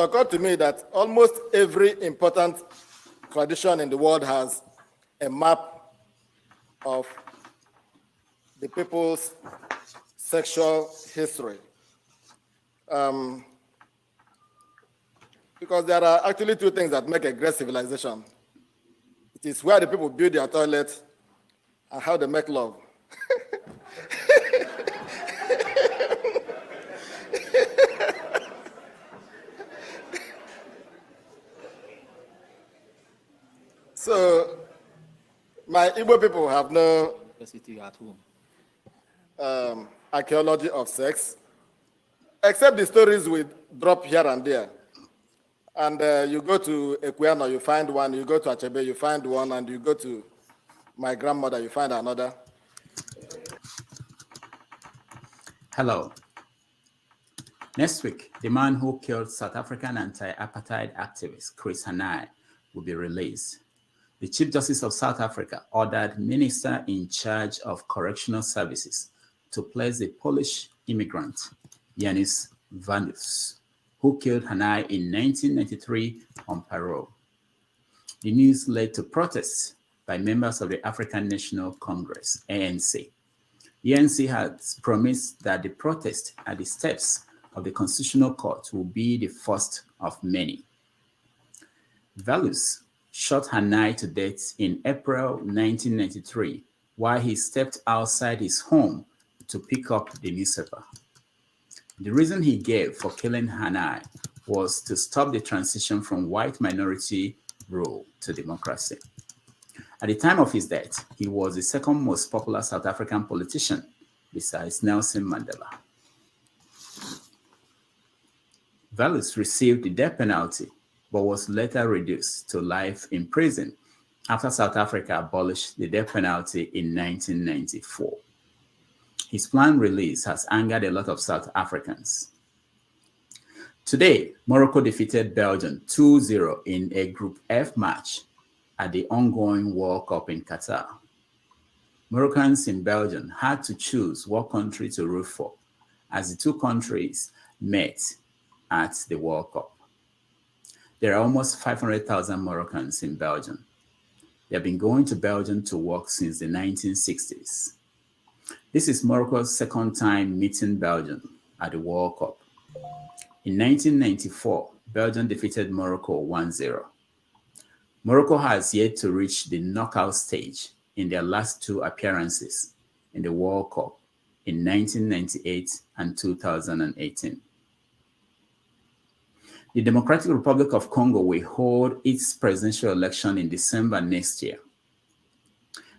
occurred to me that almost every important tradition in the world has a map of the people's sexual history. Because there are actually two things that make a great civilization. It is where the people build their toilet and how they make love. So, my Igbo people have no archaeology of sex, except the stories we drop here and there. And you go to Equiano, you find one. You go to Achebe, you find one. And you go to my grandmother, you find another. Hello. Next week, the man who killed South African anti-apartheid activist Chris Hanai will be released. The Chief Justice of South Africa ordered Minister in charge of Correctional Services to place the Polish immigrant Janis Vanus, who killed Hanai in 1993, on parole. The news led to protests by members of the African National Congress, ANC. The ANC has promised that the protest at the steps of the Constitutional Court will be the first of many. Vanus shot Hanai to death in April 1993 while he stepped outside his home to pick up the newspaper. The reason he gave for killing Hanai was to stop the transition from white minority rule to democracy. At the time of his death, he was the second most popular South African politician besides Nelson Mandela. Vanus received the death penalty but was later reduced to life in prison after South Africa abolished the death penalty in 1994. His planned release has angered a lot of South Africans. Today, Morocco defeated Belgium 2-0 in a Group F match at the ongoing World Cup in Qatar. Moroccans in Belgium had to choose what country to root for as the two countries met at the World Cup. There are almost 500,000 Moroccans in Belgium. They have been going to Belgium to work since the 1960s. This is Morocco's second time meeting Belgium at the World Cup. In 1994, Belgium defeated Morocco 1-0. Morocco has yet to reach the knockout stage in their last two appearances in the World Cup in 1998 and 2018. The Democratic Republic of Congo will hold its presidential election in December next year.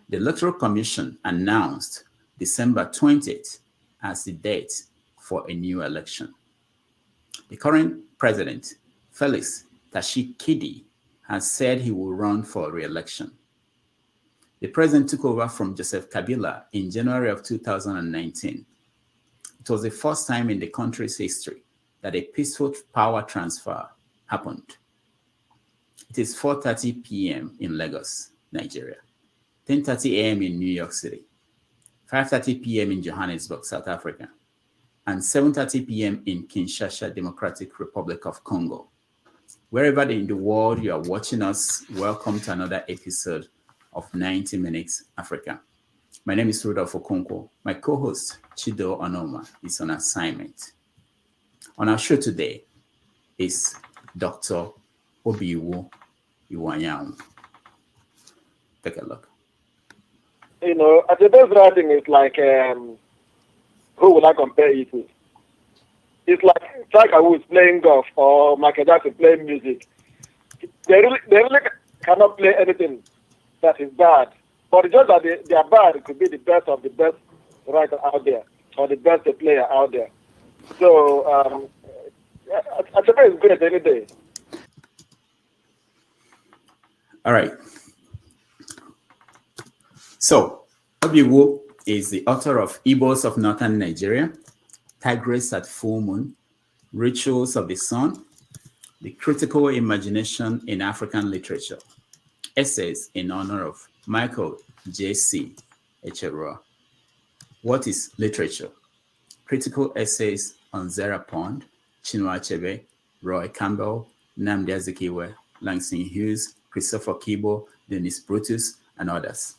The Electoral Commission announced December 20th as the date for a new election. The current president, Felix Tshisekedi, has said he will run for re-election. The president took over from Joseph Kabila in January of 2019. It was the first time in the country's history that a peaceful power transfer happened. It is 4:30 p.m. in Lagos, Nigeria, 10:30 a.m. in New York City, 5:30 p.m. in Johannesburg, South Africa, and 7:30 p.m. in Kinshasa, Democratic Republic of Congo. Wherever in the world you are watching us, welcome to another episode of 90 Minutes Africa. My name is Rudolph Okonkwo. My co-host, Chido Onoma, is on assignment. On our show today is Dr. Obiwu Iwuanyanwu. Take a look. You know, Achebe's writing is like, who will I compare it with? It's like Tiger Woods playing golf or Michael Jackson playing music. They really cannot play anything that is bad. But it's just that they are bad. It could be the best of the best writer out there or the best player out there. So, Achebe is great any day. All right. So, Obiwu is the author of Igbos of Northern Nigeria, Tigress at Full Moon, Rituals of the Sun, The Critical Imagination in African Literature, Essays in honor of Michael J.C. Echero, What is Literature? Critical Essays on Zara Pond, Chinua Achebe, Roy Campbell, Nnamdi Azikiwe, Langston Hughes, Christopher Kibo, Dennis Brutus, and others.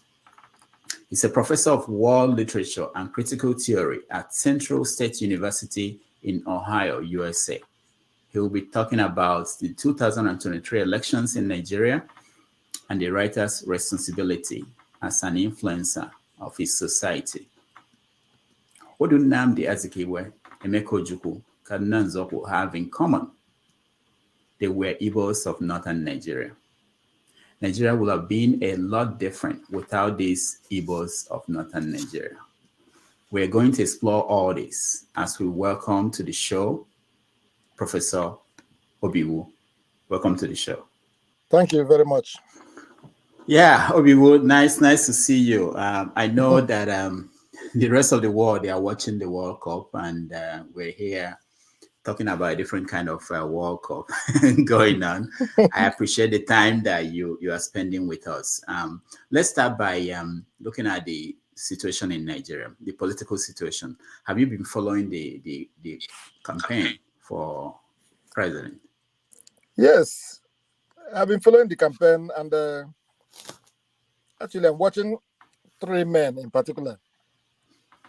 He's a professor of world literature and critical theory at Central State University in Ohio, USA. He'll be talking about the 2023 elections in Nigeria and the writer's responsibility as an influencer of his society. What do Nnamdi Azikiwe, Emeka Ojukwu, Kaduna Nzokwu have in common? They were Igbos of Northern Nigeria. Nigeria would have been a lot different without these Igbos of Northern Nigeria. We're going to explore all this as we welcome to the show Professor Obiwu. Welcome to the show. Thank you very much. Yeah, Obiwu, nice to see you. I know that the rest of the world, they are watching the World Cup, and we're here talking about a different kind of World Cup going on. I appreciate the time that you are spending with us. Let's start by looking at the situation in Nigeria, the political situation. Have you been following the campaign for president? Yes, I've been following the campaign, and actually I'm watching three men in particular.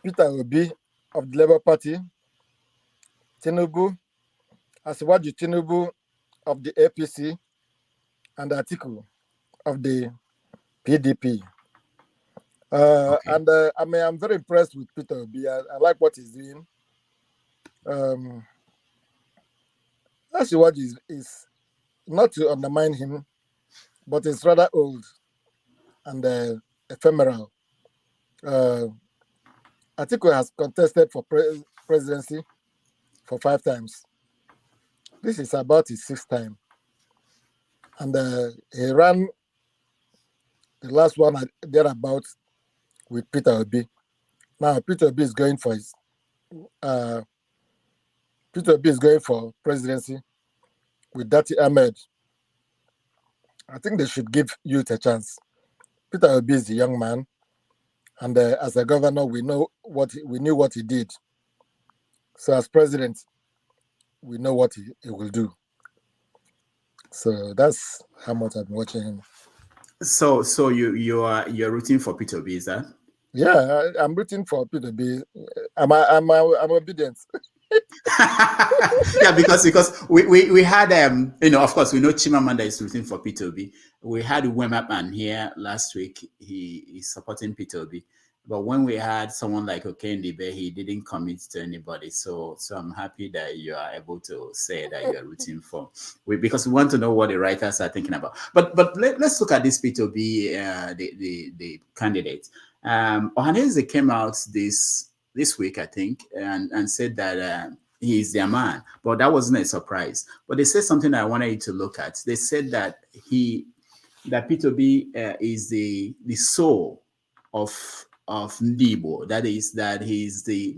Peter Obi of the Labour Party, Tinubu, Asiwaju Tinubu of the APC, and Atiku of the PDP. Okay. And I'm very impressed with Peter Obi. I like what he's doing. Asiwaju is not to undermine him, but it's rather old and ephemeral. Atiku has contested for presidency for 5 times. This is about his 6th time. And he ran the last one thereabout with Peter Obi. Now Peter Obi is going for presidency with Dati Ahmed. I think they should give youth a chance. Peter Obi is a young man, and as a governor, we knew what he did. So as president, we know what he will do. So that's how much I've been watching him. So you're rooting for Peter Obi, is that? Yeah, I'm rooting for Peter Obi. I'm obedient. Yeah, because we had of course we know Chimamanda is rooting for Peter Obi. We had Uwem Akpan here last week. He is supporting Peter Obi. But when we had someone like Okendebe, he didn't commit to anybody. So I'm happy that you are able to say that you are rooting for, because we want to know what the writers are thinking about. But let's look at this Peter Obi, the candidate. Ohaneze came out this week, I think, and said that he is their man. But that wasn't a surprise. But they said something I wanted you to look at. They said that Peter Obi is the soul of Igbo. That is, that he's the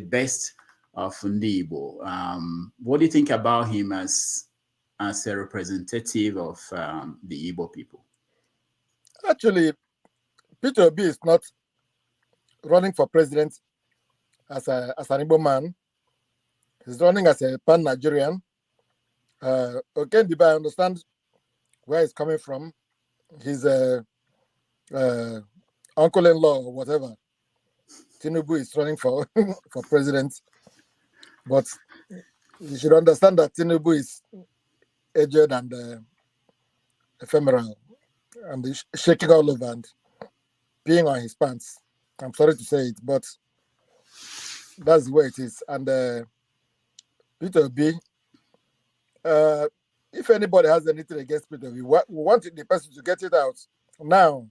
best of Igbo. What do you think about him as a representative of the Igbo people? Actually, Peter Obi is not running for president as an Igbo man. He's running as a pan-Nigerian. Okendebe, I understand where he's coming from. He's a uncle-in-law or whatever. Tinubu is running for president, but you should understand that Tinubu is aged and ephemeral, and he's shaking all over and peeing on his pants. I'm sorry to say it, but that's the way it is. And Peter Obi, if anybody has anything against Peter Obi, we want the person to get it out now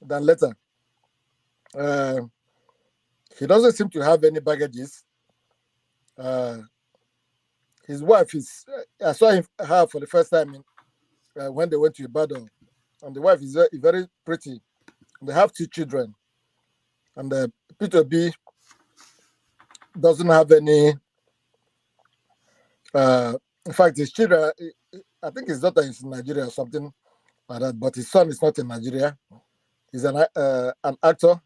than later. He doesn't seem to have any baggages. His wife is, I saw her for the first time when they went to Ibadan, and the wife is very pretty. They have 2 children, and Peter B doesn't have any. In fact, his children, I think his daughter is in Nigeria or something like that, but his son is not in Nigeria. He's an actor,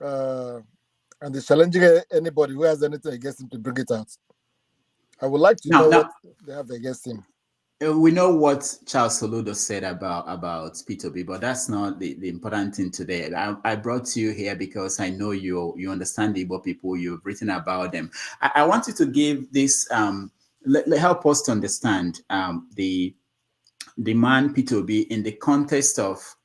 and he's challenging anybody who has anything against him to bring it out. I would like to know what they have against him. We know what Charles Soludo said about P2B, but that's not the important thing today. I brought you here because I know you understand the Igbo people. You've written about them. I want you to give this help us to understand the man P2B in the context of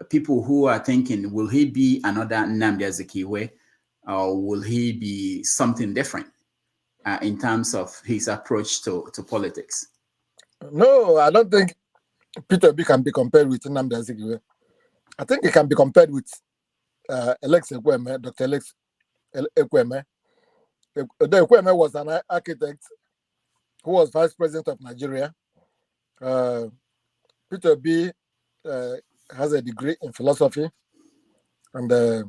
people who are thinking, will he be another Nnamdi Azikiwe, or will he be something different in terms of his approach to politics? No, I don't think Peter B can be compared with Nnamdi Azikiwe. I think he can be compared with Alex Ekweme, Dr. Alex Ekweme. Ekweme was an architect who was vice president of Nigeria. Peter B has a degree in philosophy and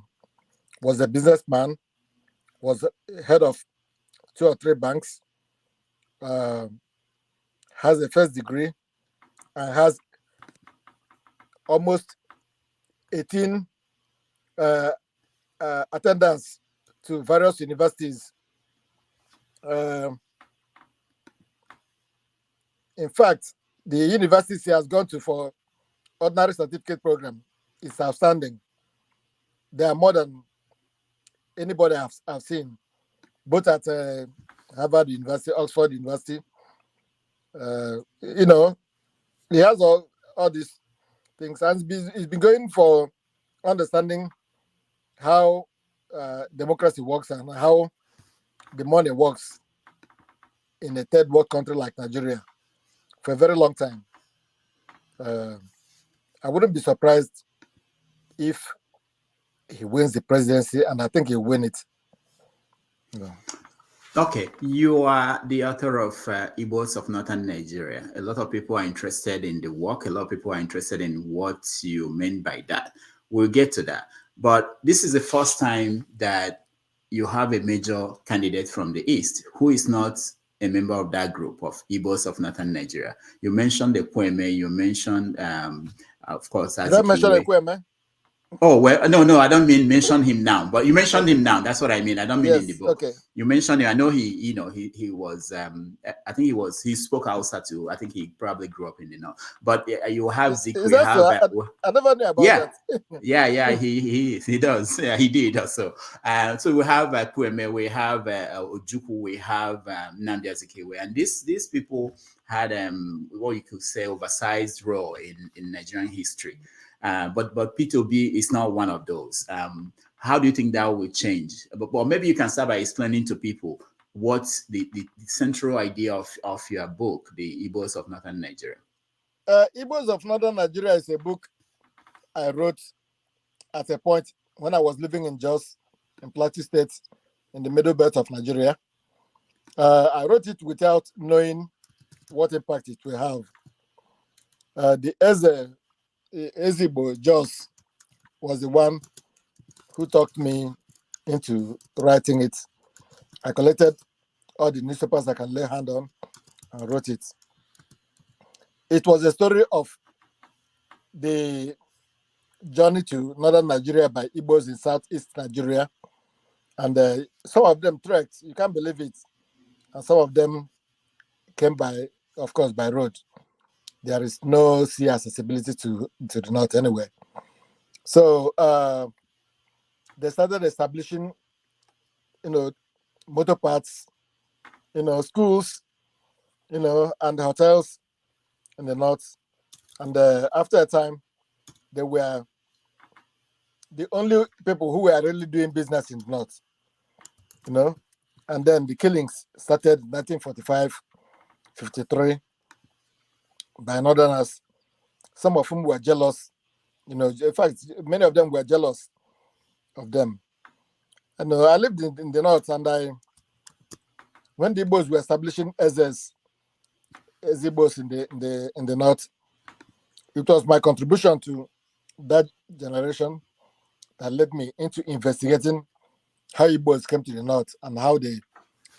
was a businessman, was head of 2 or 3 banks, has a first degree, and has almost 18 attendance to various universities. In fact, the universities he has gone to for ordinary certificate program is outstanding. They are more than anybody I've seen, both at Harvard University, Oxford University. He has all these things, and he's been going for understanding how democracy works and how the money works in a third world country like Nigeria for a very long time. I wouldn't be surprised if he wins the presidency, and I think he'll win it. Okay, you are the author of Igbos of Northern Nigeria. A lot of people are interested in the work. A lot of people are interested in what you mean by that. We'll get to that. But this is the first time that you have a major candidate from the East who is not a member of that group of Igbos of Northern Nigeria. You mentioned the Kweme, you mentioned, of course, Did I mention Kweme? Oh, well, no, I don't mean mention him now, but you mentioned him now. That's what I mean. I don't mean in the book. Okay. You mentioned him. I know he was, I think he spoke Hausa too. I think he probably grew up in the north. But you have Zik. Is that so? I never knew about that. Yeah, he does. Yeah, he did also. So we have Kweme, we have Ojukwu, we have Nnamdi Azikiwe, and these people had what you could say oversized role in Nigerian history. But P2B is not one of those. How do you think that will change? But maybe you can start by explaining to people what's the central idea of your book, the Igbos of Northern Nigeria. Igbos of Northern Nigeria is a book I wrote at a point when I was living in Jos, in Plateau State, in the middle belt of Nigeria. I wrote it without knowing what impact it will have. The Ezigbo Jos was the one who talked me into writing it. I collected all the newspapers I can lay hand on and wrote it. It was a story of the journey to northern Nigeria by Igbos in southeast Nigeria. And some of them trekked, you can't believe it. And some of them came by, of course, by road. There is no sea accessibility to the north anyway. So they started establishing, motor parts, schools, and hotels in the north. And after a time, they were the only people who were really doing business in the north, And then the killings started in 1945, 53 by northerners, some of whom were jealous. In fact, many of them were jealous of them. And I lived in the north, and when the Igbos were establishing Igbos in the north, it was my contribution to that generation that led me into investigating how Igbos came to the north and how they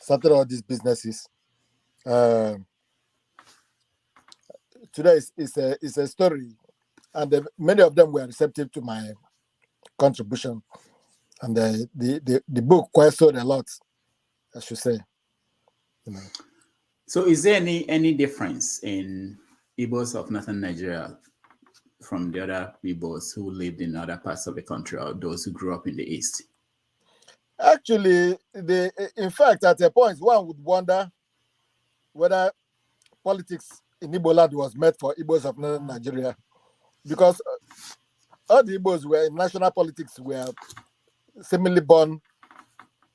started all these businesses. Today is a story, and many of them were receptive to my contribution, and the book quite sold a lot, I should say. So is there any difference in Igbos of Northern Nigeria from the other Igbos who lived in other parts of the country or those who grew up in the East? Actually, in fact, at a point, one would wonder whether politics in Igbo land was meant for Igbos of Northern Nigeria, because all the Igbos were in national politics were seemingly born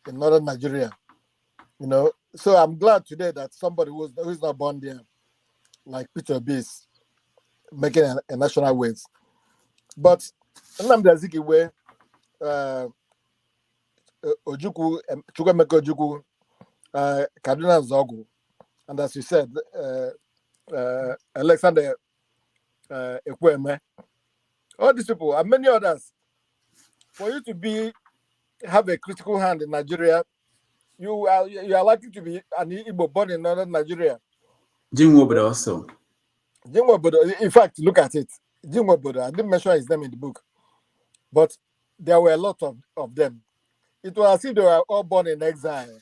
in Northern Nigeria, you know. So I'm glad today that somebody who's not born there, like Peter B, is making a national wave. But Nnamdi Azikiwe, Ojukwu, Chukwemeka Ojukwu, Kaduna Zogu, and as you said, Alexander Ekweme, all these people and many others. For you to have a critical hand in Nigeria, you are likely to be an Igbo born in Northern Nigeria. Jim Wobodo also. Jim Wobodo, in fact, look at it. Jim Wobodo, I didn't mention his name in the book, but there were a lot of them. It was as if they were all born in exile,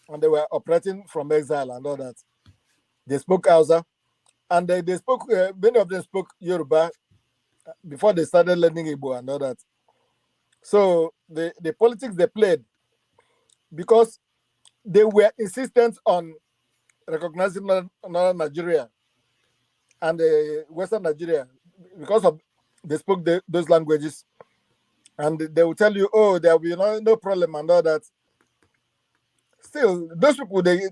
and they were operating from exile and all that. They spoke Hausa, and they spoke, many of them spoke Yoruba before they started learning Igbo and all that. So the politics they played, because they were insistent on recognizing Northern Nigeria and Western Nigeria, because of they spoke those languages, and they will tell you, oh, there will be no problem and all that. Still, those people they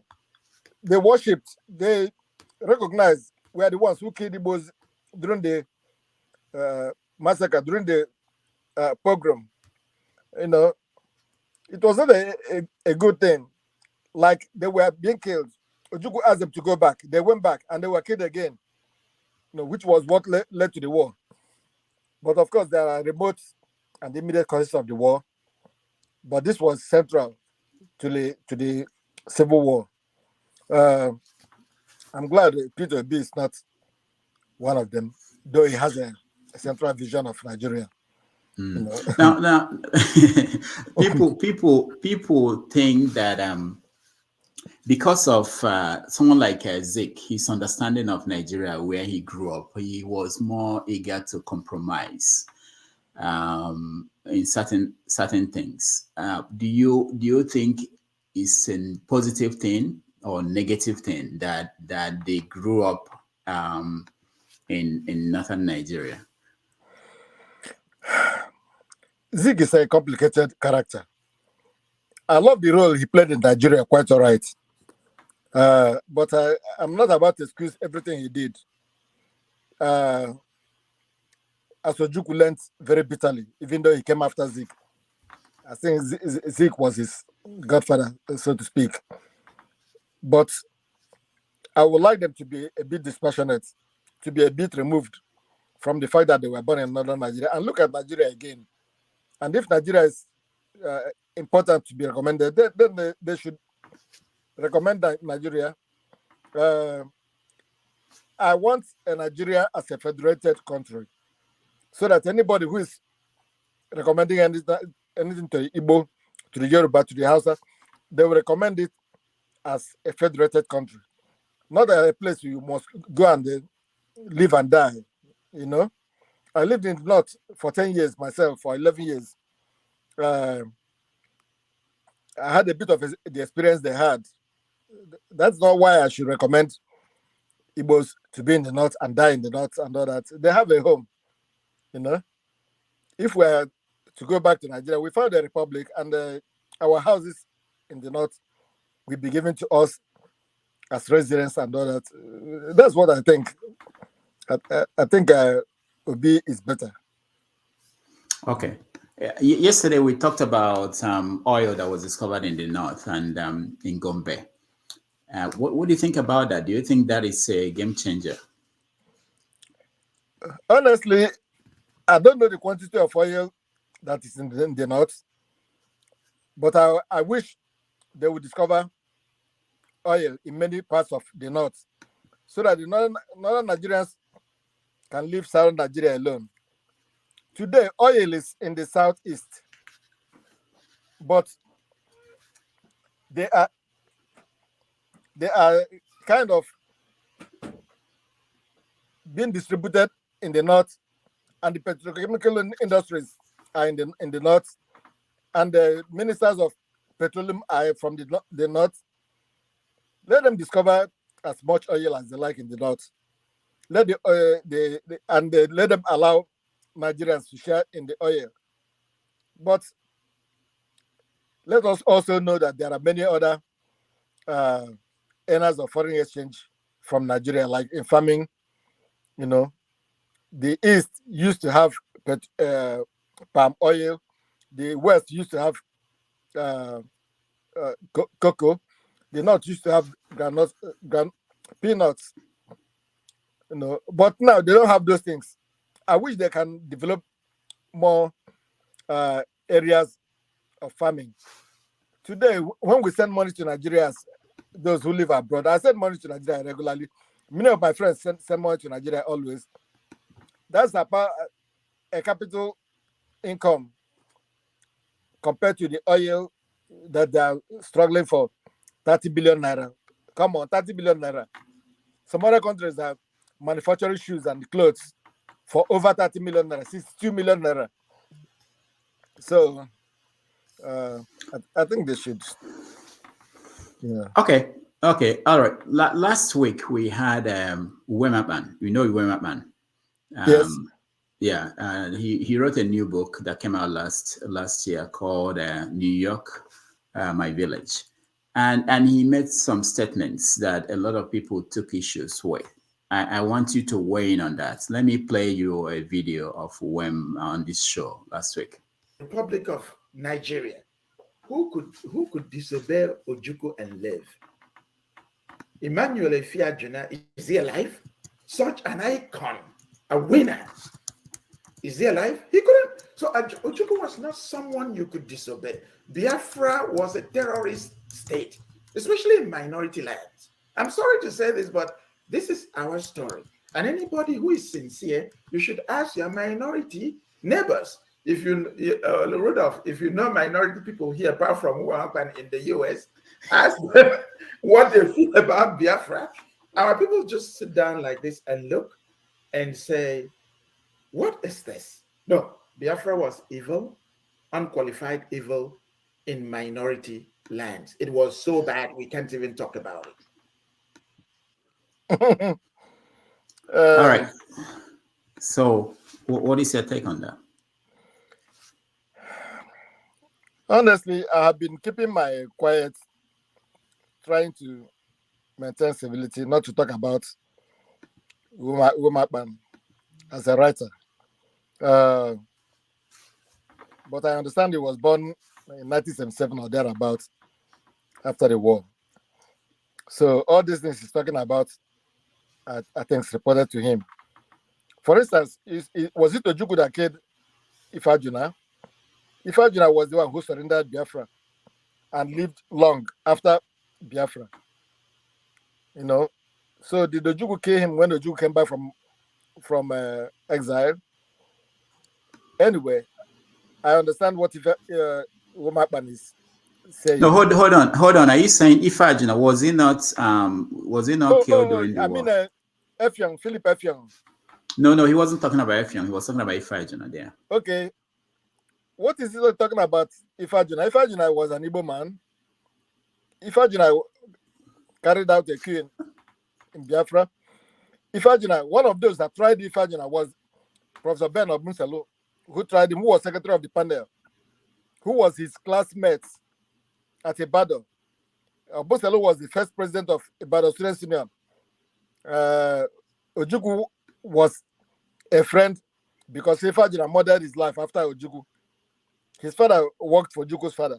worshipped, they recognized were the ones who killed Igbos during the massacre, during the pogrom. You know, it was not a good thing. Like, they were being killed. Ojukwu asked them to go back. They went back and they were killed again. You know, which was what led to the war. But of course, there are remote and immediate causes of the war. But this was central to the civil war. I'm glad Peter B is not one of them, though he has a central vision of Nigeria. You know? Now, people think that because of someone like Zik, his understanding of Nigeria, where he grew up, he was more eager to compromise in certain things. Do you think it's a positive thing or negative thing that they grew up in northern Nigeria? Zik is a complicated character. I love the role he played in Nigeria, quite all right. But I'm not about to excuse everything he did. As Ojukwu learned very bitterly, even though he came after Zik. I think Zik was his godfather, so to speak. But I would like them to be a bit dispassionate, to be a bit removed from the fact that they were born in northern Nigeria, and look at Nigeria again. And if Nigeria is important to be recommended, then they should recommend Nigeria. I want a Nigeria as a federated country, so that anybody who is recommending anything to the Igbo, to the Yoruba, to the Hausa, they will recommend it as a federated country, not a place you must go and live and die. You know, I lived in the north for 10 years myself, for 11 years. I had a bit of the experience they had. That's not why I should recommend Igbos to be in the north and die in the north and all that. They have a home, you know. If we're to go back to Nigeria, we found a republic, and our houses in the north will be given to us as residents and all that. That's what I think. I think Obi is better. Okay. Yesterday we talked about oil that was discovered in the north and in Gombe. What do you think about that? Do you think that is a game changer? Honestly, I don't know the quantity of oil that is in the north, but I wish they would discover oil in many parts of the north, so that the northern Nigerians can leave southern Nigeria alone. Today, oil is in the southeast, but they are kind of being distributed in the north, and the petrochemical industries are in the north, and the ministers of petroleum are from the north. Let them discover as much oil as they like in the north. Let let them allow Nigerians to share in the oil. But let us also know that there are many other earners of foreign exchange from Nigeria, like in farming. You know, the East used to have palm oil. The West used to have cocoa. The North used to have peanuts. You know, but now they don't have those things. I wish they can develop more areas of farming. Today, when we send money to Nigerians, those who live abroad, I send money to Nigeria regularly. Many of my friends send money to Nigeria always. That's about a capital income compared to the oil that they are struggling for, 30 billion naira. Come on, 30 billion naira. Some other countries are manufacturing shoes and clothes for over 30 million naira, 62 million naira. So I think they should. Yeah. Okay. All right. Last week we had Uwem Akpan. You know Uwem Akpan. Yes. Yeah. He wrote a new book that came out last year called New York, My Village. And he made some statements that a lot of people took issues with. I want you to weigh in on that. Let me play you a video of Uwem on this show last week. Republic of Nigeria. Who could disobey Ojukwu and live? Emmanuel Efiajuna, is he alive? Such an icon, a winner. Is he alive? He couldn't. So Ojukwu was not someone you could disobey. Biafra was a terrorist state, especially in minority lands. I'm sorry to say this, but this is our story. And anybody who is sincere, you should ask your minority neighbors. If Rudolph, if you know minority people here, apart from Uwem Akpan in the US, ask them what they feel about Biafra. Our people just sit down like this and look and say, what is this? No, Biafra was evil, unqualified evil in minority lands. It was so bad we can't even talk about it. All right. So what is your take on that? Honestly, I have been keeping my quiet, trying to maintain civility, not to talk about Uwem Akpan as a writer. But I understand he was born in 1977 or thereabouts, after the war. So all these things he's talking about, I think, is reported to him. For instance, was it Ojukwu that killed Ifajuna? Ifajuna was the one who surrendered Biafra and lived long after Biafra. You know, so did Ojukwu kill him when Ojukwu came back from exile? Anyway, I understand what Uwem Akpan is saying. No, hold on. Are you saying Ifajuna was he not killed during the war? Effiong, Philip Effiong. No, he wasn't talking about Effiong. He was talking about Ifajuna there. Okay. What is he talking about Ifajuna? Ifajuna was an Igbo man. Ifajuna carried out a coup in Biafra. Ifajuna, one of those that tried Ifajuna was Professor Ben Obumselu, who tried him, who was secretary of the panel, who was his classmate at Ibadan. Obumselu was the first president of Ibadan Students Union. Ojukwu was a friend because Ifajuna murdered his life after Ojukwu. His father worked for Ojukwu's father.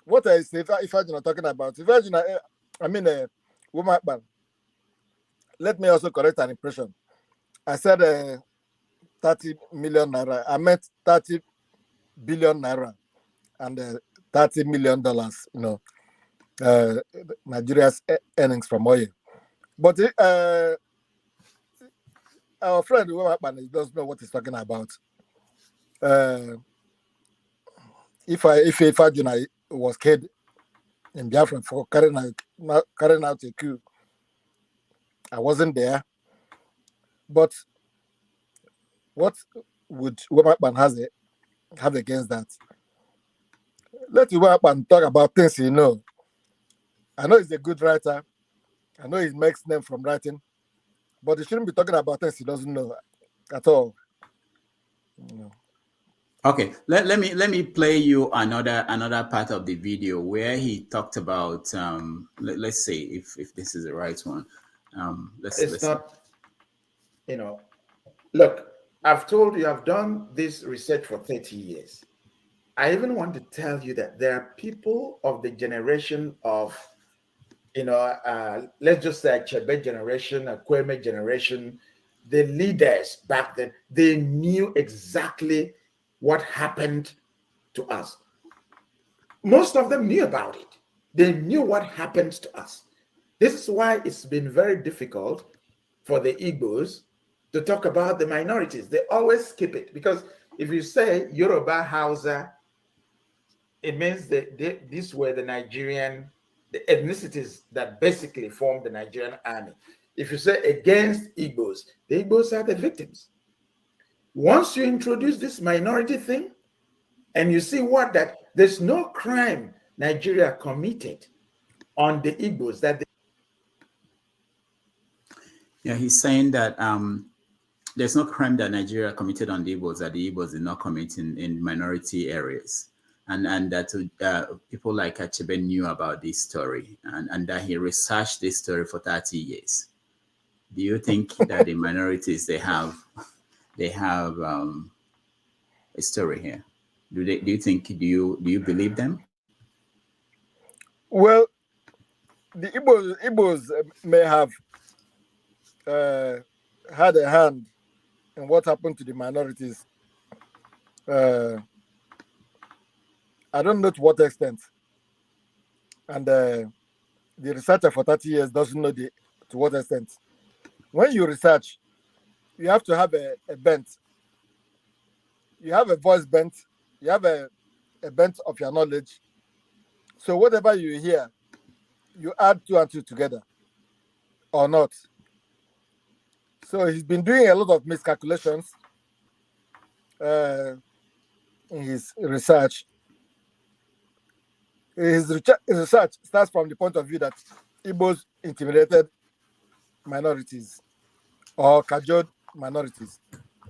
What is Ifajuna talking about? Ifajuna, Uwem Akpan. Let me also correct an impression. I said 30 million naira. I meant 30 billion naira and $30 million, you know, Nigeria's earnings from oil. But our friend Uwem Akpan doesn't know what he's talking about. If Ifajuna was killed in Biafra for carrying out a coup, I wasn't there. But what would Uwem Akpan have against that? Let Uwem Akpan talk about things he knows. I know he's a good writer. I know he makes name from writing, but he shouldn't be talking about things he doesn't know at all. Okay, let me play you another part of the video where he talked about let's see if this is the right one. It's not, look, I've told you I've done this research for 30 years. I even want to tell you that there are people of the generation of, let's just say Achebe generation, a Kweme generation, the leaders back then, they knew exactly what happened to us. Most of them knew about it. They knew what happened to us. This is why it's been very difficult for the Igbos to talk about the minorities. They always skip it, because if you say Yoruba, Hausa, it means that these were the ethnicities that basically formed the Nigerian army. If you say against Igbos, the Igbos are the victims. Once you introduce this minority thing, and you see that there's no crime Nigeria committed on the Igbos that yeah, he's saying that there's no crime that Nigeria committed on the Igbos that the Igbos did not commit in minority areas. And that people like Achebe knew about this story, and that he researched this story for 30 years. Do you think that the minorities they have a story here? Do you believe them? Well, the Igbos may have had a hand in what happened to the minorities. I don't know to what extent. And the researcher for 30 years doesn't know to what extent. When you research, you have to have a bent. You have a voice bent. You have a bent of your knowledge. So whatever you hear, you add 2 and 2 together, or not. So he's been doing a lot of miscalculations in his research. His research starts from the point of view that Igbos intimidated minorities, or cajoled minorities,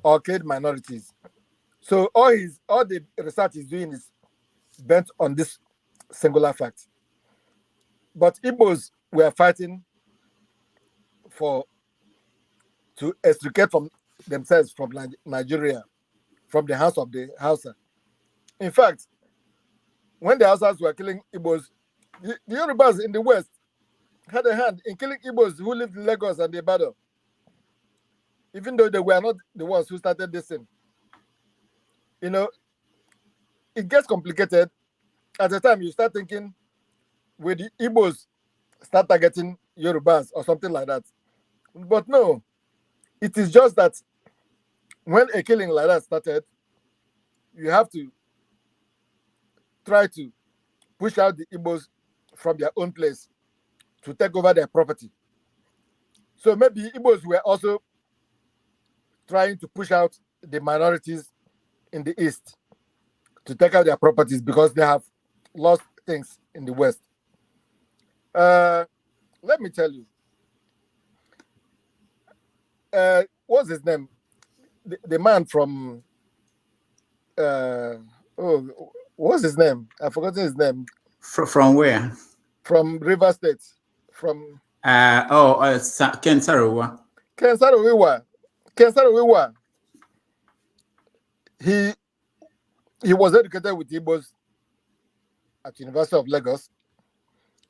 or killed minorities. So all the research he's doing is bent on this singular fact. But Igbos were fighting to extricate from themselves from Nigeria, from the hands of the Hausa. In fact, when the Hausas were killing Igbos, the Yorubas in the West had a hand in killing Igbos who lived in Lagos and Ibadan, even though they were not the ones who started this thing. It gets complicated. At the time, you start thinking, will the Igbos start targeting Yorubas or something like that? But no, it is just that when a killing like that started, you have to try to push out the Igbos from their own place to take over their property. So maybe Igbos were also trying to push out the minorities in the East to take out their properties because they have lost things in the West. Let me tell you. What's his name? The man from what's his name? I've forgotten his name. From where? From River State. From Ken Saro-Wiwa. Ken Saro-Wiwa. Ken Saro-Wiwa. He was educated with Igbos at University of Lagos.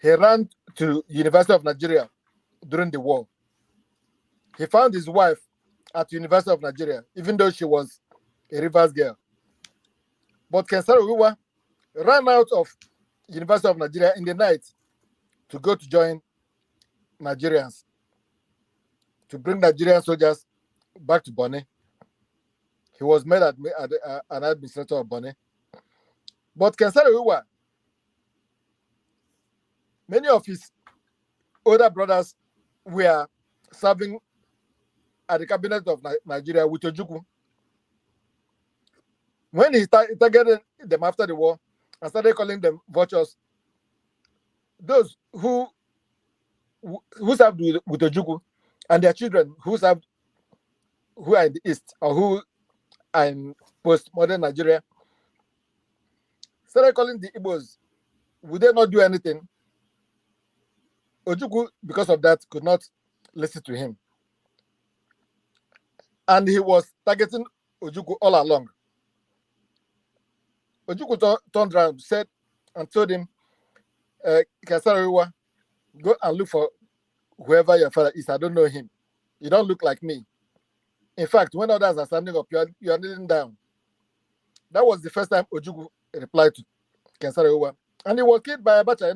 He ran to University of Nigeria during the war. He found his wife at University of Nigeria, even though she was a Rivers girl. But Ken Saro-Wiwa ran out of University of Nigeria in the night to go to join Nigerians, to bring Nigerian soldiers back to Bonny. He was made an administrator of Bonny. But Ken Saro-Wiwa, many of his older brothers were serving at the cabinet of Nigeria with Ojukwu. When he targeted them after the war and started calling them vultures, those who served with Ojukwu and their children who are in the East or who are in post-modern Nigeria, started calling the Igbos. Would they not do anything? Ojukwu, because of that, could not listen to him. And he was targeting Ojukwu all along. Ojukwu turned around, said, and told him, Ken Saro-Wiwa, go and look for whoever your father is. I don't know him. You don't look like me. In fact, when others are standing up, you are kneeling down. That was the first time Ojukwu replied to Ken Saro-Wiwa. And he was killed by Abacha,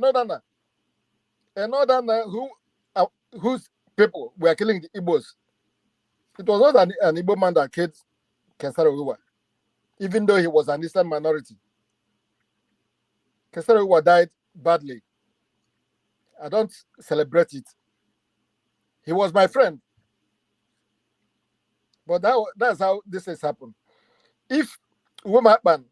a northerner whose people were killing the Igbos. It was not an Igbo man that killed Ken Saro-Wiwa, even though he was an Eastern minority. Ken Saro-Wiwa died badly. I don't celebrate it. He was my friend. But that's how this has happened. If Uwem Akpan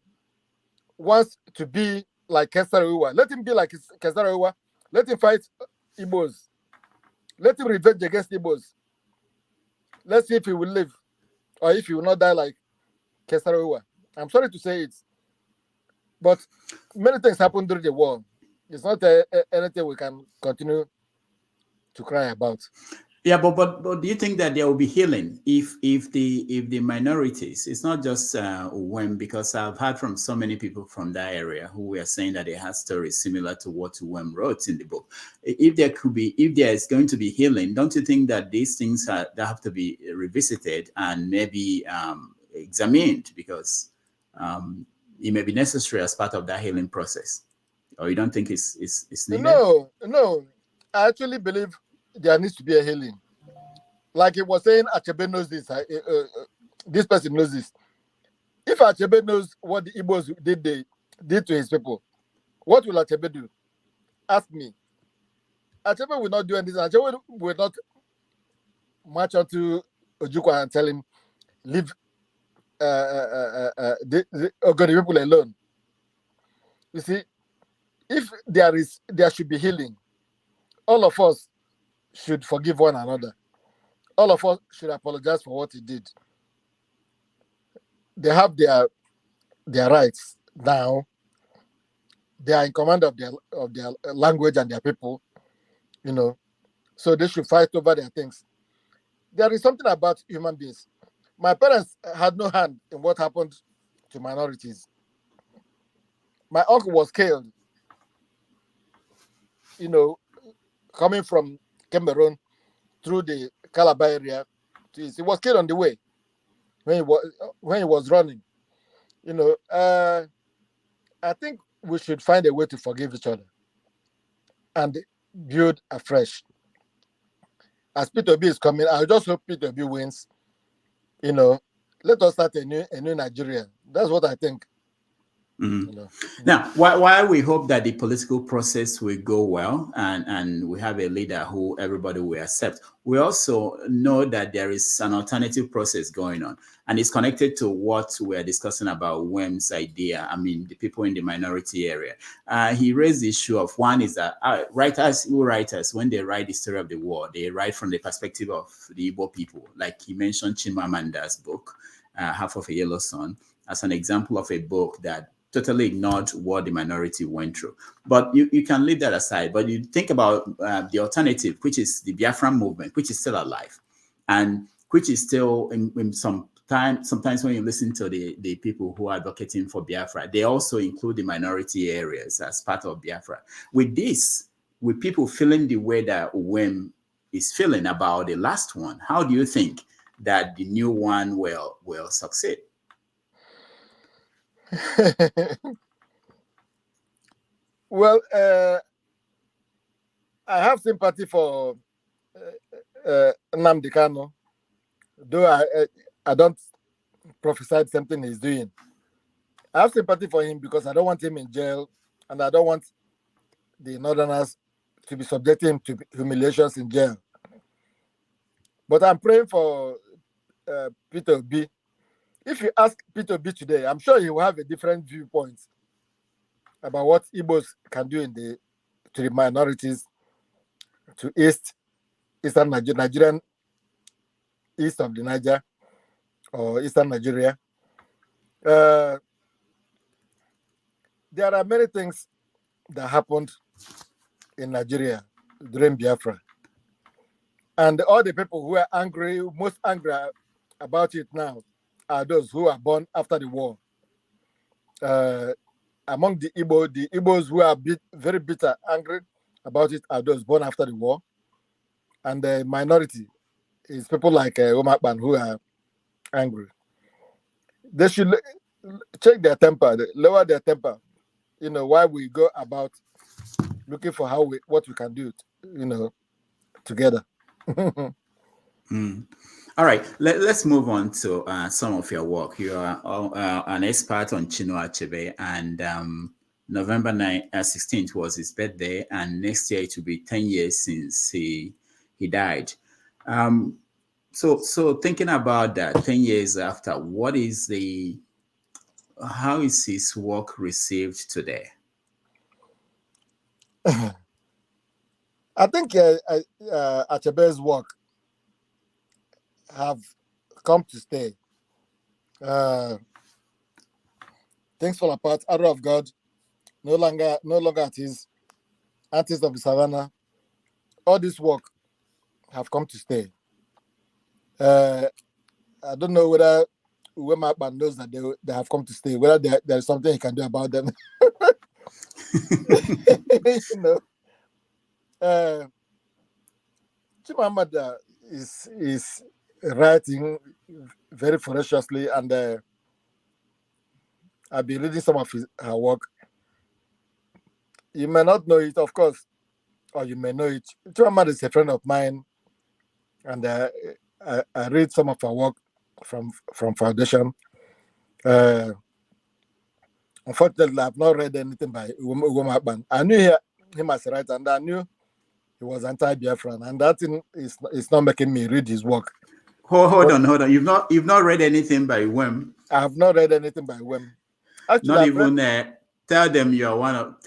wants to be like Ken Saro-Wiwa, let him be like Ken Saro-Wiwa. Let him fight Igbos. Let him revenge against Igbos. Let's see if he will live or if he will not die like Ken Saro-Wiwa. I'm sorry to say it, but many things happened during the war. It's not anything we can continue to cry about. Yeah, but do you think that there will be healing if the minorities? It's not just Uwem, because I've heard from so many people from that area who were saying that they had stories similar to what Uwem wrote in the book. If there is going to be healing, don't you think that these things that have to be revisited and maybe examined, because it may be necessary as part of that healing process? Or you don't think it's needed? No. I actually believe there needs to be a healing. Like he was saying, Achebe knows this. This person knows this. If Achebe knows what the Igbos did to his people, what will Achebe do? Ask me. Achebe will not do anything. Achebe will not march onto Ojukwu and tell him, leave the Ogoni people alone. You see, if there should be healing, all of us should forgive one another. All of us should apologize for what he did. They have their rights now. They are in command of their language and their people, so they should fight over their things. There is something about human beings. My parents had no hand in what happened to minorities. My uncle was killed, coming from Cameroon through the Calabar area. He was killed on the way when he was running. I think we should find a way to forgive each other and build afresh. As P2B is coming, I just hope P2B wins. Let us start a new Nigeria. That's what I think. Mm-hmm. Now, while we hope that the political process will go well and we have a leader who everybody will accept, we also know that there is an alternative process going on, and it's connected to what we're discussing about Uwem's idea. I mean, the people in the minority area. He raised the issue of, one is that writers, when they write the story of the war, they write from the perspective of the Igbo people. Like he mentioned Chimamanda's book, Half of a Yellow Sun, as an example of a book that totally ignored what the minority went through. But you can leave that aside. But you think about the alternative, which is the Biafran movement, which is still alive, and which is still in sometimes when you listen to the people who are advocating for Biafra, they also include the minority areas as part of Biafra. With people feeling the way that Uwem is feeling about the last one, how do you think that the new one will succeed? Well, I have sympathy for Nnamdi Kanu, though I don't prophesy something he's doing. I have sympathy for him because I don't want him in jail, and I don't want the Northerners to be subjecting him to humiliations in jail. But I'm praying for Peter B. If you ask Peter B today, I'm sure he will have a different viewpoint about what Igbos can do to the minorities, to Eastern Nigerian, east of the Niger, or Eastern Nigeria. There are many things that happened in Nigeria during Biafra. And all the people who are angry, most angry about it now, are those who are born after the war. Among the Igbos who are very bitter, angry about it are those born after the war. And the minority is people like Uwem Akpan who are angry. They should check their temper, lower their temper, while we go about looking for what we can do, together. All right, let's move on to some of your work. You are an expert on Chinua Achebe, and November 16th was his birthday, and next year it will be 10 years since he died. So thinking about that, 10 years after, how is his work received today? I think Achebe's work have come to stay. Things fall apart. Arrow of God, no longer at his Artist of the Savannah. All this work have come to stay. I don't know whether Uwem Akpan knows that they have come to stay. Whether there is something he can do about them. Chimamanda is writing very ferociously, and I've been reading some of her work. You may not know it, of course, or you may know it. Chimamanda is a friend of mine, and I read some of her work from Foundation. Unfortunately, I've not read anything by Uwem Akpan. I knew him as a writer, and I knew he was anti-Biafran, and that thing is not making me read his work. Hold on. You've not read anything by Uwem. I have not read anything by Uwem. Actually, not even tell them you're one of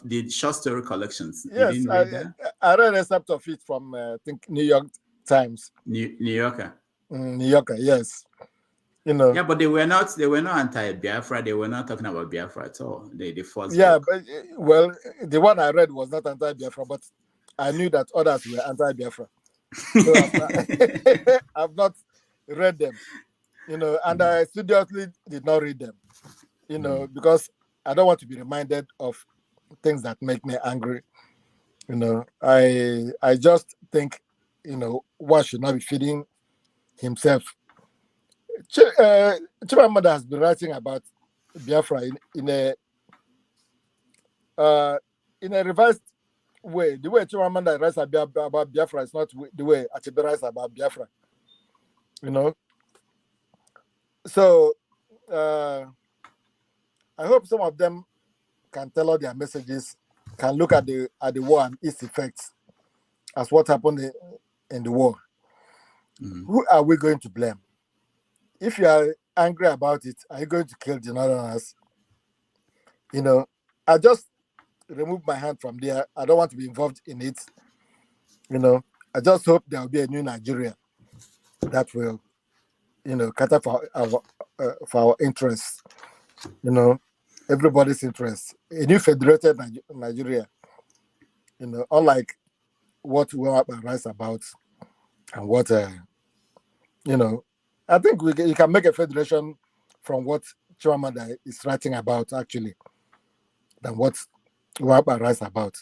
the short story collections. Yes, you didn't read that? I read a excerpt of it from I think New York Times. New Yorker. New Yorker, yes. Yeah, but they were not anti-Biafra. They were not talking about Biafra at all. They forced. Yeah, but the one I read was not anti-Biafra, but I knew that others were anti-Biafra. So I've not read them, and I studiously did not read them, because I don't want to be reminded of things that make me angry. I just think, one should not be feeding himself. Chimamanda has been writing about Biafra in a revised way. The way Chimamanda writes about Biafra is not the way Achebe writes about Biafra. So I hope some of them can tell all their messages, can look at the war and its effects as what happened in the war. Who are we going to blame? If you are angry about it, are you going to kill the Northerners? I just remove my hand from there. I don't want to be involved in it. I just hope there will be a new Nigeria that will, cater for our interests. Everybody's interests. A new federated Nigeria. Unlike what Uwem Akpan writes about, and what I think you can make a federation from what Chimamanda is writing about, actually, than what Uwem Akpan writes about.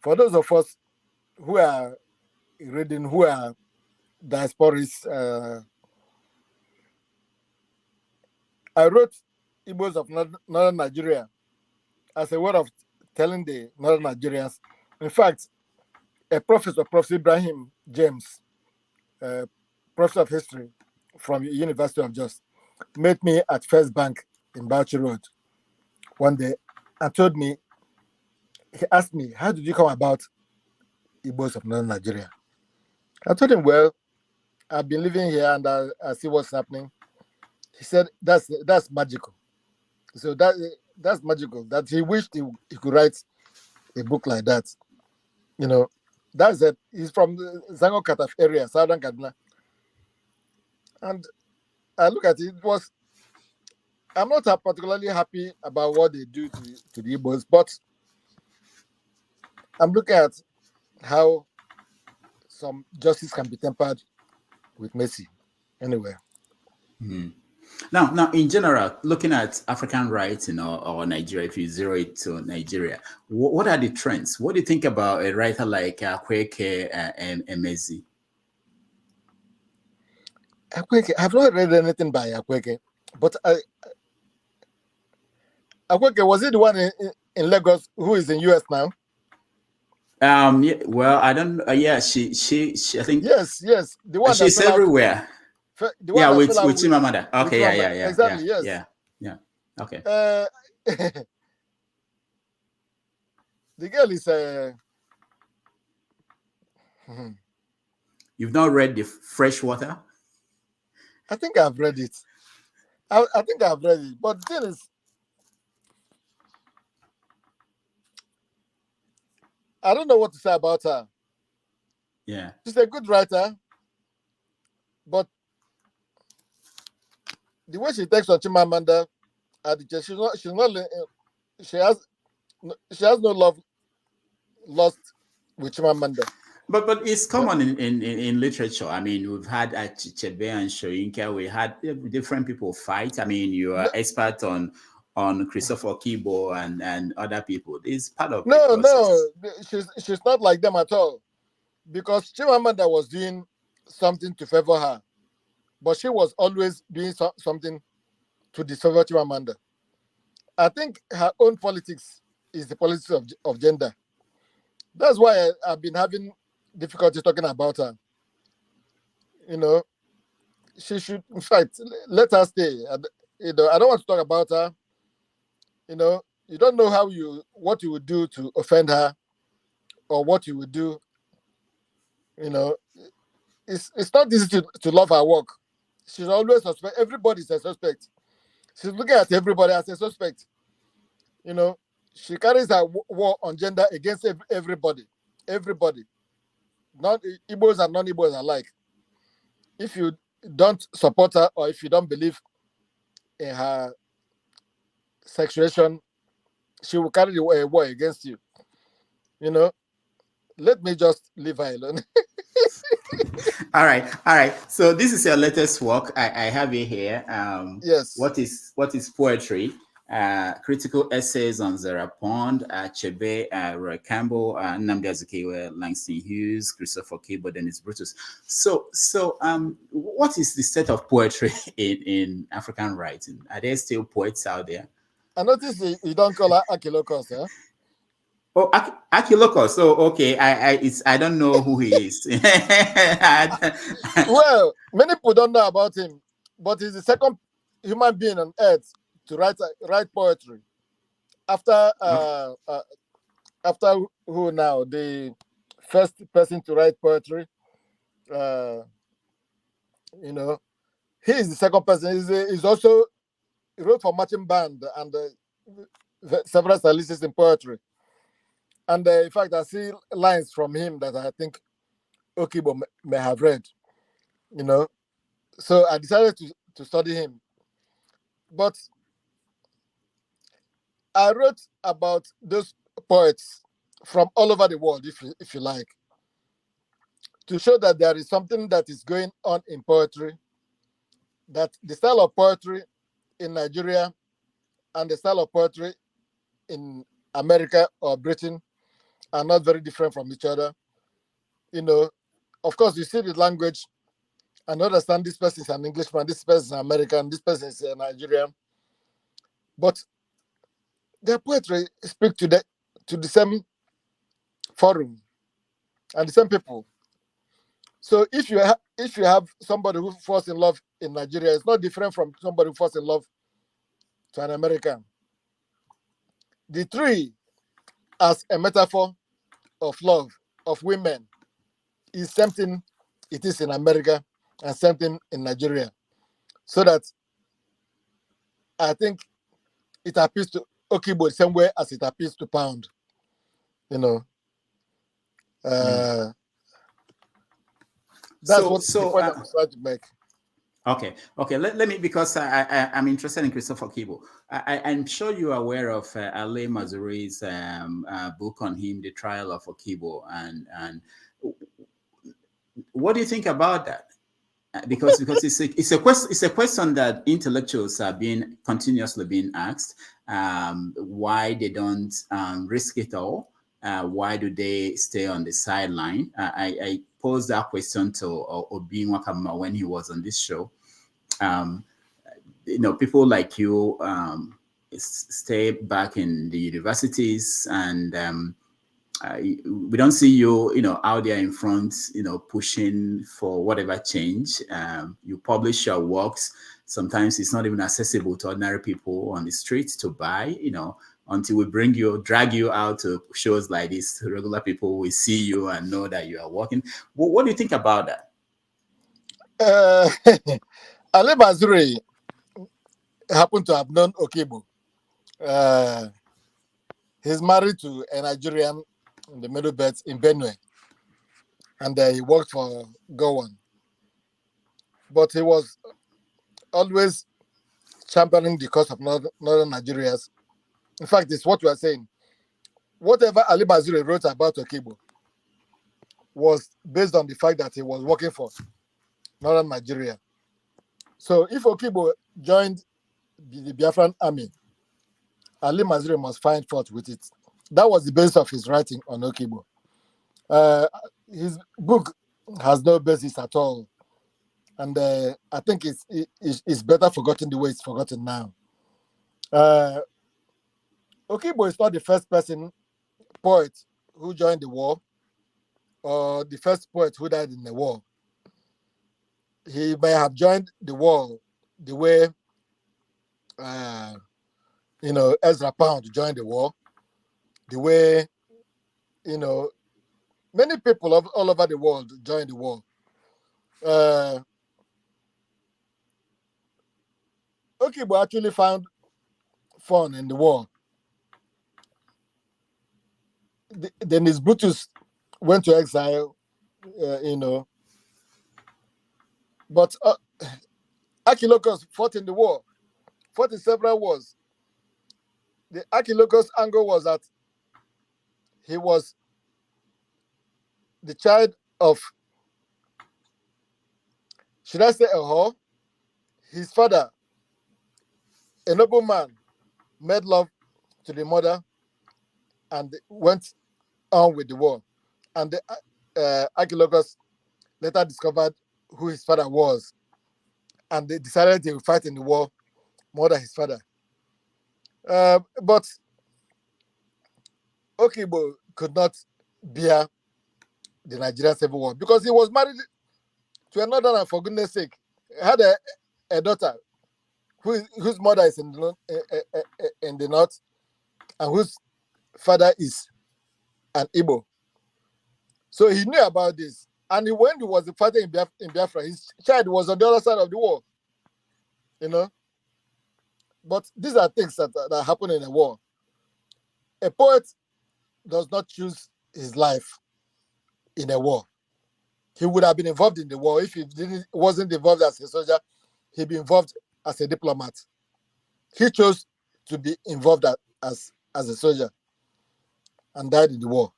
For those of us who are reading, who are diasporists, I wrote Igbos of Northern Nigeria as a way of telling the Northern Nigerians. In fact, a professor, Prof. Ibrahim James, professor of history from University of Jos, met me at First Bank in Bauchi Road one day and told me, he asked me, how did you come about Igbos of Northern Nigeria? I told him, well, I've been living here and I see what's happening. He said, that's magical. So that's magical. That he wished he could write a book like that. That's it. He's from the Zango Kataf area, Southern Kaduna. And I look at it, I'm not particularly happy about what they do to the Igbos, but I'm looking at how some justice can be tempered with mercy. Anyway. Now, in general, looking at African rights, or Nigeria, if you zero it to Nigeria, what are the trends? What do you think about a writer like Kweke and Emezi? Akweke, I've not read anything by Akweke, but Akweke, was it the one in Lagos who is in US now? Yeah, well, I don't. Yeah, she. I think. Yes, the one she's everywhere. The one with Chimamanda. Okay, yeah, exactly. Yes. Yeah. Okay. The girl is. You've not read the Freshwater? I think I've read it. I think I've read it, but the thing is, I don't know what to say about her. Yeah. She's a good writer, but the way she takes on Chimamanda, she has no love lost with Chimamanda. But it's common in literature. I mean, we've had Achebe and Shoyinka. We had different people fight. I mean, you are expert on Christopher Kibo and other people. It's part of no. She's not like them at all, because Chimamanda was doing something to favor her, but she was always doing something to disfavor Chimamanda. I think her own politics is the politics of gender. That's why I've been having difficulty talking about her. She should, in fact, let her stay. I don't want to talk about her. You don't know what you would do to offend her, or what you would do. It's not easy to love her work. She's always suspect. Everybody's a suspect. She's looking at everybody as a suspect. She carries her war on gender against everybody. Everybody. Igbos and non-Igbos alike. If you don't support her, or if you don't believe in her sexuation, she will carry a war against you. Let me just leave her alone. All right. So this is your latest work. I have it here. Yes. What is poetry? Critical essays on Zara Pond, Achebe, Roy Campbell, Nnamdi Azikiwe, Langston Hughes, Christopher Kibo, Dennis Brutus. So, what is the state of poetry in African writing? Are there still poets out there? I noticed you don't call her Archaeologist, huh? Oh, Archaeologist. So okay, I don't know who he is. Well, many people don't know about him, but he's the second human being on earth to write poetry. After who now? The first person to write poetry. He is the second person. He's also, he wrote for marching band and several stylists in poetry. And in fact, I see lines from him that I think Okibo may have read. So I decided to study him. But I wrote about those poets from all over the world, if you like, to show that there is something that is going on in poetry, that the style of poetry in Nigeria and the style of poetry in America or Britain are not very different from each other. Of course, you see the language and understand this person is an Englishman, this person is an American, this person is a Nigerian. But their poetry speak to the same forum and the same people. So if you have somebody who falls in love in Nigeria, it's not different from somebody who falls in love to an American. The three as a metaphor of love of women is something it is in America and something in Nigeria. So that I think it appeals to Okibo the same way as it appeals to Pound. You know. That's what the point I was trying to make. Okay. Let me, because I'm interested in Christopher Kibo. I'm sure you are aware of Ale Mazuri's book on him, The Trial of Okibo, and what do you think about that? Because it's a question that intellectuals are continuously being asked. Why they don't risk it all? Why do they stay on the sideline? I posed that question to Obiwu Iwuanyanwu when he was on this show. People like you stay back in the universities, and we don't see you, out there in front, pushing for whatever change. You publish your works. Sometimes it's not even accessible to ordinary people on the streets to buy, until we drag you out to shows like this. Regular people will see you and know that you are working. What do you think about that? Ale Mazuri happened to have known Okibo. He's married to a Nigerian in the Middle Belt in Benue, and he worked for Gowan. But he was always championing the cause of Northern Nigerians. In fact, it's what we are saying. Whatever Ali Mazuri wrote about Okibo was based on the fact that he was working for Northern Nigeria. So if Okibo joined the Biafran army, Ali Mazuri must find fault with it. That was the basis of his writing on Okibo. His book has no basis at all. And I think it's better forgotten the way it's forgotten now. Okibo is not the first poet who joined the war, or the first poet who died in the war. He may have joined the war the way, Ezra Pound joined the war, the way, many people all over the world joined the war. Okibo actually found fun in the war. Then his Brutus went to exile, But Archaeologus fought in the war, fought in several wars. The Archaeologus angle was that he was the child of, should I say, a whore? His father, a nobleman, made love to the mother and went on with the war. And the Archaeologus later discovered who his father was, and they decided they would fight in the war more than his father. But Okibo could not bear the Nigerian Civil War because he was married to another, and for goodness sake, had a daughter whose mother is in the north, and whose father is an Igbo. So he knew about this. And when he was fighting in Biafra, his child was on the other side of the war. But these are things that happen in a war. A poet does not choose his life in a war. He would have been involved in the war. If he wasn't involved as a soldier, he'd be involved as a diplomat. He chose to be involved as a soldier and died in the war.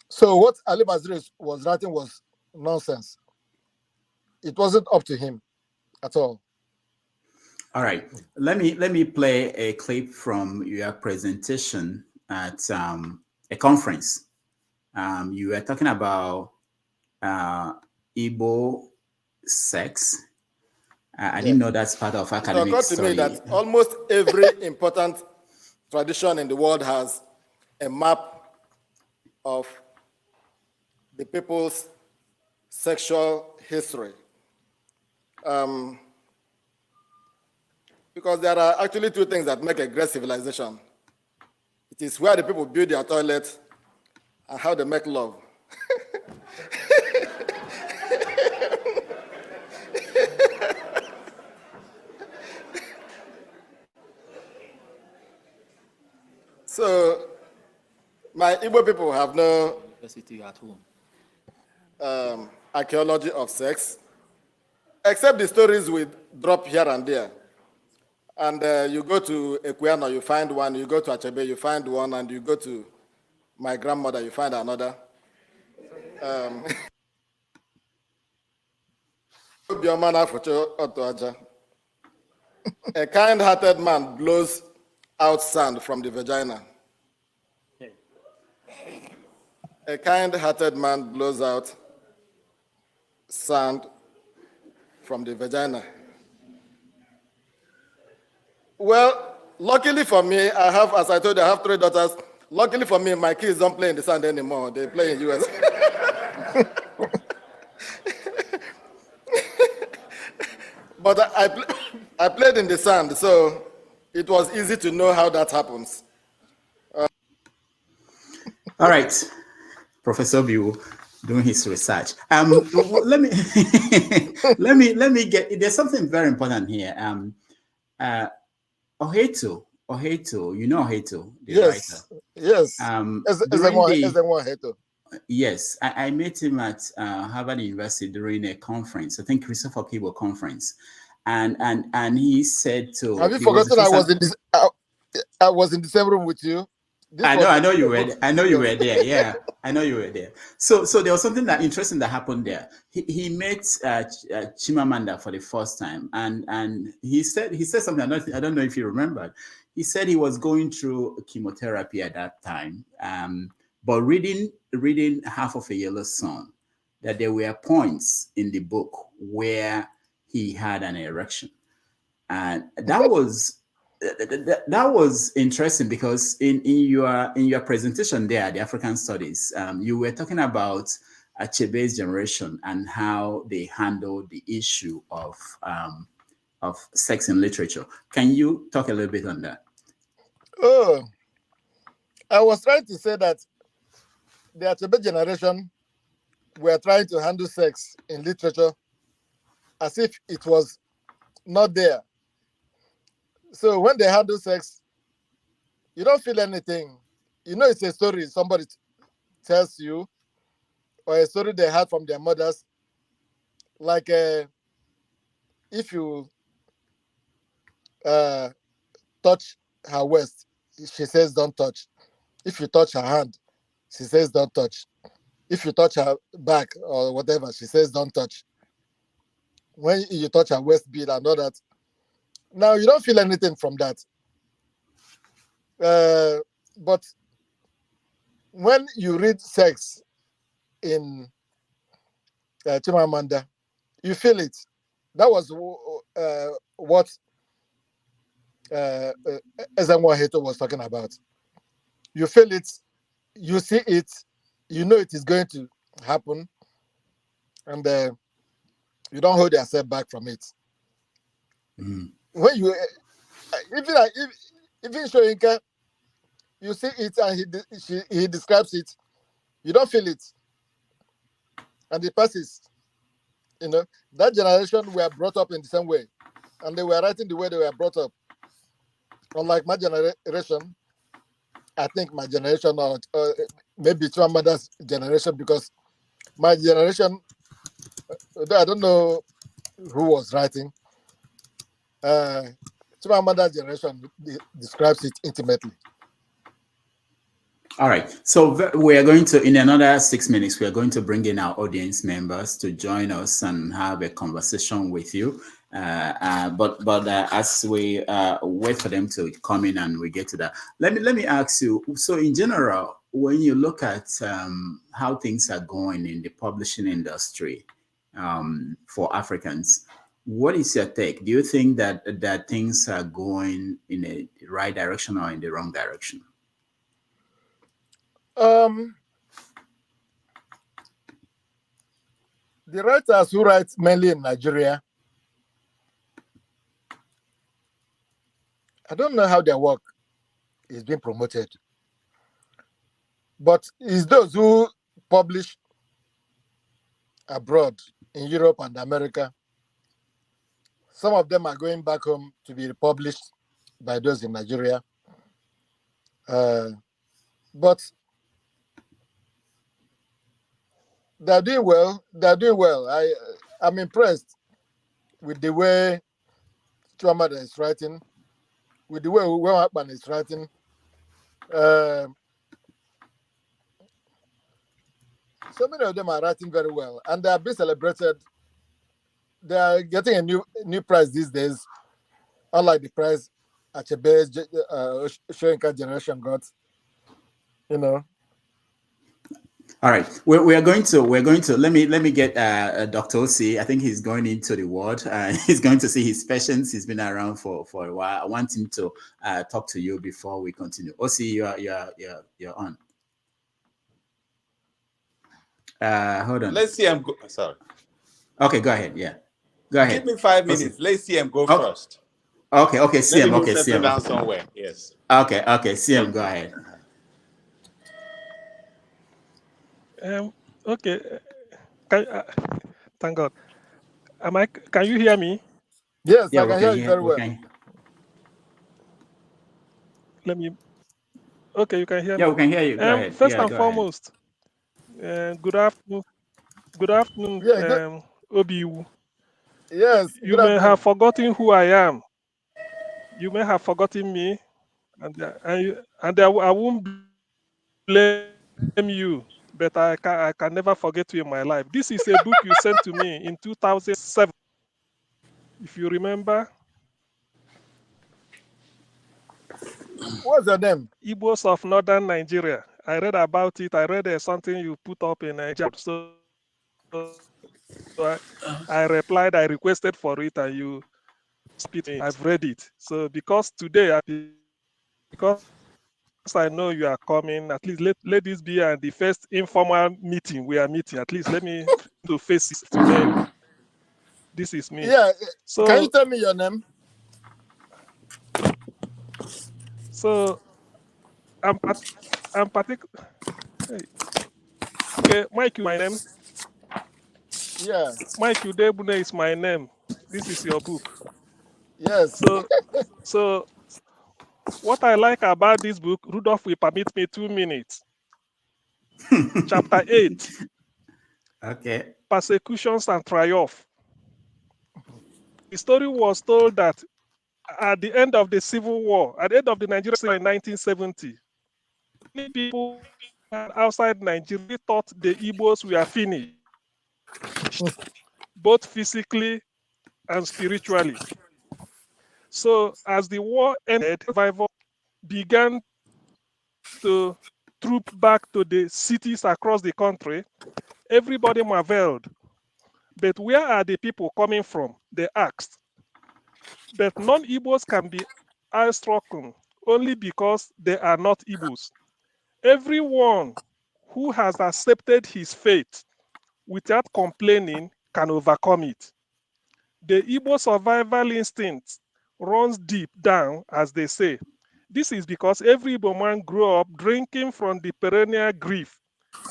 So what Ali Mazuri was writing was nonsense. It wasn't up to him at all. All right. Let me play a clip from your presentation at a conference. You were talking about Igbo sex. I didn't know that's part of academic study. It occurred to me that almost every important tradition in the world has a map of the people's sexual history. Because there are actually two things that make a great civilization. It It is where the people build their toilets and how they make love. So, my Igbo people have no at home. archaeology of sex, except the stories we drop here and there. And you go to Equiano, you find one. You go to Achebe, you find one. And you go to my grandmother, you find another. A kind-hearted man blows out sand from the vagina. A kind-hearted man blows out sand from the vagina. Well, luckily for me, I have, as I told you, I have 3 daughters. Luckily for me, my kids don't play in the sand anymore. They play in the US. But I played in the sand, so it was easy to know how that happens. All right, Professor Obiwu doing his research. Let me get. There's something very important here. Oheto, you know Oheto, the Yes, writer. yes. Yes, I met him at Harvard University during a conference. I think Christopher Kibo conference, and he said to. Have you forgotten I was in this? I was in the same room with you. I know you were. I know you were there. Yeah, I know you were there. So there was something that interesting that happened there. He met Chimamanda for the first time, and he said something. I don't know if you remembered. He said he was going through chemotherapy at that time, but reading Half of a Yellow Sun, that there were points in the book where he had an erection, and that was. That was interesting because in your presentation there, the African Studies, you were talking about Achebe's generation and how they handled the issue of sex in literature. Can you talk a little bit on that? Oh, I was trying to say that the Achebe generation were trying to handle sex in literature as if it was not there. So when they handle sex, you don't feel anything. You know, it's a story somebody tells you, or a story they had from their mothers. Like if you touch her waist, she says don't touch. If you touch her hand, she says don't touch. If you touch her back or whatever, she says don't touch. When you touch her waist bead and all that, now you don't feel anything from that. But when you read sex in Chimamanda, you feel it. That was what Ezenwa Heto was talking about. You feel it, you see it, you know it is going to happen, and you don't hold yourself back from it. Mm. When you even Shoyinka, you see it and he describes it, you don't feel it, and it passes. You know, that generation were brought up in the same way, and they were writing the way they were brought up. Unlike my generation, I think my generation or maybe Chimamanda's generation, because my generation, I don't know who was writing. Chimamanda's generation describes it intimately. All right. So we are going to, in another 6 minutes, we are going to bring in our audience members to join us and have a conversation with you. But as we wait for them to come in and we get to that, let me ask you. So in general, when you look at how things are going in the publishing industry for Africans, what is your take? Do you think that things are going in the right direction or in the wrong direction? The writers who write mainly in Nigeria, I don't know how their work is being promoted. But it's those who publish abroad in Europe and America. Some of them are going back home to be republished by those in Nigeria. But they're doing well. They're doing well. I'm impressed with the way Chumada is writing, with the way Uwem Akpan is writing. So many of them are writing very well, and they are being celebrated. They are getting a new prize these days, unlike the prize Achebe's Shoyinka generation got. You know. All right, we're going to let me get Dr. Osi. I think he's going into the ward. He's going to see his patients. He's been around for a while. I want him to talk to you before we continue. Osi, you're on. Hold on. Let's see him go. Sorry. Okay, go ahead. Yeah, go ahead. Give me 5 minutes. Let's see him go first. Okay, see him. Okay, see him. Down somewhere. Yes. Okay, see him. Go ahead. Okay. Thank God. Can you hear me? Yes, yeah, I can hear you very well. Let me. Okay, you can hear me. Yeah, we can hear you. Go ahead. First and foremost, good afternoon. Good afternoon, Obiwu. Yes. You may have forgotten who I am. You may have forgotten me, and I won't blame you. But I can never forget you in my life. This is a book you sent to me in 2007. If you remember. What's your name? Igbos of Northern Nigeria. I read about it. I read something you put up in Nigeria. So I replied, I requested for it, and you spit it. I've read it. So because I know you are coming, at least let this be the first informal meeting we are meeting. At least let me to face it today. This is me. Yeah. So can you tell me your name? So I'm particular. Hey. Okay, Mike, my name. Yeah. Mike Udebune is my name. This is your book. Yes. So what I like about this book, Rudolph will permit me 2 minutes. Chapter 8. Okay. Persecutions and triumph. The story was told that at the end of the Civil War, at the end of the Nigerian Civil War in 1970, many people outside Nigeria thought the Igbos were finished, both physically and spiritually. So as the war ended, revival began to troop back to the cities across the country. Everybody marveled. But where are the people coming from? They asked. But non-Igbos can be awestruck only because they are not Igbos. Everyone who has accepted his fate without complaining can overcome it. The Igbo survival instinct runs deep down, as they say. This is because every Igbo man grew up drinking from the perennial grief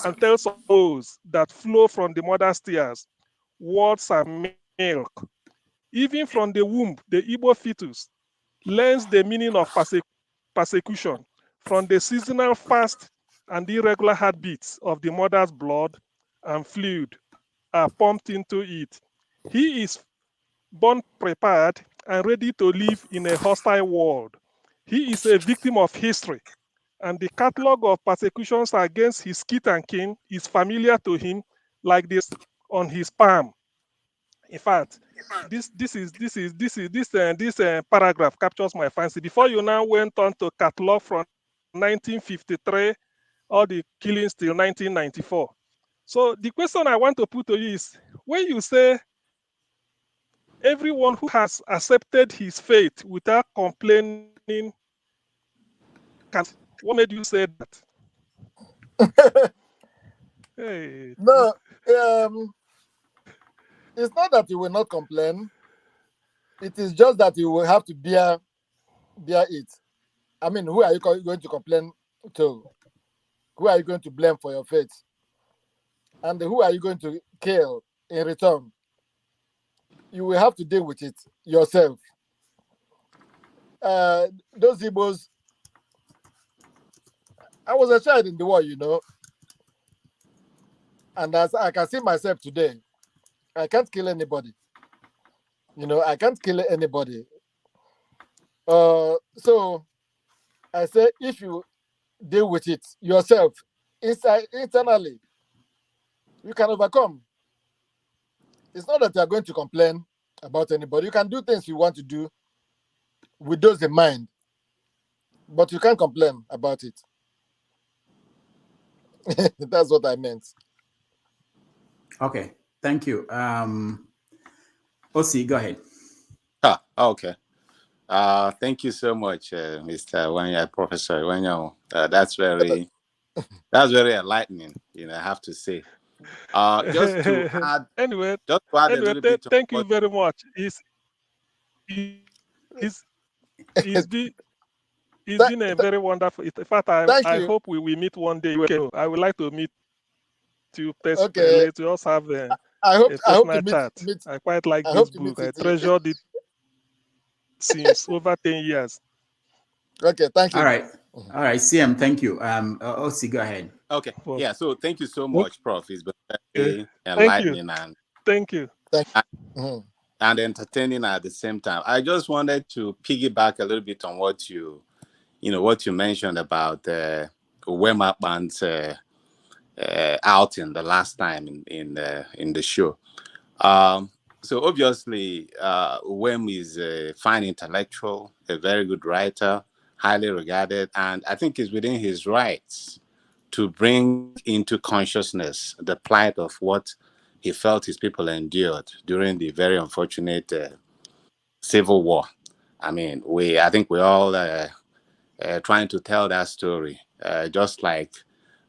and tells of those that flow from the mother's tears, words and milk. Even from the womb, the Igbo fetus learns the meaning of persecution from the seasonal fast and irregular heartbeats of the mother's blood and fluid are pumped into it. He is born prepared and ready to live in a hostile world. He is a victim of history, and the catalog of persecutions against his kith and kin is familiar to him like this on his palm. In fact, this paragraph captures my fancy. Before you now went on to catalog from 1953, all the killings till 1994. So the question I want to put to you is, when you say everyone who has accepted his fate without complaining, what made you say that? Hey. No, it's not that you will not complain. It is just that you will have to bear it. I mean, who are you going to complain to? Who are you going to blame for your fate? And who are you going to kill in return? You will have to deal with it yourself. Those Igbos, I was a child in the war, and as I can see myself today, I can't kill anybody. I can't kill anybody. So I say, if you deal with it yourself, internally, you can overcome. It's not that you're going to complain about anybody. You can do things you want to do with those in mind, but you can't complain about it. That's what I meant. Okay, thank you. Osi, go ahead. Okay. Thank you so much, Mr. Iwuanyanwu, Professor Iwuanyanwu. That's very enlightening, I have to say. Just to add anyway, a little bit. Thank you very much. It's been a very wonderful. In fact, I hope we will meet one day. I would like to meet you personally. Okay. To also have a personal chat. Meet, I quite like this book. I treasured it since over 10 years. Okay, thank you. All right, CM, thank you. Osi, go ahead. Okay, yeah. So thank you so much, Prof. It's been very enlightening and thank you. And entertaining at the same time. I just wanted to piggyback a little bit on what you mentioned about Uwem Akpan's outing the last time in the show. So obviously, Uwem is a fine intellectual, a very good writer, highly regarded, and I think it's within his rights to bring into consciousness the plight of what he felt his people endured during the very unfortunate civil war. I mean, I think we're all trying to tell that story, just like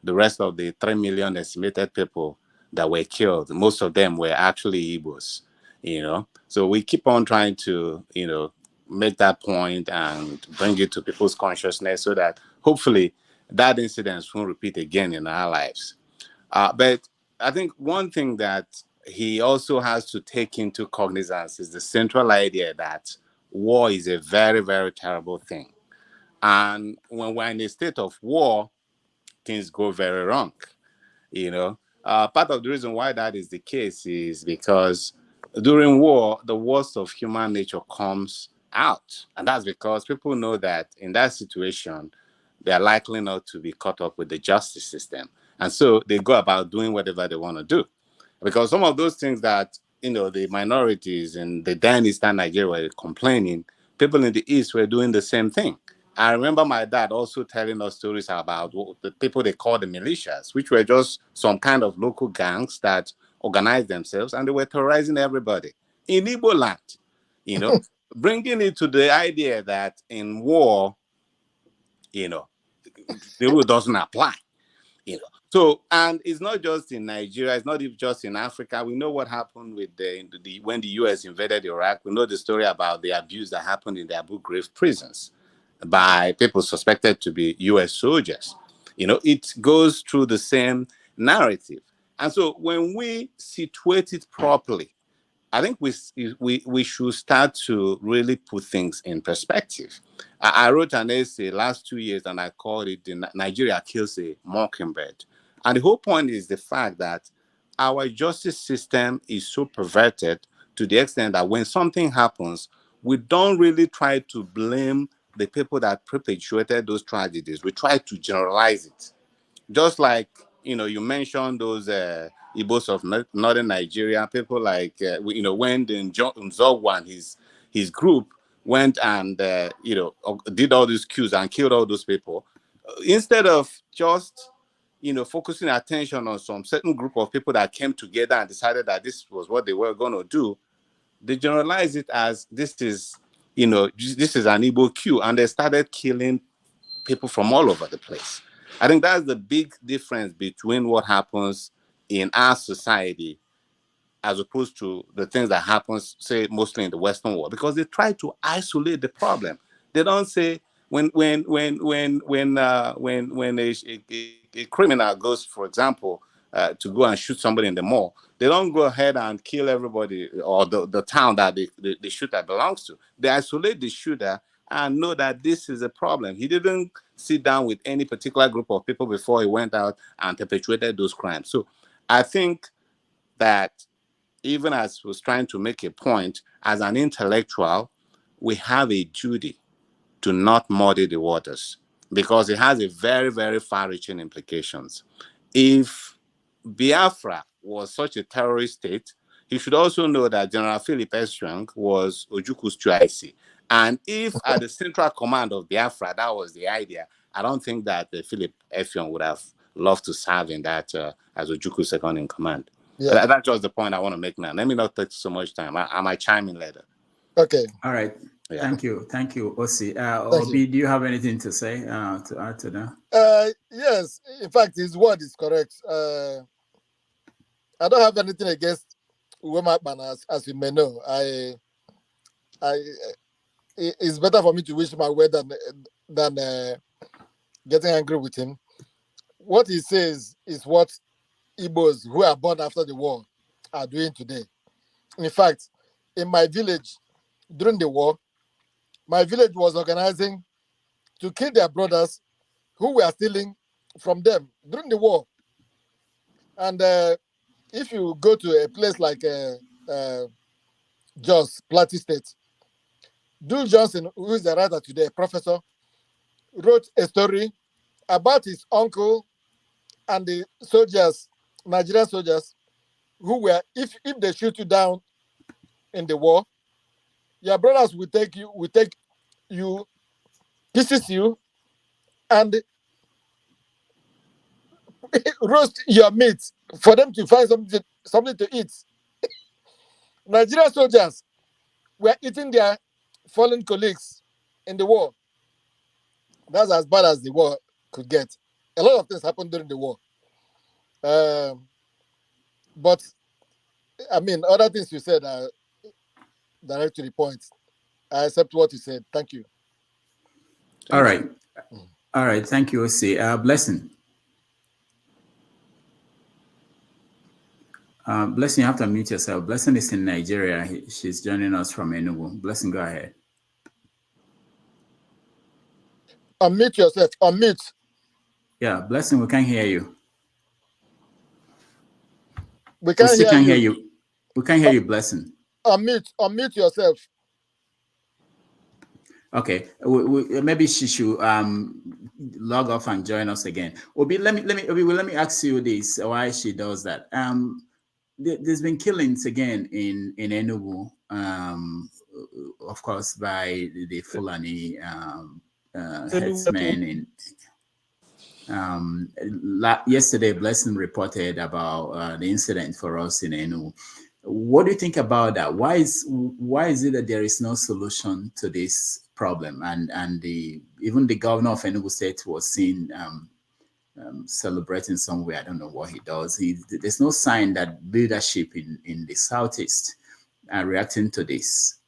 the rest of the 3 million estimated people that were killed. Most of them were actually Igbos, So we keep on trying to, make that point and bring it to people's consciousness so that hopefully that incident won't repeat again in our lives. But I think one thing that he also has to take into cognizance is the central idea that war is a very, very terrible thing. And when we're in a state of war, things go very wrong. Part of the reason why that is the case is because during war, the worst of human nature comes out. And that's because people know that in that situation, they're likely not to be caught up with the justice system. And so they go about doing whatever they want to do. Because some of those things that, the minorities in the then Eastern Nigeria were complaining, people in the East were doing the same thing. I remember my dad also telling us stories about the people they called the militias, which were just some kind of local gangs that organized themselves and they were terrorizing everybody in Igbo land, bringing it to the idea that in war, the rule doesn't apply, So, and it's not just in Nigeria, it's not even just in Africa. We know what happened with when the US invaded Iraq. We know the story about the abuse that happened in the Abu Ghraib prisons by people suspected to be US soldiers. It goes through the same narrative. And so when we situate it properly, I think we should start to really put things in perspective. I wrote an essay last 2 years and I called it Nigeria Kills a Mockingbird. And the whole point is the fact that our justice system is so perverted to the extent that when something happens, we don't really try to blame the people that perpetuated those tragedies. We try to generalize it. Just like, you mentioned those Igbos of Northern Nigeria, people like, when Nzogwa and his group went and, did all these coups and killed all those people, instead of just, focusing attention on some certain group of people that came together and decided that this was what they were going to do, they generalized it as this is an Igbo coup, and they started killing people from all over the place. I think that's the big difference between what happens in our society as opposed to the things that happens, say, mostly in the Western world, because they try to isolate the problem. They don't say, when a criminal goes, for example, to go and shoot somebody in the mall, they don't go ahead and kill everybody or the town that the shooter belongs to. They isolate the shooter and know that this is a problem. He didn't sit down with any particular group of people before he went out and perpetuated those crimes. So I think that even as was trying to make a point, as an intellectual, we have a duty to not muddy the waters, because it has a very, very far-reaching implications. If Biafra was such a terrorist state, he should also know that General Philip Estrang was Ojuku's Chuaisi. And if at the central command of Biafra, that was the idea, I don't think that Philip Estrang would have loved to serve in that as Ojuku's second in command. Yeah. That's just the point I want to make now. Let me not take so much time. I might chime in later. Okay. All right. Yeah. Thank you, Osi. Obi, do you have anything to say to add to that? Yes. In fact, his word is correct. I don't have anything against Uwem Akpan, as you may know. It's better for me to wish him away than getting angry with him. What he says is what Igbos who are born after the war are doing today. In fact, in my village during the war, my village was organizing to kill their brothers who were stealing from them during the war. And if you go to a place like Jos, Plateau State, Dul Johnson, who is the writer today, professor, wrote a story about his uncle and the soldiers, Nigerian soldiers, who were, if they shoot you down in the war, your brothers will take you, pieces you, and roast your meat for them to find something to eat. Nigerian soldiers were eating their fallen colleagues in the war. That's as bad as the war could get. A lot of things happened during the war. But, I mean, other things you said are direct to the point. I accept what you said. Thank you. All right. All right. Thank you, Osi. Blessing. Blessing, you have to unmute yourself. Blessing is in Nigeria. She's joining us from Enugu. Blessing, go ahead. Unmute yourself. Unmute. Yeah, Blessing, we can't hear you. We can't hear you. We can't hear you, Blessing. Unmute yourself. Okay, maybe she should log off and join us again. Obi, let me ask you this: why she does that? There's been killings again in Enugu, of course, by the Fulani headsmen. Yesterday, Blessing reported about the incident for us in Enugu. What do you think about that? Why is it that there is no solution to this problem? And even the governor of Enugu State was seen celebrating somewhere. I don't know what he does. There's no sign that leadership in the Southeast are reacting to this.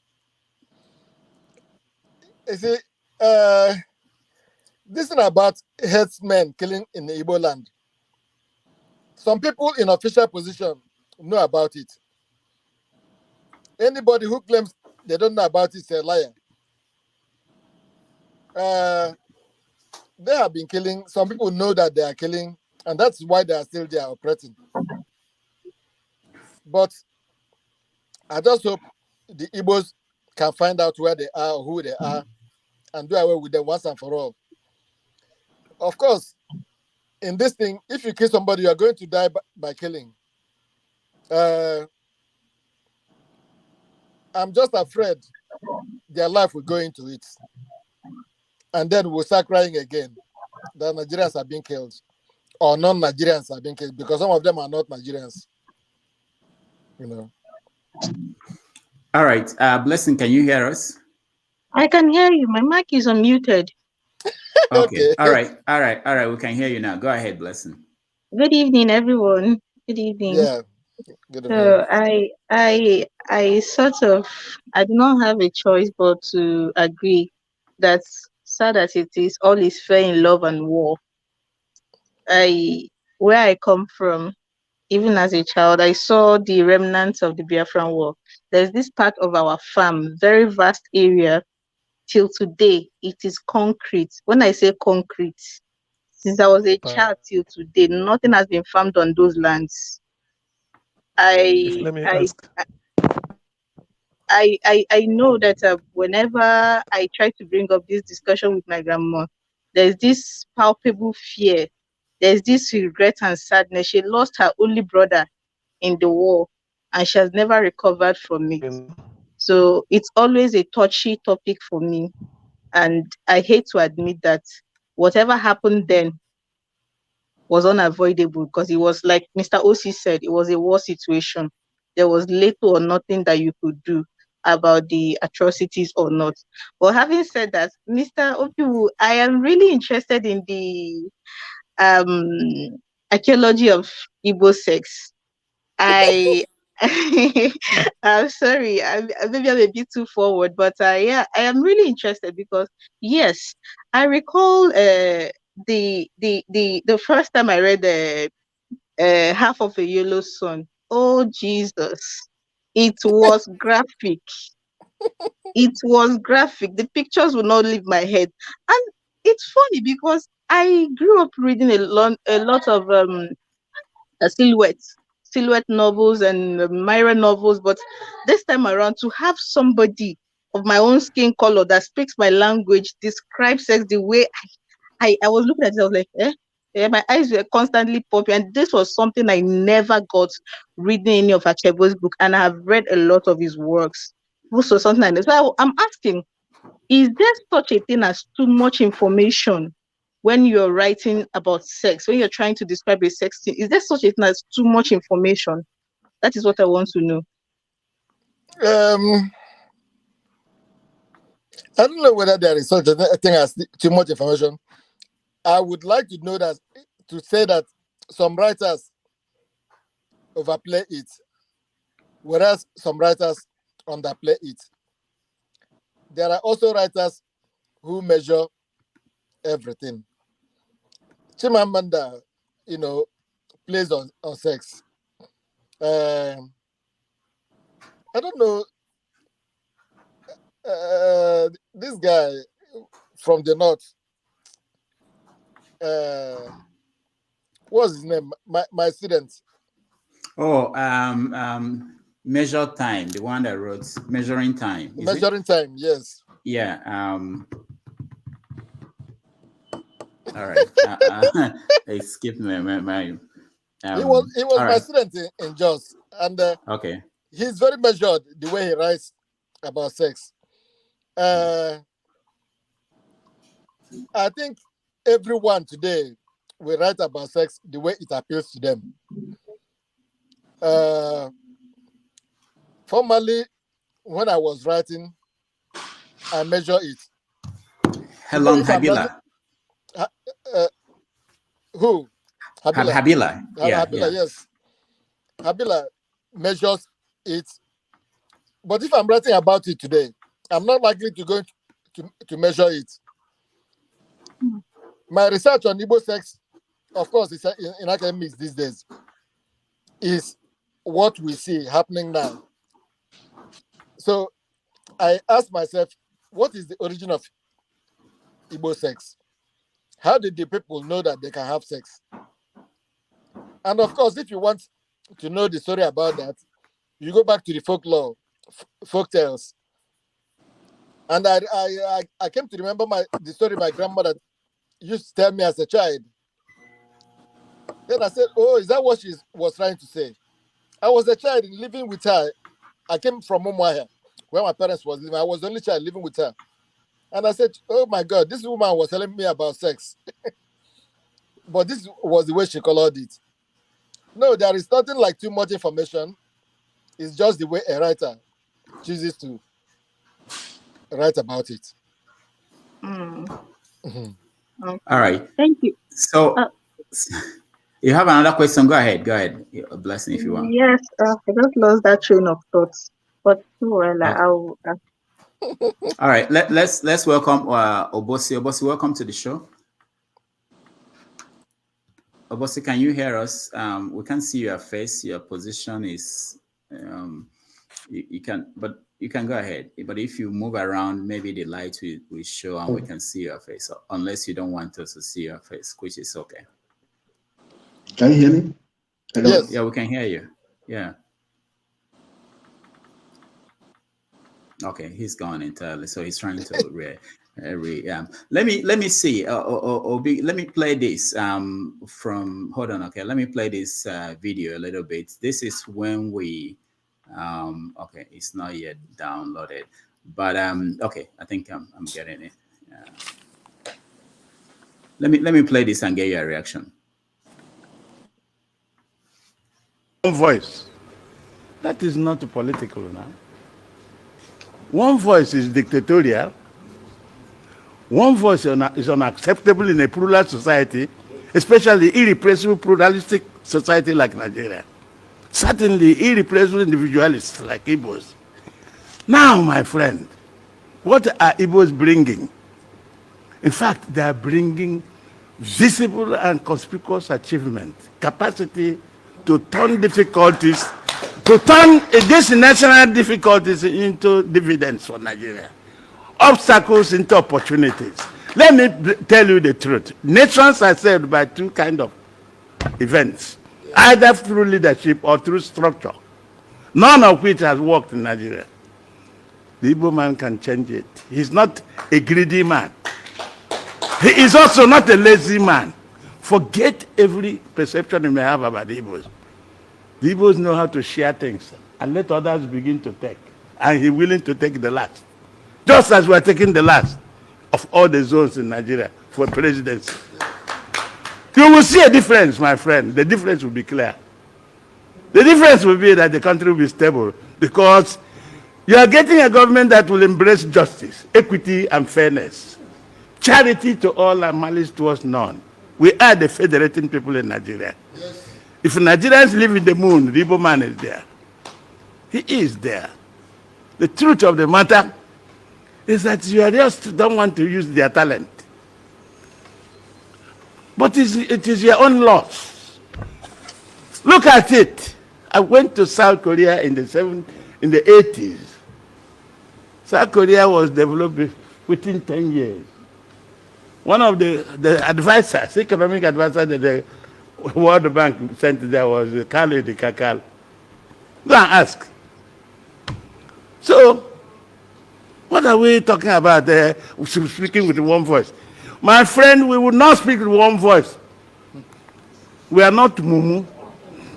You see, this is about headsmen killing in the Igbo land. Some people in official position know about it. Anybody who claims they don't know about it is a liar. They have been killing. Some people know that they are killing, and that's why they are still there operating. But I just hope the Igbos can find out where they are or who they are and do away with them once and for all. Of course, in this thing, if you kill somebody, you are going to die by killing. I'm just afraid their life will go into it. And then we'll start crying again that Nigerians are being killed or non-Nigerians are being killed, because some of them are not Nigerians. You know. All right. Blessing, can you hear us? I can hear you. My mic is unmuted. Okay. All right. We can hear you now. Go ahead, Blessing. Good evening, everyone. Good evening. Yeah. Good evening. So I do not have a choice but to agree that sad as it is, all is fair in love and war. Where I come from, even as a child, I saw the remnants of the Biafran war. There's this part of our farm, very vast area. Till today, it is concrete. When I say concrete, since I was a child till today, nothing has been farmed on those lands. Let me ask. I know that whenever I try to bring up this discussion with my grandma, there's this palpable fear. There's this regret and sadness. She lost her only brother in the war, and she has never recovered from it. So it's always a touchy topic for me. And I hate to admit that whatever happened then was unavoidable, because it was like Mr. OC said, it was a war situation. There was little or nothing that you could do about the atrocities or not. But having said that, Mr. Obiwu, I am really interested in the archaeology of Igbo sex. I'm sorry, maybe I'm a bit too forward, but yeah, I am really interested because yes, I recall the first time I read Half of a Yellow Sun. Oh Jesus, it was graphic. It was graphic. The pictures would not leave my head, and it's funny because I grew up reading a lot of silhouette novels and mirror novels, but this time around, to have somebody of my own skin color that speaks my language describe sex the way I was looking at it, I was like, yeah, my eyes were constantly popping, and this was something I never got reading any of Achebe's book, and I have read a lot of his works. Also, something like this. So I'm asking, is there such a thing as too much information when you're writing about sex, when you're trying to describe a sex scene? Is there such a thing as too much information? That is what I want to know. I don't know whether there is such a thing as too much information. I would like to know that, to say that some writers overplay it, whereas some writers underplay it. There are also writers who measure everything. Chimamanda, plays on sex. I don't know. This guy from the north, what's his name? My student. Oh, Measure Time, the one that wrote Measuring Time. Measuring Time, yes. Yeah. All right. Excuse me. He was my right. student in Jos, and okay. He's very measured the way he writes about sex. I think everyone today will write about sex the way it appeals to them. Formerly, when I was writing, I measure it. Hello, Habila. Who? Habila. Habila. Yeah, Habila, yes. Habila measures it. But if I'm writing about it today, I'm not likely to go to measure it. My research on Igbo sex, of course, is in academics these days, is what we see happening now. So I asked myself, what is the origin of Igbo sex? How did the people know that they can have sex? And of course, if you want to know the story about that, you go back to the folklore, folk tales. And I came to remember the story my grandmother used to tell me as a child. Then I said, oh, is that what she was trying to say? I was a child living with her. I came from Umuahia, where my parents was living. I was the only child living with her. And I said, oh my God, this woman was telling me about sex. But this was the way she colored it. No, there is nothing like too much information. It's just the way a writer chooses to write about it. Okay. All right. Thank you. So you have another question? Go ahead. Go ahead. A blessing if you want. Yes, I just lost that train of thoughts. But well, All right, let's welcome Obosi. Obosi, welcome to the show. Obosi, can you hear us? We can't see your face. Your position is you can, but you can go ahead. But if you move around, maybe the light will show and we can see your face. Unless you don't want us to see your face, which is okay. Can you hear me? Hello? Yes. Yeah, we can hear you. Yeah. Okay, he's gone entirely. So he's trying to let me see. Let me play this from. Hold on. Okay, let me play this video a little bit. This is when we. Okay, it's not yet downloaded, but okay, I think I'm getting it. Let me play this and get your reaction. One voice. That is not political now. One voice is dictatorial. One voice is unacceptable in a plural society, especially irrepressible pluralistic society like Nigeria. Certainly irrepressible individualists like Igbos. Now, my friend, what are Igbos bringing? In fact, they are bringing visible and conspicuous achievement, capacity to turn difficulties, to turn these national difficulties into dividends for Nigeria, obstacles into opportunities. Let me tell you the truth. Nations are saved by two kinds of events, either through leadership or through structure, none of which has worked in Nigeria. The Igbo man can change it. He's not a greedy man. He is also not a lazy man. Forget every perception you may have about the Igbos. The Igbos know how to share things and let others begin to take. And he's willing to take the last. Just as we're taking the last of all the zones in Nigeria for presidency. You will see a difference, my friend. The difference will be clear. The difference will be that the country will be stable because you are getting a government that will embrace justice, equity, and fairness. Charity to all and malice towards none. We are the federating people in Nigeria. Yes. If Nigerians live in the moon, the Igbo man is there. He is there. The truth of the matter is that you just don't want to use their talent. But it is your own loss. Look at it. I went to South Korea in the 80s. South Korea was developed within 10 years. One of the advisors, economic advisor that the World Bank sent there was Khalid Kakal. Go and ask. So, what are we talking about there? Speaking with one voice. My friend, we will not speak with one voice. We are not mumu.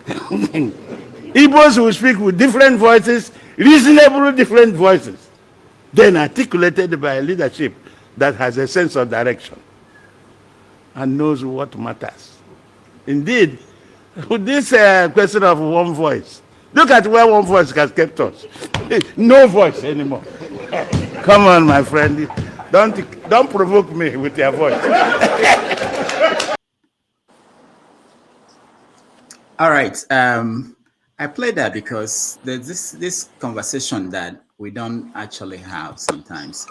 Igbos will speak with different voices, reasonable different voices, then articulated by a leadership that has a sense of direction and knows what matters. Indeed, with this question of one voice, look at where one voice has kept us. No voice anymore. Come on, my friend. Don't provoke me with your voice. All right. I played that because there's this conversation that we don't actually have sometimes.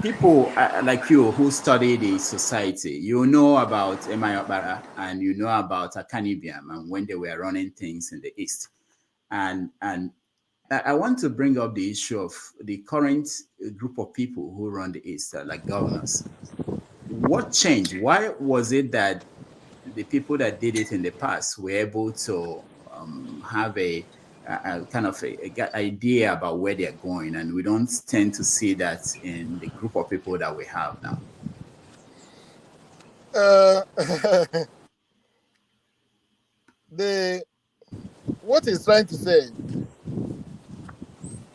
People like you who study the society, you know about Emayobara and you know about Akanibiam and when they were running things in the East. And I want to bring up the issue of the current group of people who run the East, like governors. What changed? Why was it that the people that did it in the past were able to have a kind of a idea about where they're going, and we don't tend to see that in the group of people that we have now? What he's trying to say,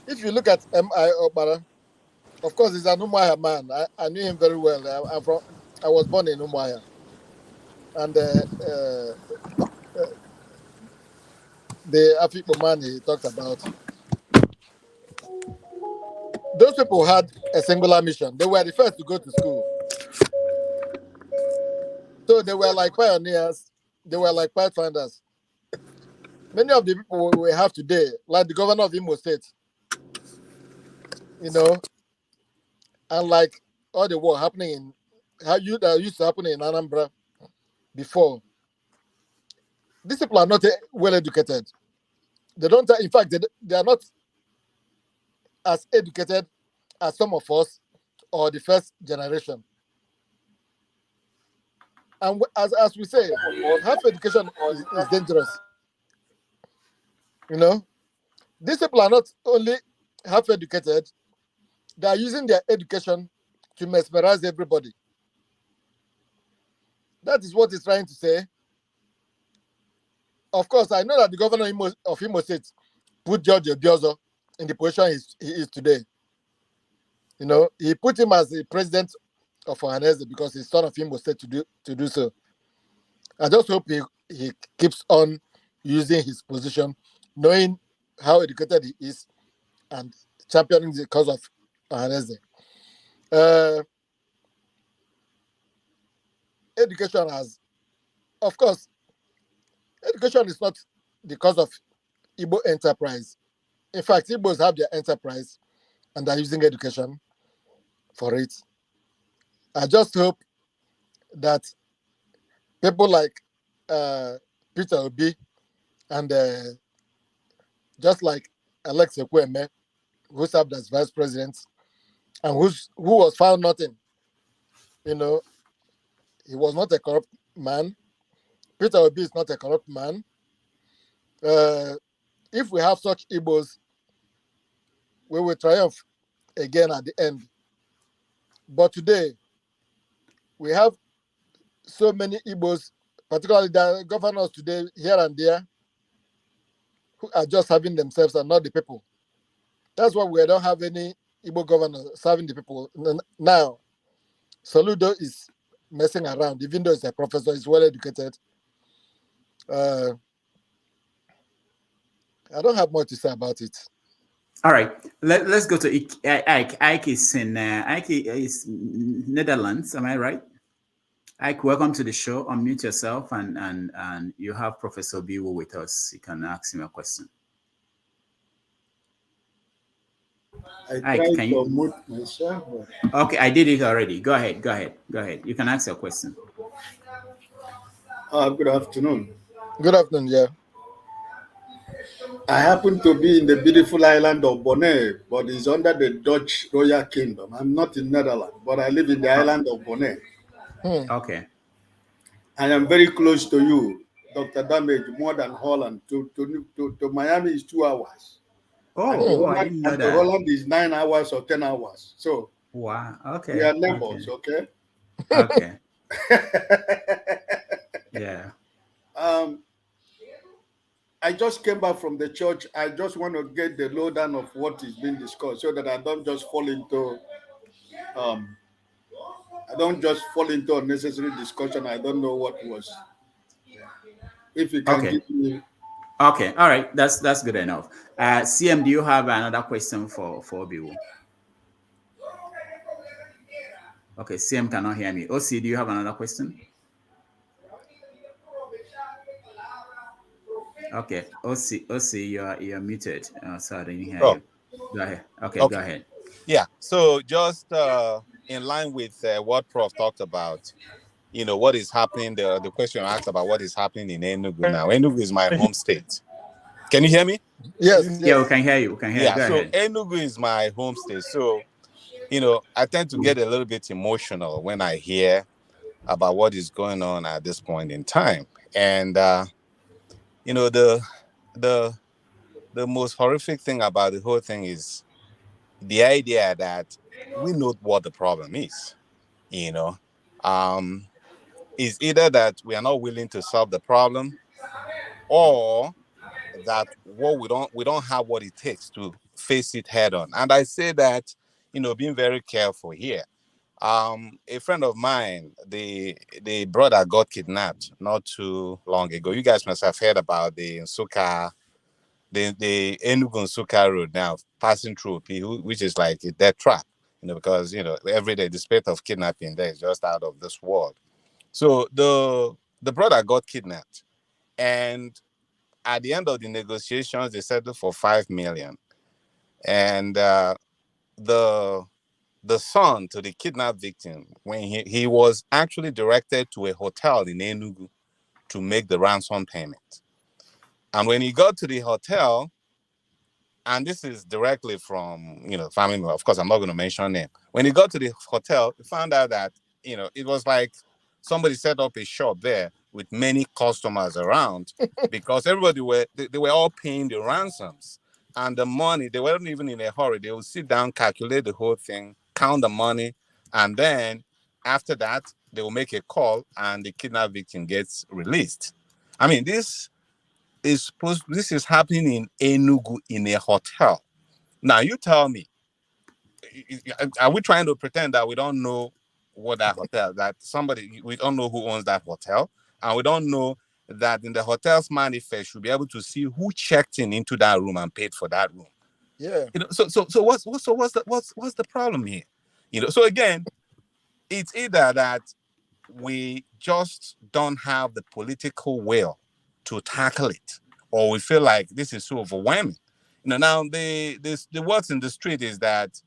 if you look at M.I. Obara, of course, he's an Umuahia man. I knew him very well. I was born in Umuahia. And the Afikpo man he talked about, those people had a singular mission. They were the first to go to school. So they were like pioneers. They were like pathfinders. Many of the people we have today, like the governor of Imo State, you know, unlike all the war happening in that used to happen in Anambra before, these people are not well educated. They don't, in fact, they are not as educated as some of us or the first generation. And as we say, half education is dangerous. You know, these people are not only half educated, they are using their education to mesmerize everybody. That is what he's trying to say. Of course, I know that the governor of Imo State put George Obiozo in the position he is today. You know, he put him as the president of Ohanese because he's son of Imo State to do so. I just hope he keeps on using his position, knowing how educated he is, and championing the cause of Ohanese. Education has, of course, education is not the cause of Igbo enterprise. In fact, Igbos have their enterprise and are using education for it. I just hope that people like Peter Obi and just like Alex Ekweme, who served as vice president and who was found nothing, you know, he was not a corrupt man. Peter Obi is not a corrupt man. If we have such Igbos, we will triumph again at the end. But today, we have so many Igbos, particularly the governors today here and there, who are just serving themselves and not the people. That's why we don't have any Igbo governor serving the people. Now, Soludo is messing around, even though he's a professor, he's well educated. I don't have much to say about it. All right, let's go to Ike. Ike is in Netherlands. Am I right? Ike, welcome to the show. Unmute yourself, and you have Professor Obiwu with us. You can ask him a question. Ike, can you mute myself? Okay, I did it already. Go ahead. You can ask your question. Good afternoon. Good afternoon, yeah. I happen to be in the beautiful island of Bonaire, but it's under the Dutch Royal Kingdom. I'm not in Netherlands, but I live in the island of Bonaire. Okay. I am very close to you, Dr. Damage, more than Holland. To Miami is 2 hours. I didn't know that. To Holland is 9 hours or 10 hours. So wow, okay. We are neighbors, okay? Okay. Yeah. I just came back from the church. I just want to get the lowdown of what is being discussed so that I don't just fall into unnecessary discussion. I don't know what was. If you can give me. Okay, all right, that's good enough. CM, do you have another question for Obiwu? Okay, CM cannot hear me. OC, do you have another question? Okay, OC, you're muted, so I didn't hear you. Go ahead. Okay, go ahead. Yeah, so just in line with what Prof talked about, you know, what is happening, the question asked about what is happening in Enugu now. Enugu is my home state. Can you hear me? Yes. Yeah, we can hear you. Yeah, go ahead. Enugu is my home state. So, you know, I tend to get a little bit emotional when I hear about what is going on at this point in time. And, you know, the most horrific thing about the whole thing is the idea that we know what the problem is, you know. Is either that we are not willing to solve the problem, or that we don't have what it takes to face it head on. And I say that, you know, being very careful here. A friend of mine, the brother got kidnapped not too long ago. You guys must have heard about the Nsukka, the Enugu Nsukka road now passing through which is like a death trap, you know, because, you know, every day the spate of kidnapping there is just out of this world. So the brother got kidnapped, and at the end of the negotiations, they settled for 5 million. And the son to the kidnapped victim, when he was actually directed to a hotel in Enugu to make the ransom payment. And when he got to the hotel, and this is directly from, family, of course, I'm not going to mention name. When he got to the hotel, he found out that, it was like somebody set up a shop there with many customers around because everybody they were all paying the ransoms. And the money, they weren't even in a hurry. They would sit down, calculate the whole thing, count the money, and then after that, they will make a call and the kidnapped victim gets released. I mean, this is happening in Enugu in a hotel. Now you tell me, are we trying to pretend that we don't know what that hotel, we don't know who owns that hotel, and we don't know that in the hotel's manifest you'll be able to see who checked into that room and paid for that room. Yeah. So what's the problem here? So again, it's either that we just don't have the political will to tackle it, or we feel like this is so overwhelming. Now the words in the street is that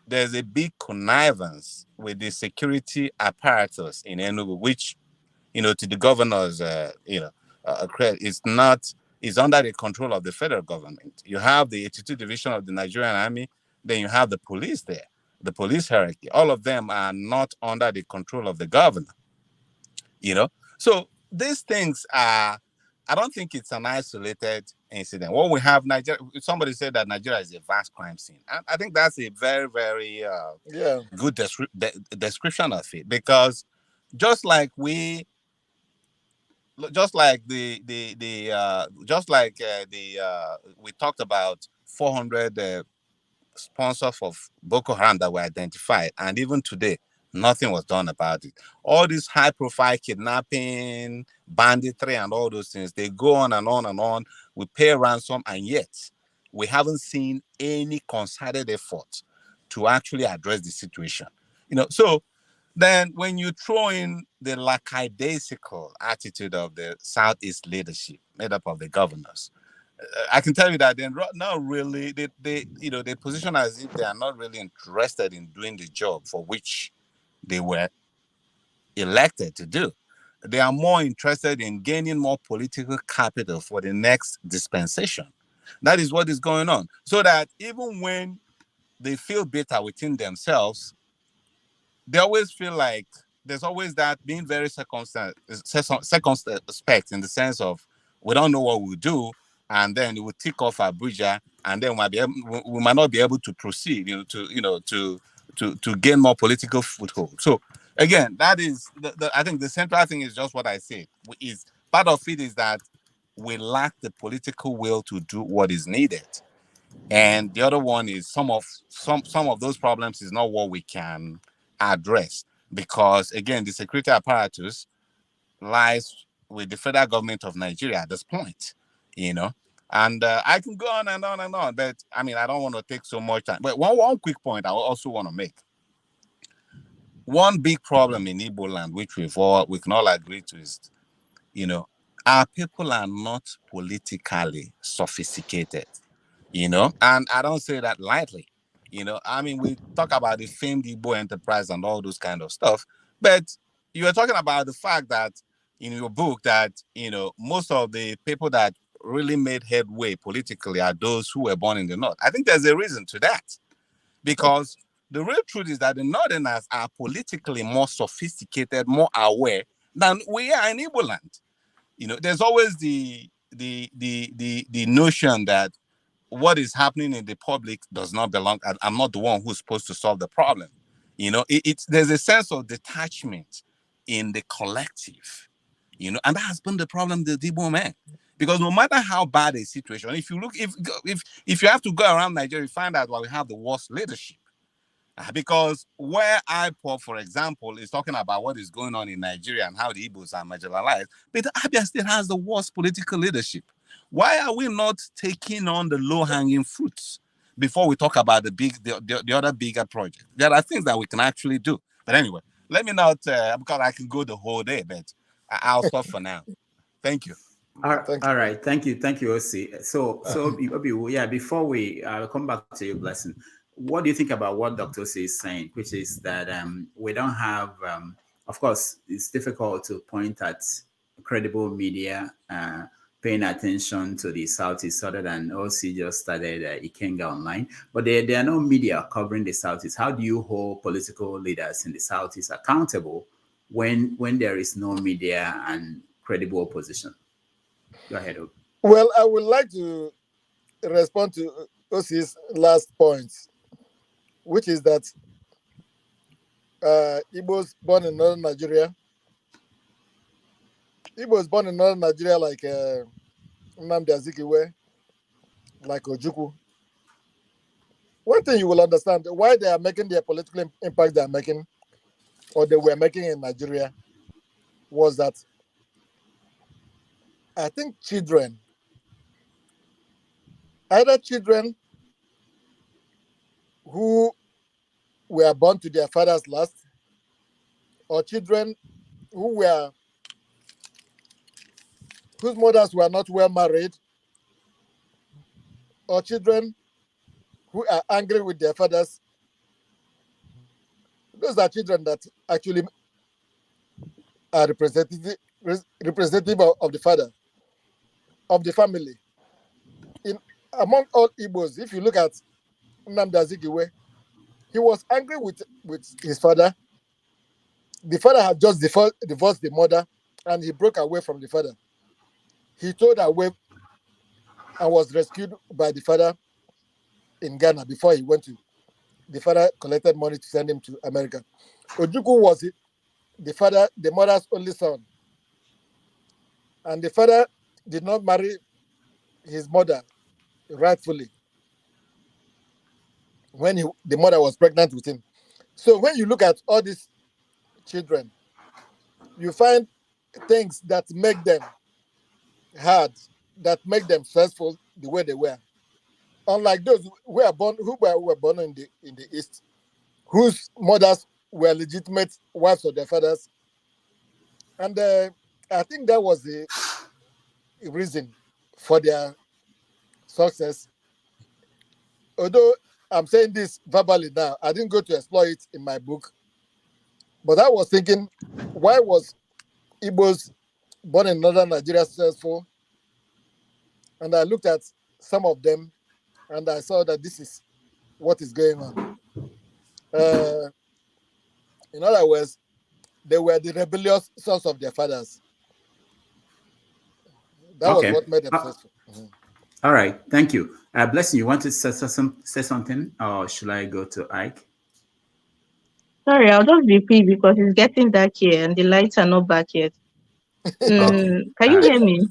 there's a big connivance with the security apparatus in Enugu, which, to the governor's, credit, is under the control of the federal government. You have the 82 division of the Nigerian army, then you have the police there, the police hierarchy. All of them are not under the control of the governor. So these things are, I don't think it's an isolated incident. What we have, Nigeria, somebody said that Nigeria is a vast crime scene. I think that's a very, very good description of it, because just like we talked about 400 sponsors of Boko Haram that were identified, and even today, nothing was done about it. All these high-profile kidnapping, banditry, and all those things, they go on and on and on. We pay ransom, and yet we haven't seen any concerted effort to actually address the situation. So then when you throw in the lackadaisical attitude of the Southeast leadership, made up of the governors, I can tell you that they're not really, they position as if they are not really interested in doing the job for which they were elected to do. They are more interested in gaining more political capital for the next dispensation. That is what is going on. So that even when they feel bitter within themselves, they always feel like there's always that being very circumspect in the sense of, we don't know what we'll do, and then it will tick off Abuja, and then we might not be able to proceed, to gain more political foothold. So again, that is I think the central thing is just what I said. Is part of it is that we lack the political will to do what is needed, and the other one is some of those problems is not what we can address, because again, the security apparatus lies with the federal government of Nigeria at this point, and I can go on and on and on, but I mean, I don't want to take so much time. But one quick point I also want to make. One big problem in Igbo land, which we can all agree to, is, our people are not politically sophisticated, and I don't say that lightly. I mean, we talk about the famed Igbo enterprise and all those kind of stuff, but you were talking about the fact that in your book that, most of the people that really made headway politically are those who were born in the North. I think there's a reason to that, because the real truth is that the Northerners are politically more sophisticated, more aware than we are in Igbo land. There's always the notion that what is happening in the public does not belong. I'm not the one who's supposed to solve the problem. There's a sense of detachment in the collective, and that has been the problem with the Igbo man. Because no matter how bad a situation, if you have to go around Nigeria, you find out why we have the worst leadership. Because where IPOP, for example, is talking about what is going on in Nigeria and how the Igbos are marginalized, but Abia State has the worst political leadership. Why are we not taking on the low-hanging fruits before we talk about the other bigger project? There are things that we can actually do. But anyway, let me not, because I can go the whole day, but I'll stop for now. Thank you. All right. Thank you, Osi. So Obiwu, yeah, before we come back to your blessing, what do you think about what Dr. C is saying, which is that we don't have, of course, it's difficult to point at credible media paying attention to the Southeast other than OC just started Ikenga Online, but there are no media covering the Southeast. How do you hold political leaders in the Southeast accountable when there is no media and credible opposition? Go ahead, Obi. Well, I would like to respond to OC's last point, which is that Igbos born in Northern Nigeria. Igbos born in Northern Nigeria like Nnamdi Azikiwe, like Ojukwu. One thing you will understand why they are making their political impact they are making, or they were making in Nigeria, was that I think either children who were born to their fathers last, or children whose mothers were not well married, or children who are angry with their fathers. Those are children that actually are representative of the father, of the family. Among all Igbos, if you look at Nnamdi Azikiwe, he was angry with his father. The father had just divorced the mother, and he broke away from the father. He towed away and was rescued by the father in Ghana before he went to. The father collected money to send him to America. Ojukwu was the mother's only son, and the father did not marry his mother rightfully when the mother was pregnant with him. So when you look at all these children, you find things that make them hard, that make them stressful the way they were. Unlike those who were born in the East, whose mothers were legitimate wives of their fathers. And I think that was the reason for their success. Although I'm saying this verbally now, I didn't go to explore it in my book. But I was thinking, why was Igbos born in Northern Nigeria successful? And I looked at some of them, and I saw that this is what is going on. In other words, they were the rebellious sons of their fathers. That was what made them successful. All right, thank you. Blessing, you want to say something, or should I go to Ike? Sorry, I'll just repeat because it's getting dark here and the lights are not back yet. Can you hear me?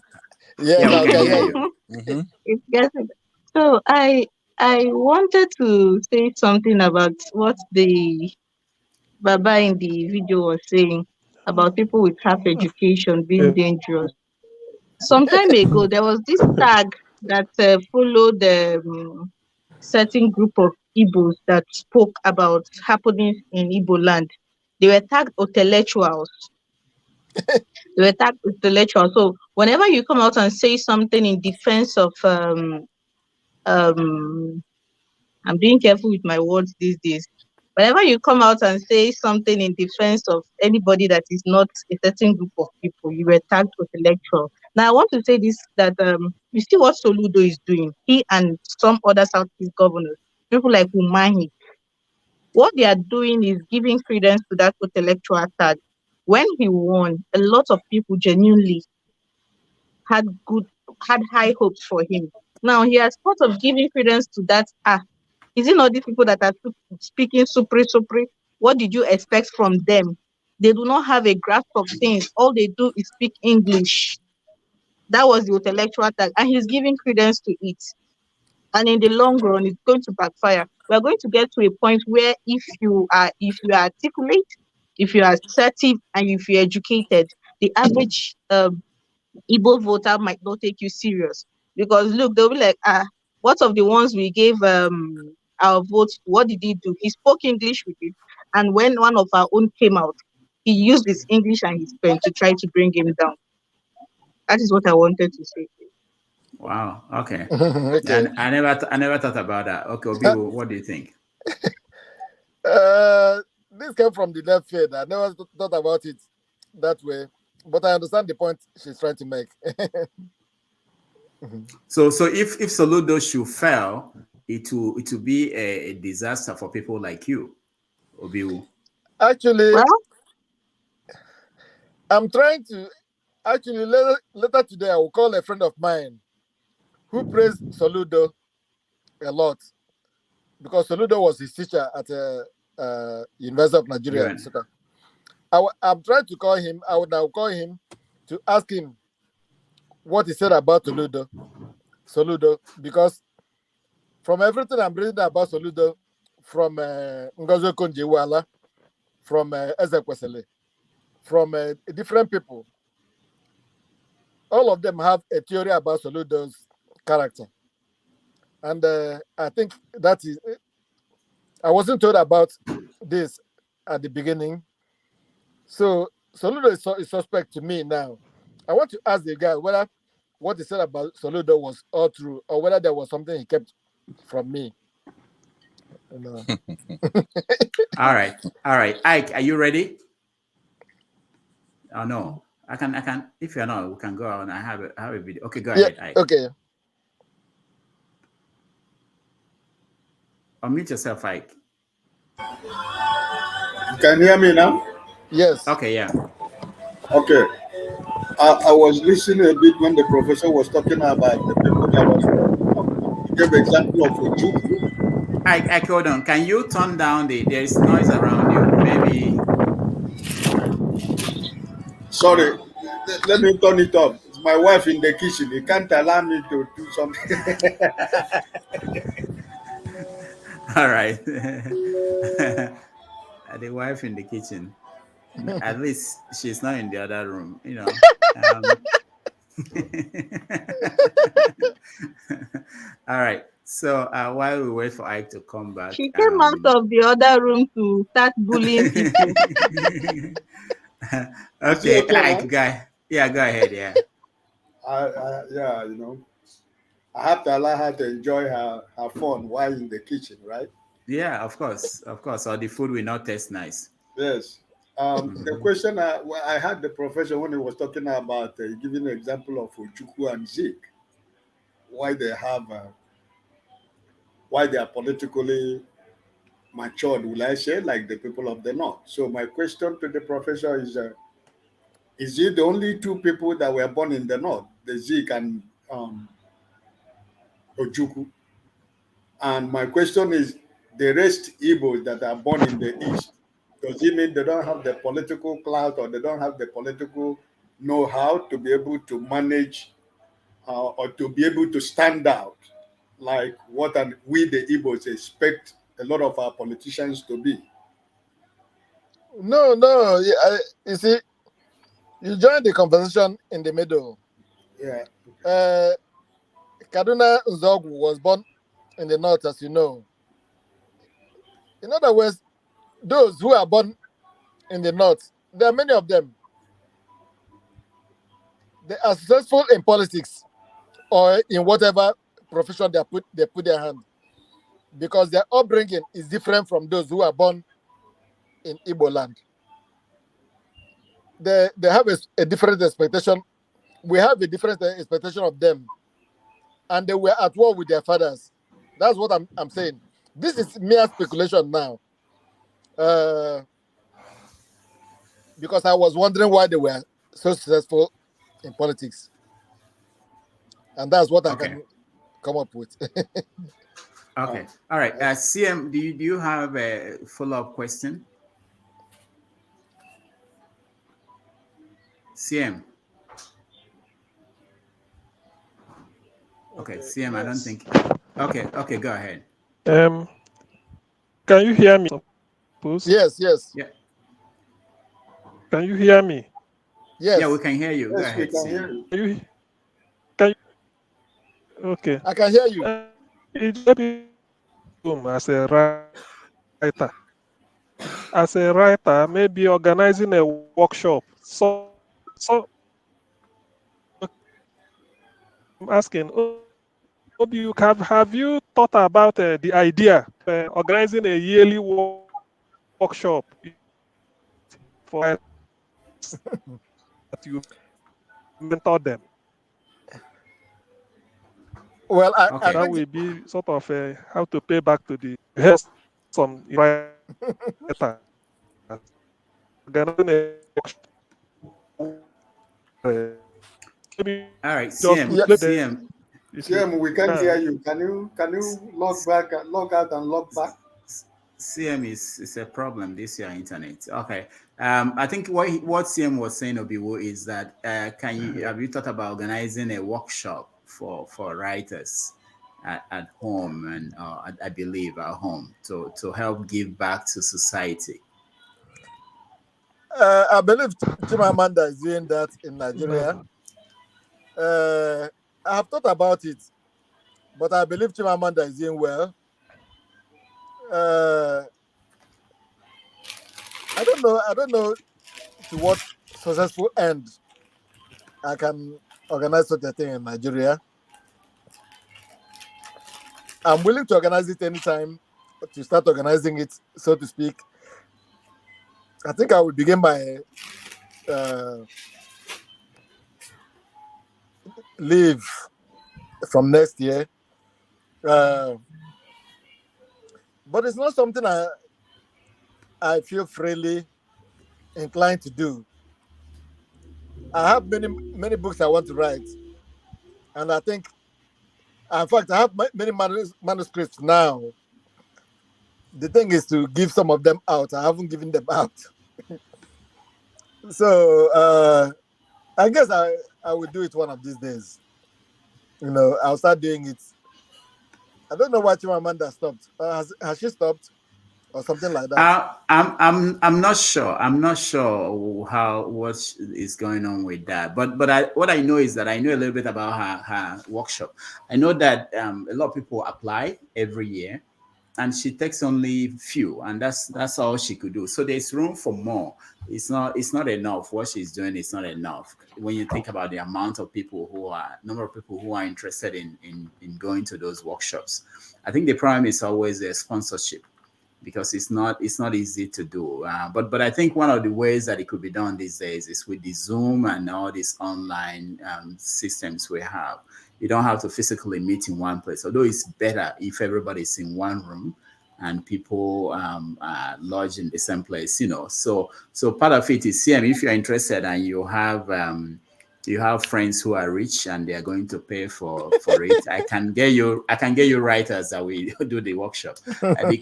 Yes, yeah, I can hear you. It's getting. So I wanted to say something about what the Baba in the video was saying about people with half education being dangerous. Some time ago, there was this tag that followed the certain group of Igbos that spoke about happenings in Igbo land. They were tagged intellectuals. So whenever you come out and say something in defense of I'm being careful with my words these days. Whenever you come out and say something in defense of anybody that is not a certain group of people, you were tagged intellectual. Now I want to say this, that you see what Soludo is doing. He and some other Southeast governors, people like Umahi, what they are doing is giving credence to that intellectual tag. When he won, a lot of people genuinely had high hopes for him. Now he has thought of giving credence to that. Is it not these people that are speaking supri? What did you expect from them? They do not have a grasp of things. All they do is speak English. That was the intellectual tag, and he's giving credence to it. And in the long run, it's going to backfire. We're going to get to a point where if you are articulate, if you are assertive, and if you're educated, the average Igbo voter might not take you serious. Because look, they'll be like, what of the ones we gave our votes? What did he do? He spoke English with it. And when one of our own came out, he used his English and his pen to try to bring him down. That is what I wanted to say. Wow. Okay. Okay. And I never thought about that. Okay, Obiwu, what do you think? This came from the left field. I never thought about it that way, but I understand the point she's trying to make. So if Soludo should fail, it will be a disaster for people like you, Obiwu. Actually, Well, I'm trying to. Actually, later today, I will call a friend of mine who praised Soludo a lot because Soludo was his teacher at University of Nigeria. UN. So I'm trying to call him. I would now call him to ask him what he said about Soludo, because from everything I'm reading about Soludo, from Ngozi Okonjo-Iweala, from Ezekwesili, from different people, all of them have a theory about Soludo's character. And I think that is, I wasn't told about this at the beginning. So Soludo is suspect to me now. I want to ask the guy whether what he said about Soludo was all true or whether there was something he kept from me. You know. All right. Ike, are you ready? Oh no. I can if you're not, we can go on. I have a video. Okay, go ahead, Ike. Okay. Unmute yourself, Ike. You can hear me now? Yes. Okay, yeah. Okay. I was listening a bit when the professor was talking about the people that was. He gave example of Ojukwu. Ike, hold on. Can you turn down there is noise around you? Maybe. Sorry, let me turn it off. It's my wife in the kitchen. You can't allow me to do something. All right. The wife in the kitchen. At least she's not in the other room, you know. All right. So while we wait for Ike to come back, she came out of the other room to start bullying people. okay, okay, Ike, go ahead, yeah. Yeah, you know, I have to allow her to enjoy her fun while in the kitchen, right? Yeah, of course, or the food will not taste nice. Yes. The question I had the professor when he was talking about giving an example of Ojukwu and Zik, why they are politically matured, will I say, like the people of the North. So my question to the professor is it the only two people that were born in the North, the Zik and Ojukwu? And my question is, the rest Igbos that are born in the East, does it mean they don't have the political clout or they don't have the political know-how to be able to manage or to be able to stand out like what we the Igbos expect a lot of our politicians to be? No. You see, you join the conversation in the middle. Yeah. Kaduna Nzogwu was born in the north, as you know. In other words, those who are born in the north, there are many of them. They are successful in politics or in whatever profession they put their hand, because their upbringing is different from those who are born in Igbo land. They have a different expectation. We have a different expectation of them, and they were at war with their fathers. That's what I'm saying. This is mere speculation now, because I was wondering why they were so successful in politics, and that's what I can come up with. Okay, all right. CM, do you have a follow-up question? CM. Okay, CM, yes. I don't think. Okay, go ahead. Can you hear me? Suppose? Yes. Yeah. Can you hear me? Yes. Yeah, we can hear you. Yes, go ahead, we can hear you. Can you? Okay. I can hear you. As a writer. As a writer, maybe organizing a workshop. So I'm asking, Obiwu, have you thought about the idea organizing a yearly workshop for that you mentor them? Well, I Okay. That think will be sort of how to pay back to the help some writers. Organizing a workshop, maybe All right, just CM, to yeah, play them CM, if you CM, we can't hear can. you. Can you log back, log out and log back? CM is a problem. This your internet. Okay. I think what CM was saying, Obiwu, is that have you thought about organizing a workshop for writers at home and I believe at home to help give back to society? I believe Chimamanda is doing that in Nigeria. I have thought about it, but I believe Chimamanda is doing well. I don't know. I don't know to what successful end I can organize such a thing in Nigeria. I'm willing to organize it anytime to start organizing it, so to speak. I think I will begin by leave from next year. But it's not something I feel freely inclined to do. I have many books I want to write, and I think, in fact, I have many manuscripts now. The thing is to give some of them out. I haven't given them out, so I guess I will do it one of these days. I'll start doing it. I don't know why Chimamanda stopped. Has she stopped or something like that? I'm not sure. I'm not sure what is going on with that. But what I know is that I know a little bit about her workshop. I know that a lot of people apply every year, and she takes only few, and that's all she could do. So there's room for more. It's not enough. What she's doing is not enough when you think about the amount of number of people who are interested in going to those workshops. I think the problem is always the sponsorship, because it's not easy to do. But I think one of the ways that it could be done these days is with the Zoom and all these online systems we have. You don't have to physically meet in one place, although it's better if everybody's in one room and people lodge in the same place, So part of it is, CM, if you're interested and you have friends who are rich and they are going to pay for it, I can get you writers that will do the workshop. I think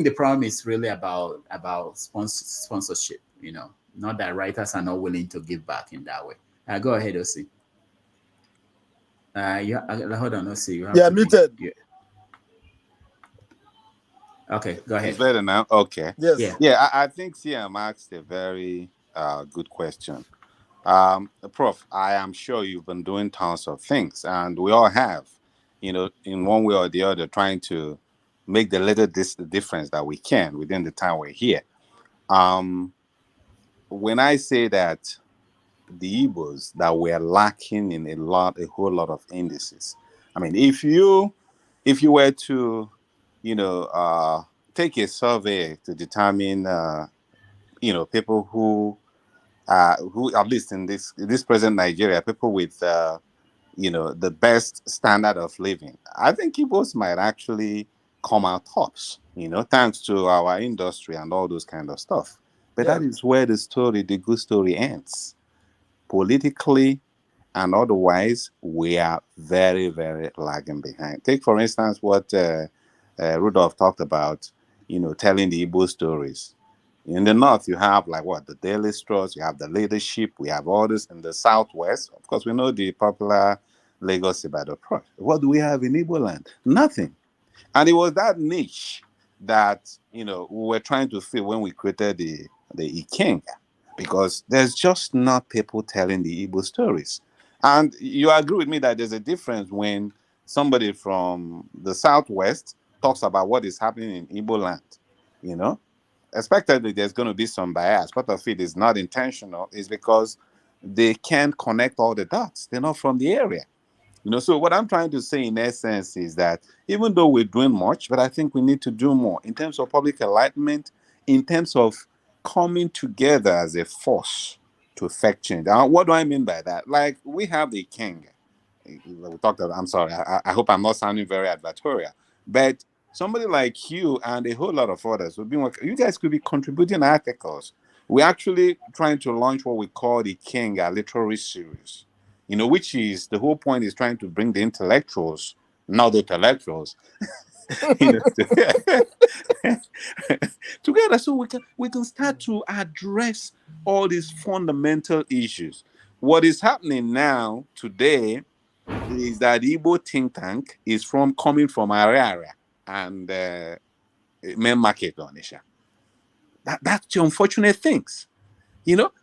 the problem is really about sponsorship, not that writers are not willing to give back in that way. Go ahead, Osi. Hold on, Osi. You have Yeah, to muted. Okay, go ahead. It's better now. Okay. Yes. Yeah, I think CM asked a very good question. Prof, I am sure you've been doing tons of things, and we all have, in one way or the other, trying to make the little difference that we can within the time we're here. When I say that the Igbos that we're lacking in a whole lot of indices, I mean, if you were to, take a survey to determine, people who at least in this present Nigeria, people with the best standard of living, I think Igbos might actually come out tops, thanks to our industry and all those kind of stuff. But Yeah. that is where the good story ends. Politically and otherwise, we are very, very lagging behind. Take, for instance, what Rudolph talked about, telling the Igbo stories. In the north, you have the Daily Straws, you have the leadership, we have all this. In the southwest, of course, we know the popular Lagos Ibadan Prof. What do we have in Igbo land? Nothing. And it was that niche that we were trying to fill when we created the Ikenga, because there's just not people telling the Igbo stories. And you agree with me that there's a difference when somebody from the southwest talks about what is happening in Igbo land, Expectedly, there's going to be some bias. Part of it is not intentional. It's because they can't connect all the dots. They're not from the area. So what I'm trying to say in essence is that even though we're doing much, but I think we need to do more in terms of public enlightenment, in terms of coming together as a force to effect change. What do I mean by that? Like, we have the king. We talked about, I'm sorry, I hope I'm not sounding very advertorial, but somebody like you and a whole lot of others would be, you guys could be contributing articles. We're actually trying to launch what we call the King Literary Series, which is, the whole point is trying to bring the intellectuals, not the intellectuals, together, so we can start to address all these fundamental issues. What is happening now today is that the Igbo think tank is coming from Ariara and main market Onisha. That's the unfortunate things.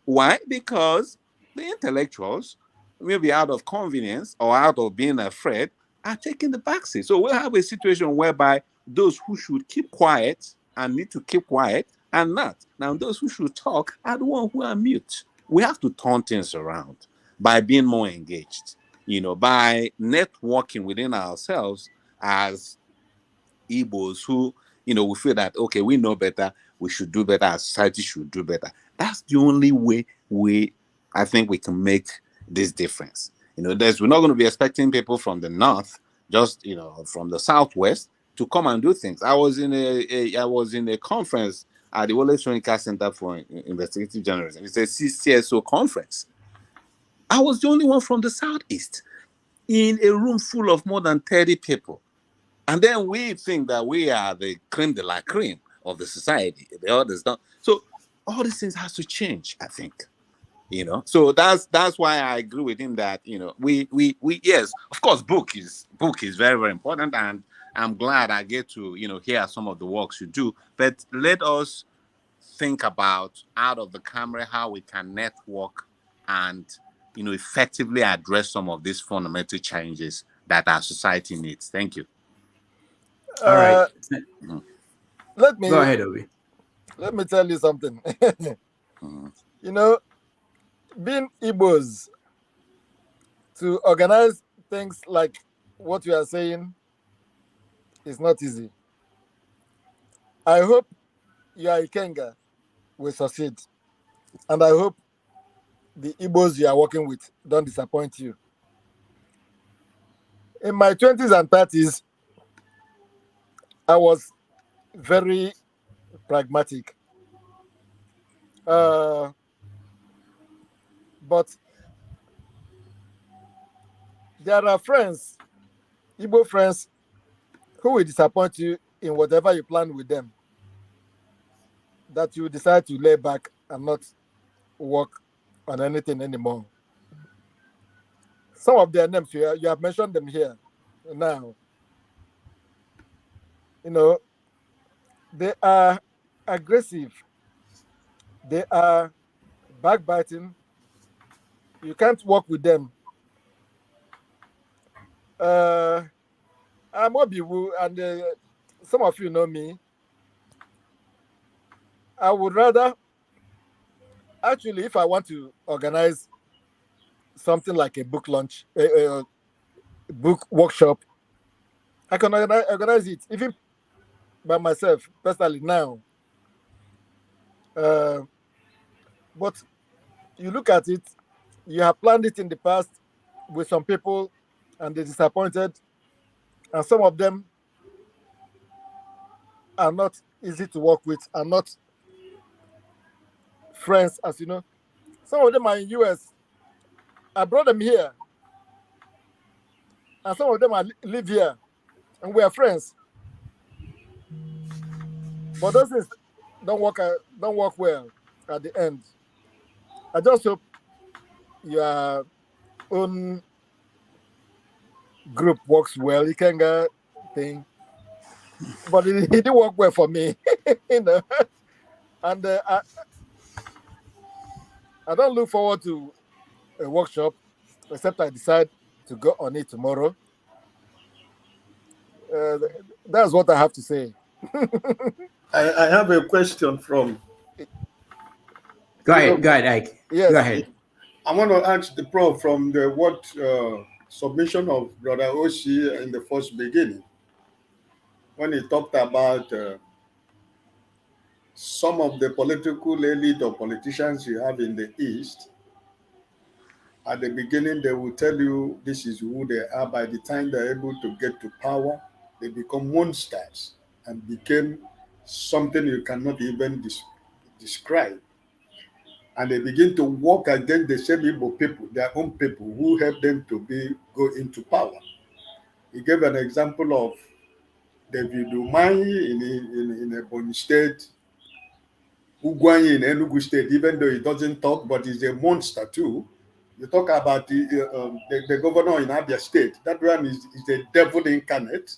Why? Because the intellectuals, maybe out of convenience or out of being afraid, are taking the backseat. So we'll have a situation whereby those who should keep quiet and need to keep quiet and not. Now, those who should talk are the ones who are mute. We have to turn things around by being more engaged, by networking within ourselves as Igbos who, we feel that, okay, we know better, we should do better, our society should do better. That's the only way I think we can make this difference. We're not going to be expecting people from the north, just, from the southwest, to come and do things. I was in a conference at the Wole Soyinka Center for Investigative Journalism. It's a CSO conference. I was the only one from the southeast in a room full of more than 30 people. And then we think that we are the creme de la creme of the society. The others don't. So all these things has to change, I think. So that's why I agree with him that we yes, of course, book is very, very important, and I'm glad I get to hear some of the works you do. But let us think about out of the camera how we can network and effectively address some of these fundamental changes that our society needs. Thank you. All right. Let me go ahead, Obi. Let me tell you something. Being Igbos, to organize things like what you are saying is not easy. I hope your Ikenga will succeed. And I hope the Igbos you are working with don't disappoint you. In my 20s and 30s, I was very pragmatic. But there are friends, Igbo friends, who will disappoint you in whatever you plan with them, that you decide to lay back and not work on anything anymore. Some of their names, you have mentioned them here now. They are aggressive. They are backbiting. You can't work with them. I'm Obiwu, and some of you know me. I would rather, actually, if I want to organize something like a book launch, a book workshop, I can organize it even by myself personally now. But you look at it, you have planned it in the past with some people and they disappointed, and some of them are not easy to work with, are not friends, as you know. Some of them are in US. I brought them here, and some of them live here, and we are friends. But those things don't work well at the end. I just hope your own group works well. You can get thing, but it didn't work well for me, And I don't look forward to a workshop, except I decide to go on it tomorrow. That's what I have to say. I have a question from. Go ahead, Ike. Yes. Go ahead. I want to ask the Prof from what submission of Brother Oshi in the first beginning, when he talked about some of the political elite or politicians you have in the East. At the beginning, they will tell you this is who they are. By the time they're able to get to power, they become monsters and became something you cannot even describe. And they begin to work against the same Igbo people, their own people, who help them to go into power. He gave an example of David Umahi in Ebonyi State, Ugwanyi in Enugu State, even though he doesn't talk, but he's a monster too. You talk about the governor in Abia State. That one is the devil incarnate.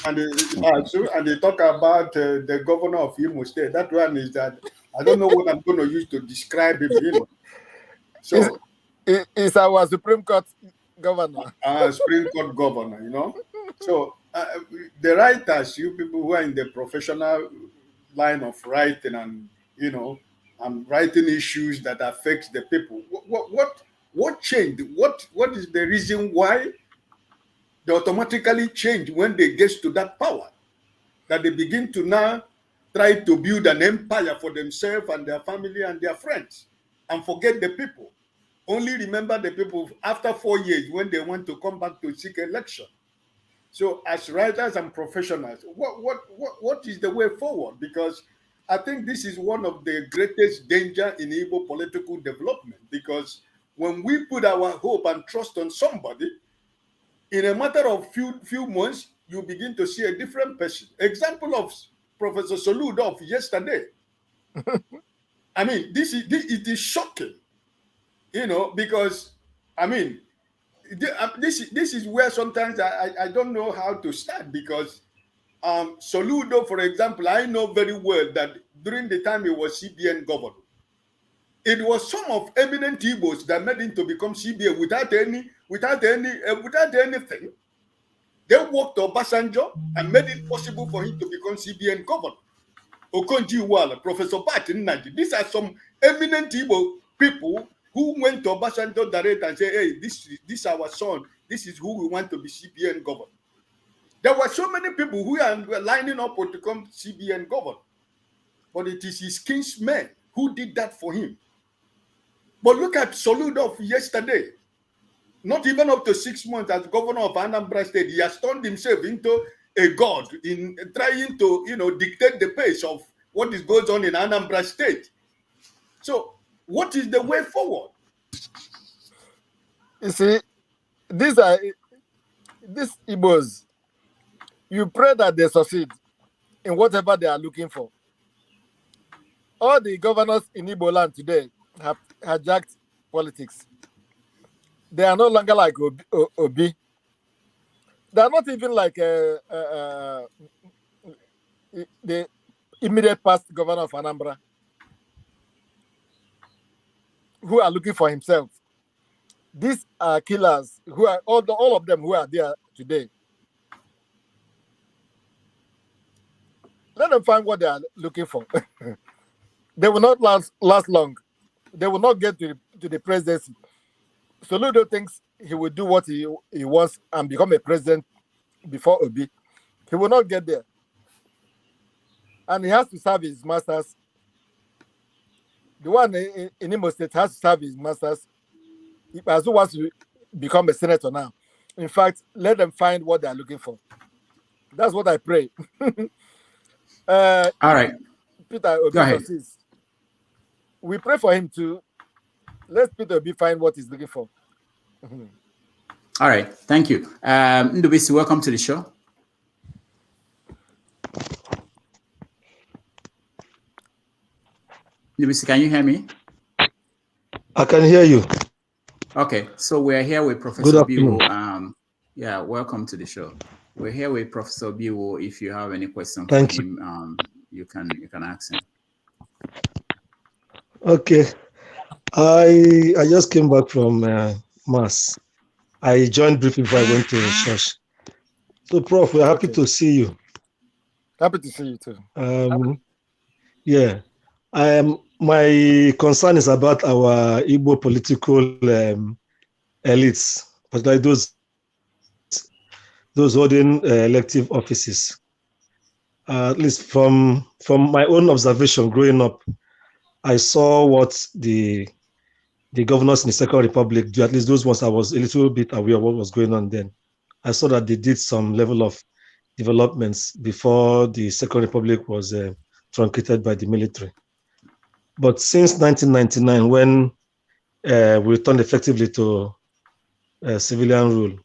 And they talk about the governor of Imo State. That one is that, I don't know what I'm going to use to describe him, you know. So it's our Supreme Court governor. Supreme Court governor, you know. So the writers, you people who are in the professional line of writing and, you know, writing issues that affect the people. What changed? What is the reason why they automatically change when they get to that power? That they begin to now try to build an empire for themselves and their family and their friends and forget the people. Only remember the people after 4 years when they want to come back to seek election. So as writers and professionals, what is the way forward? Because I think this is one of the greatest danger in Igbo political development, because when we put our hope and trust on somebody, in a matter of few months, you begin to see a different person. Example of Professor Soludo of yesterday. I mean, it is shocking, you know, because, I mean, this is where sometimes I don't know how to start, because Soludo, for example, I know very well that during the time he was CBN governor, it was some of eminent Igbos that made him to become CBN without anything. They worked Obasanjo and made it possible for him to become CBN governor. Okonji Iweala, Professor Batin Naji. These are some eminent Igbo people who went to Obasanjo direct and said, hey, this is our son. This is who we want to be CBN governor. There were so many people who were lining up to become CBN governor. But it is his kinsmen who did that for him. But look at Soludo of yesterday. Not even up to 6 months as governor of Anambra State, he has turned himself into a god in trying to, you know, dictate the pace of what is goes on in Anambra State. So, what is the way forward? You see, these Igbos, you pray that they succeed in whatever they are looking for. All the governors in Igbo land today have hijacked politics. They are no longer like Obi. They are not even like the immediate past governor of Anambra, who are looking for himself. These are killers who are all of them who are there today. Let them find what they are looking for. They will not last long. They will not get to the presidency. Soludo thinks he will do what he wants and become a president before Obi. He will not get there. And he has to serve his masters. The one in Imo State has to serve his masters. Ipazu wants to become a senator now. In fact, let them find what they are looking for. That's what I pray. All right. Peter Obi, go ahead. We pray for him too. Let Peter Obi find what he's looking for. All right. Thank you. Ndubisi, welcome to the show. Ndubisi, can you hear me? I can hear you. Okay. So we're here with Professor Obiwu. Yeah, welcome to the show. We're here with Professor Obiwu. If you have any questions for him, you can ask him. Okay. I just came back from Mass. I joined briefly before I went to the church. So, Prof, we're happy to see you. Happy to see you too. Yeah. My concern is about our Igbo political elites, particularly those holding elective offices. At least from my own observation growing up, I saw what the governors in the Second Republic do, at least those ones I was a little bit aware of what was going on then. I saw that they did some level of developments before the Second Republic was truncated by the military. But since 1999, when we returned effectively to civilian rule,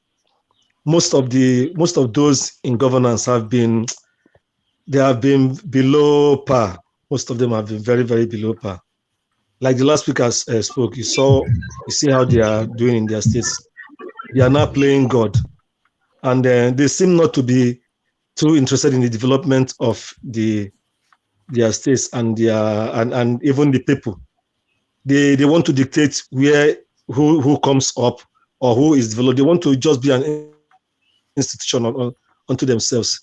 most of those in governance have been below par. Most of them have been very, very below par. Like the last speaker spoke, you see how they are doing in their states. They are now playing God, and they seem not to be too interested in the development of their states and and even the people. They want to dictate who comes up or who is developed. They want to just be an institution unto themselves,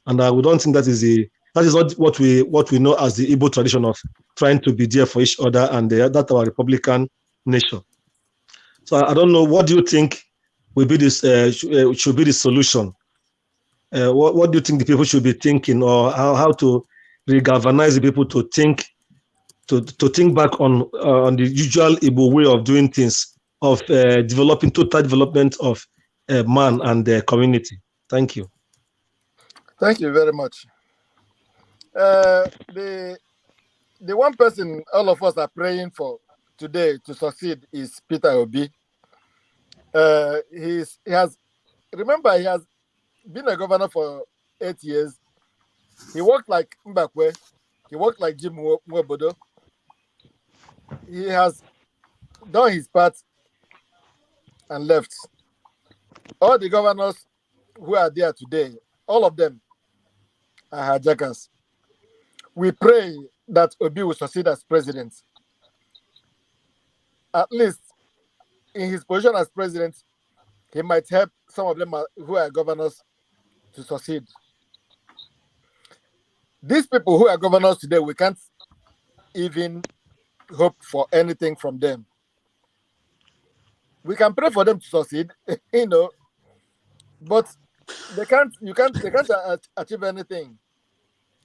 and we don't think that is not what we know as the Igbo tradition of trying to be there for each other, and that's our Republican nation. So I don't know. What do you think will be this should be the solution? What do you think the people should be thinking, or how to re-galvanize the people to think back on the usual Igbo way of doing things, of developing total development of man and the community? Thank you. Thank you very much. The one person all of us are praying for today to succeed is Peter Obi. He has been a governor for 8 years. He worked like Mbakwe. He worked like Jim Nwobodo. He has done his part and left. All the governors who are there today, all of them are hijackers. We pray that Obi will succeed as president. At least in his position as president, he might help some of them who are governors to succeed. These people who are governors today, we can't even hope for anything from them. We can pray for them to succeed, but they can't achieve anything,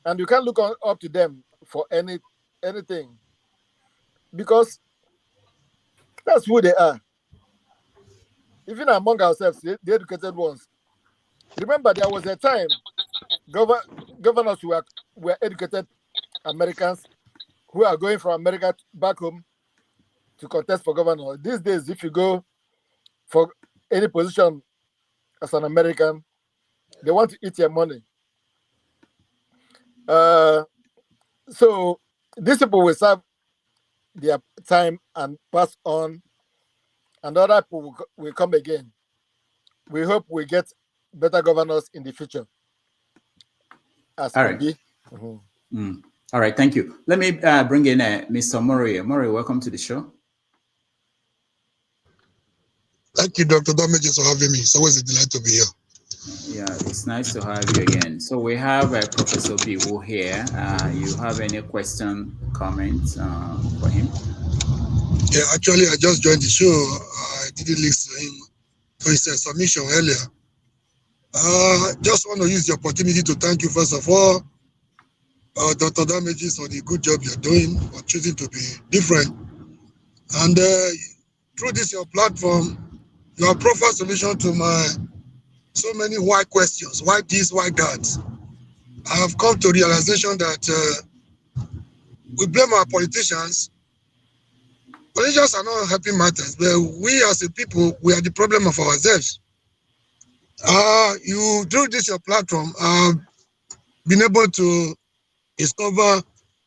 and you can't look up to them for anything, because that's who they are. Even among ourselves, the educated ones. Remember, there was a time governors were educated Americans who are going from America back home to contest for governor. These days, if you go for any position as an American, they want to eat your money. So these people will serve their time and pass on, and other people will come again. We hope we get better governors in the future. As all right. Mm-hmm. All right, thank you. Let me bring in Mr. Murray. Murray, welcome to the show. Thank you, Dr. Damages, for having me. It's always a delight to be here. Yeah, it's nice to have you again. So we have Professor Obiwu here. You have any question, comments for him? Yeah, actually, I just joined the show. I didn't listen to his submission earlier. Just want to use the opportunity to thank you, first of all, Dr. Damages, for the good job you're doing, for choosing to be different. And through this, your platform, you have proper solution to my so many why questions. Why this, why that? I have come to realization that we blame our politicians. Politicians are not helping matters, but we as a people, we are the problem of ourselves. You, through this, your platform, been able to discover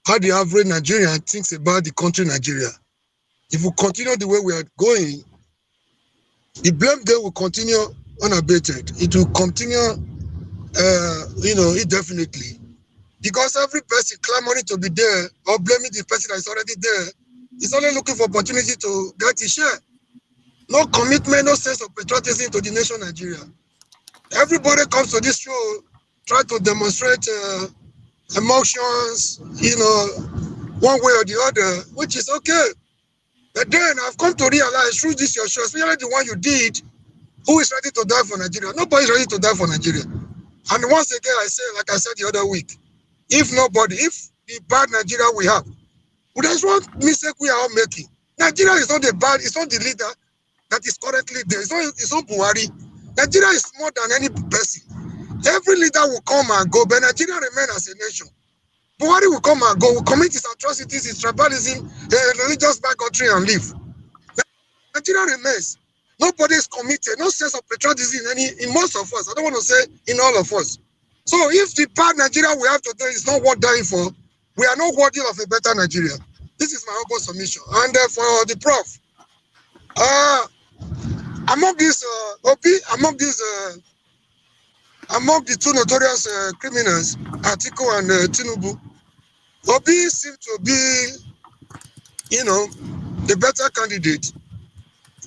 how the average Nigerian thinks about the country Nigeria. If we continue the way we are going, the blame game will continue unabated. It will continue, indefinitely. Because every person clamoring to be there or blaming the person that is already there is only looking for opportunity to get his share. No commitment, no sense of patriotism to the nation Nigeria. Everybody comes to this show, try to demonstrate emotions, one way or the other, which is okay. But then I've come to realize through this your show, especially the one you did, who is ready to die for Nigeria? Nobody is ready to die for Nigeria. And once again, I say, like I said the other week, if the bad Nigeria we have, well, there's one mistake we are all making. Nigeria is not it's not the leader that is currently there. It's not Buhari. Nigeria is more than any person. Every leader will come and go, but Nigeria remain as a nation. Buhari will come and go, will commit his atrocities, his tribalism, religious bigotry, and leave. Nigeria remains. Nobody is committed, no sense of patriotism in most of us. I don't want to say in all of us. So if the bad Nigeria we have today is not worth dying for, we are not worthy of a better Nigeria. This is my humble submission. And for the Prof, among these among the two notorious criminals, Atiku and Tinubu, Obi seemed to be, the better candidate.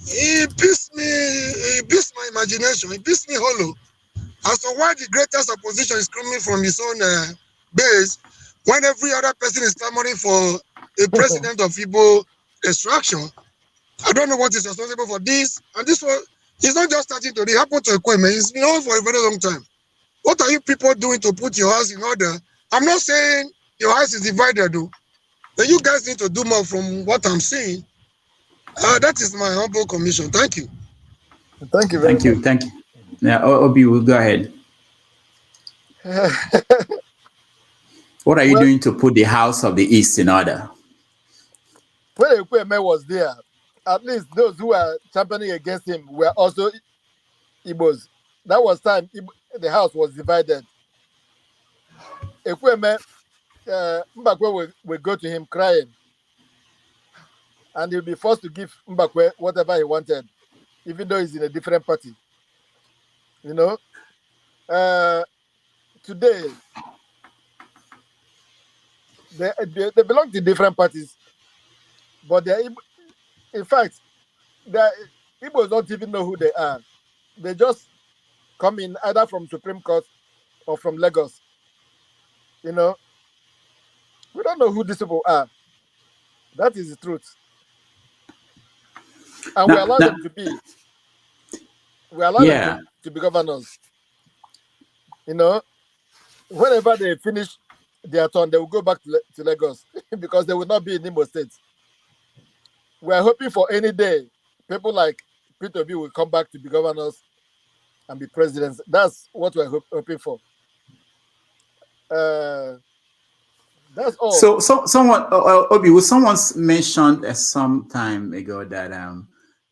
He beats my imagination. He beats me hollow as to why the greatest opposition is coming from his own base when every other person is clamoring for a president of Igbo extraction. I don't know what is responsible for this. And this one, it's not just starting to happen to Uwem. It's been on for a very long time. What are you people doing to put your house in order? I'm not saying your house is divided, though. But you guys need to do more from what I'm saying. That is my humble commission. Thank you. Thank you very much. Thank you. Yeah, Obi, will go ahead. What are you doing to put the house of the East in order? When Uwem was there, at least those who were championing against him were also Igbos. That was time the house was divided. Uwem, Mbakwe will go to him crying, and he'll be forced to give Mbakwe whatever he wanted, even though he's in a different party. Today, they belong to different parties, but in fact, the Igbos don't even know who they are. They just come in either from Supreme Court or from Lagos. We don't know who these people are. That is the truth. And we allow them to be. We allow them to be governors. Whenever they finish their turn, they will go back to Lagos because they will not be in Imo State. We are hoping for any day people like Peter B will come back to be governors and be presidents. That's what we're hoping for. That's all. So someone, Obi, someone's mentioned some time ago that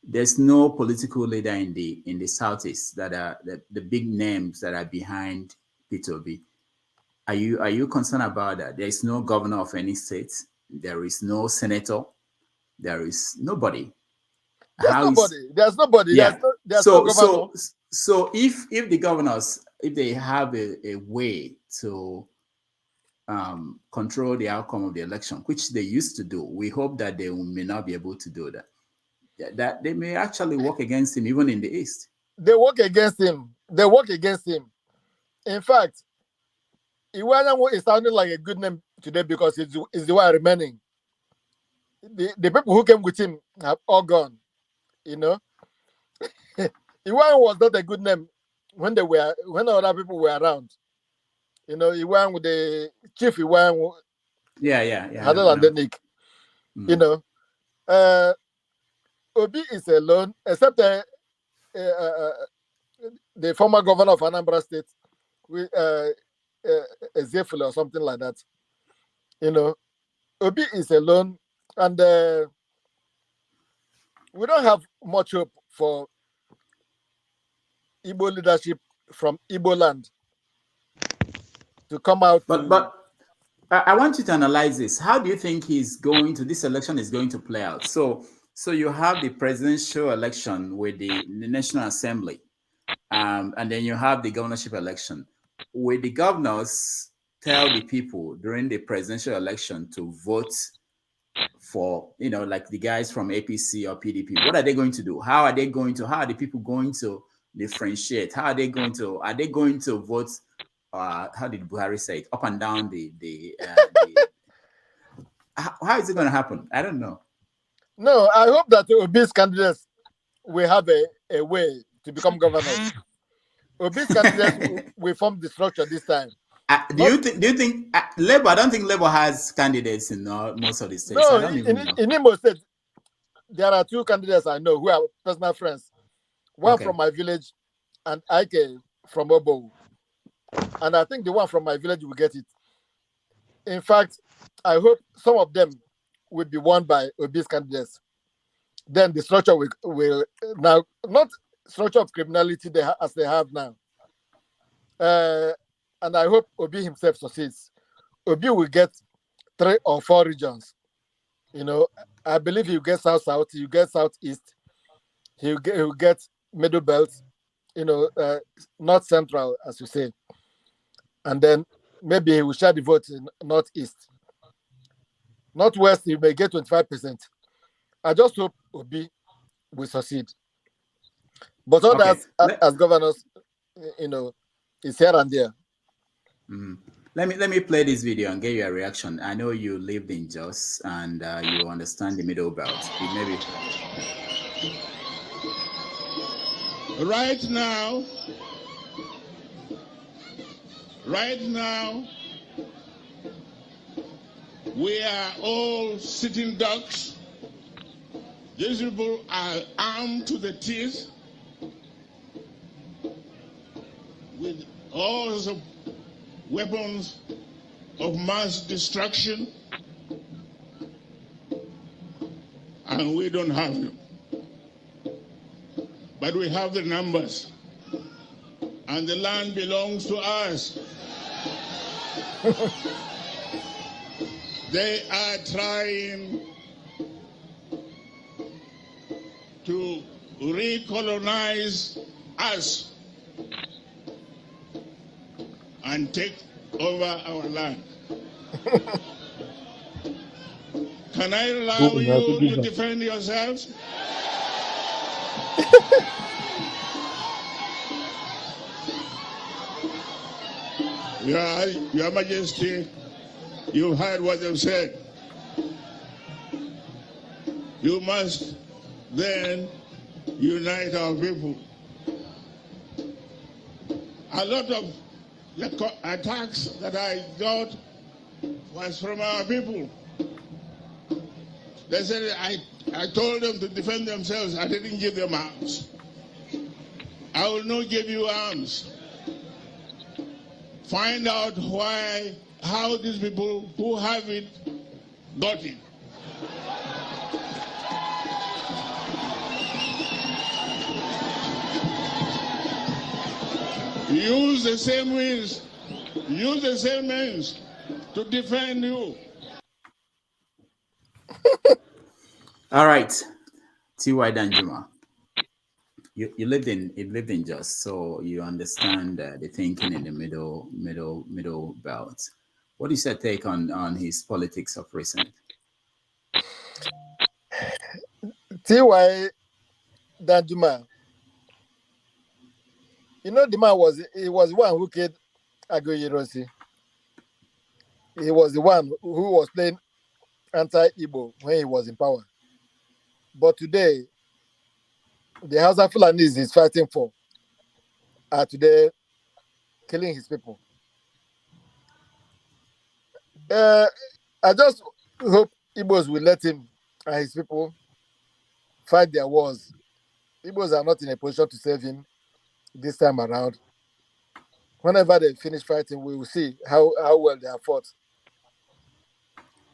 there's no political leader in the Southeast that are the big names that are behind Peter Obi. Are you concerned about that? There is no governor of any state. There is no senator. There is nobody. There's nobody. Yeah. There's no governor. So if the governors, if they have a way to control the outcome of the election, which they used to do, we hope that they may not be able to do that. That they may actually work against him, even in the East. They work against him. In fact, Iwuanyanwu is sounding like a good name today because it's the one remaining. The people who came with him have all gone. Iwuanyanwu was not a good name when other people were around. Iwuanyanwu, the chief Iwuanyanwu. Yeah. Other than the Nick. Obi is alone, except the former governor of Anambra State, Ezekiel or something like that. Obi is alone, and we don't have much hope for Igbo leadership from Igbo land to come out. But I want you to analyze this. How do you think this election is going to play out? So you have the presidential election with the National Assembly, and then you have the governorship election. Will the governors tell the people during the presidential election to vote for, like the guys from APC or PDP? What are they going to do? How are the people going to differentiate? Are they going to vote? How did Buhari say it? Up and down how is it going to happen? I don't know. No, I hope that Obi's candidates will have a way to become governors. Obi's candidates will form the structure this time. Do you think Labour? I don't think Labour has candidates in most of the states. No, I don't even know. in Imo State, there are 2 candidates I know who are personal friends. One from my village and Ike from Obiwu. And I think the one from my village will get it. In fact, I hope some of them will be won by Obi's candidates. Then the structure will now, not structure of criminality as they have now. And I hope Obi himself succeeds. Obi will get 3 or 4 regions. You know, I believe he'll get South-South, he'll get Southeast, he'll get Middle Belt, you know, North-Central, as you say. And then maybe he will share the vote in Northeast. Northwest, he may get 25%. I just hope Obi will succeed. But others, as governors, you know, it's here and there. Mm-hmm. Let me play this video and get your reaction. I know you lived in Jos and you understand the Middle Belt. Maybe. Right now, we are all sitting ducks. These people are armed to the teeth with all sorts of weapons of mass destruction, and we don't have them. But we have the numbers, and the land belongs to us. They are trying to recolonize us and take over our land. Can I allow you to defend yourselves? Your Majesty, you heard what they've said. You must then unite our people. A lot of the attacks that I got was from our people. They said I told them to defend themselves. I didn't give them arms. I will not give you arms. Find out how these people who have it got it. Use the same means. Use the same means to defend you. All right, T.Y. Danjuma. You lived in Jos, so you understand the thinking in the middle belt. What is your take on his politics of recent? T.Y. Danjuma. You know, the man was one who killed Agoyerosi. He was the one who was playing anti-Igbo when he was in power. But today, the Hausa Fulanis he's fighting for are today killing his people. I just hope Igbos will let him and his people fight their wars. Igbos are not in a position to save him this time around. Whenever they finish fighting, we will see how well they have fought.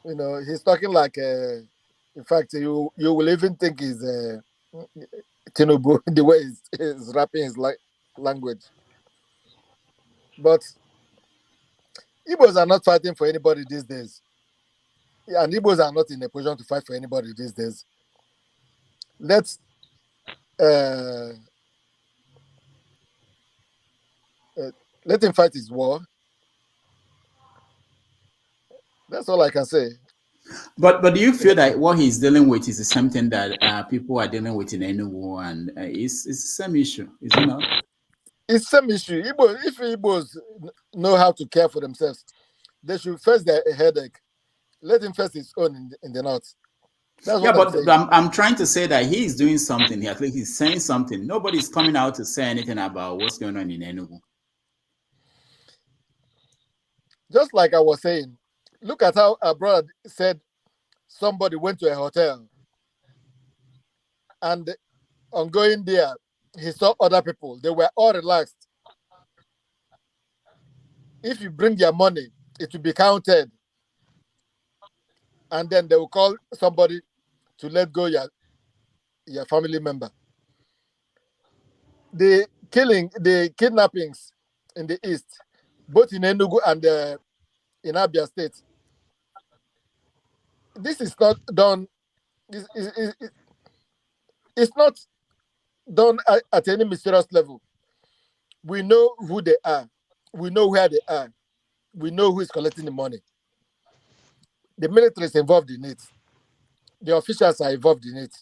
You know, he's talking like, in fact, you will even think he's Tinubu, the way he's rapping his language. But Igbos are not fighting for anybody these days. And Igbos are not in a position to fight for anybody these days. Let him fight his war. That's all I can say. But do you feel that what he's dealing with is the same thing that people are dealing with in Enugu, and it's the same issue, is it not? It's the same issue. If Igbos know how to care for themselves, they should face their headache. Let him face his own in the north. That's Yeah, what I'm but saying. I'm trying to say that he's doing something. At least he's saying something. Nobody's coming out to say anything about what's going on in Enugu. Just like I was saying, look at how our brother said somebody went to a hotel and on going there, he saw other people. They were all relaxed. If you bring your money, it will be counted. And then they will call somebody to let go your family member. The kidnappings in the east, both in Enugu and in Abia State, this is not done. It's not done at any mysterious level. We know who they are. We know where they are. We know who is collecting the money. The military is involved in it. The officials are involved in it.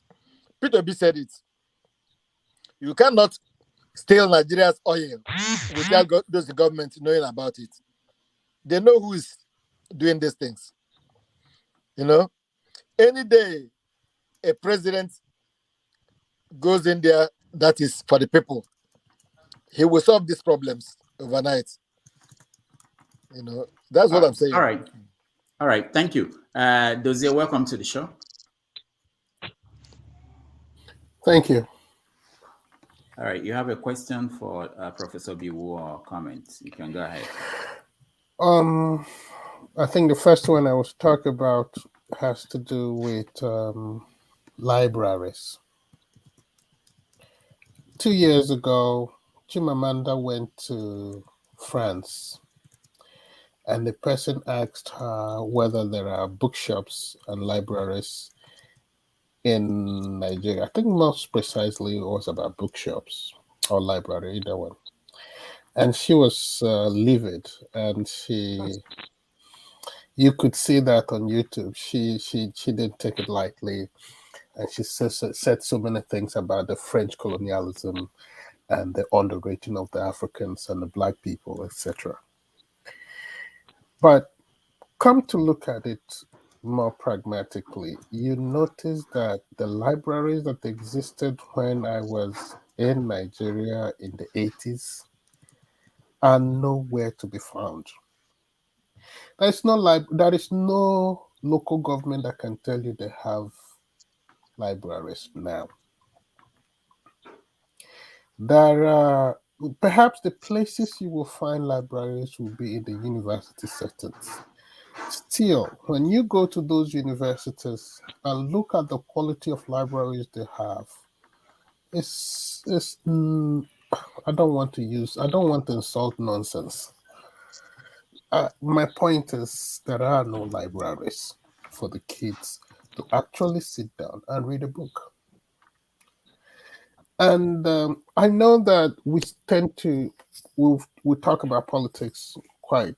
Peter B said it. You cannot steal Nigeria's oil without those government knowing about it. They know who is doing these things. You know, any day a president goes in there that is for the people, he will solve these problems overnight. You know, that's what I'm saying. All right. All right. Thank you. Dozie, welcome to the show. Thank you. All right. You have a question for Professor Obiwu or comments? You can go ahead. I think the first one I was talking about has to do with libraries. 2 years ago, Chimamanda went to France, and the person asked her whether there are bookshops and libraries in Nigeria. I think most precisely it was about bookshops or library, either one. And she was livid, and you could see that on YouTube. She didn't take it lightly, and she said so many things about the French colonialism and the underrating of the Africans and the Black people, etc. But come to look at it more pragmatically, you notice that the libraries that existed when I was in Nigeria in the 80s are nowhere to be found. There is no local government that can tell you they have libraries now. There are perhaps the places you will find libraries will be in the university settings. Still, when you go to those universities and look at the quality of libraries they have, I don't want to insult nonsense. My point is there are no libraries for the kids to actually sit down and read a book. And I know that we tend to we talk about politics quite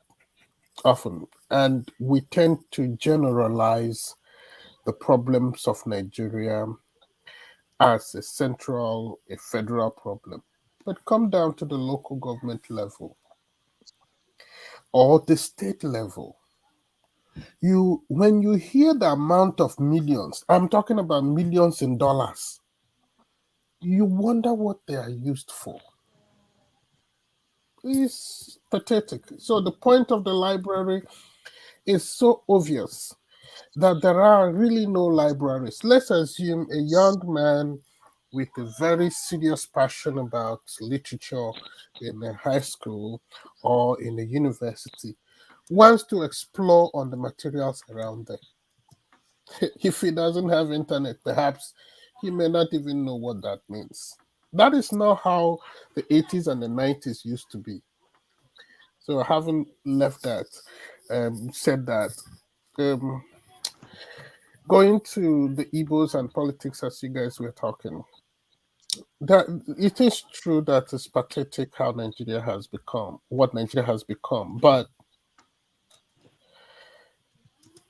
often, and we tend to generalize the problems of Nigeria as a federal problem. But come down to the local government level or the state level. When you hear the amount of millions, I'm talking about millions in dollars, you wonder what they are used for. It's pathetic. So the point of the library is so obvious that there are really no libraries. Let's assume a young man with a very serious passion about literature in a high school or in a university wants to explore on the materials around them. If he doesn't have internet, perhaps he may not even know what that means. That is not how the 80s and the 90s used to be. So I haven't left that, said that. Going to the Igbos and politics, as you guys were talking, that it is true that it's pathetic how Nigeria has become, what Nigeria has become, but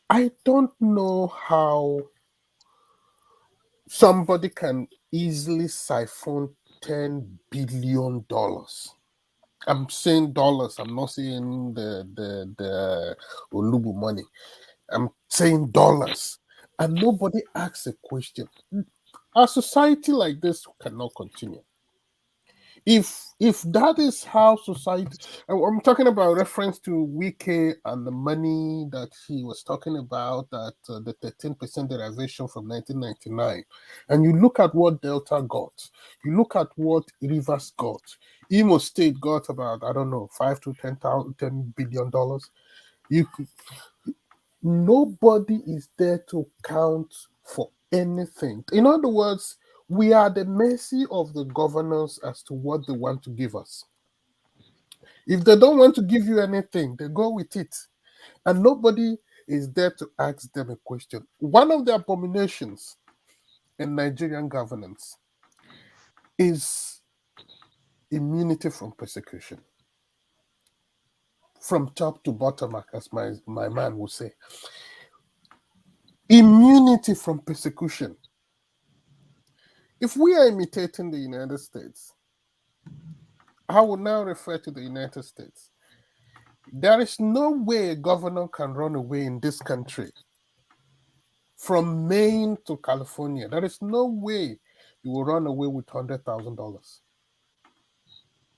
I don't know how somebody can easily siphon $10 billion. I'm saying dollars. I'm not saying the Olubu money. I'm saying dollars. and nobody asks a question. A society like this cannot continue. If that is how society, I'm talking about reference to Wike and the money that he was talking about, that the 13% derivation from 1999, and you look at what Delta got, you look at what Rivers got, Imo State got about, I don't know, $5 to $10 billion. Nobody is there to count for anything. In other words, we are the mercy of the governors as to what they want to give us. If they don't want to give you anything, they go with it. And nobody is there to ask them a question. One of the abominations in Nigerian governance is immunity from persecution. From top to bottom, as my man would say. Immunity from persecution. If we are imitating the United States, I will now refer to the United States. There is no way a governor can run away in this country from Maine to California. There is no way you will run away with $100,000.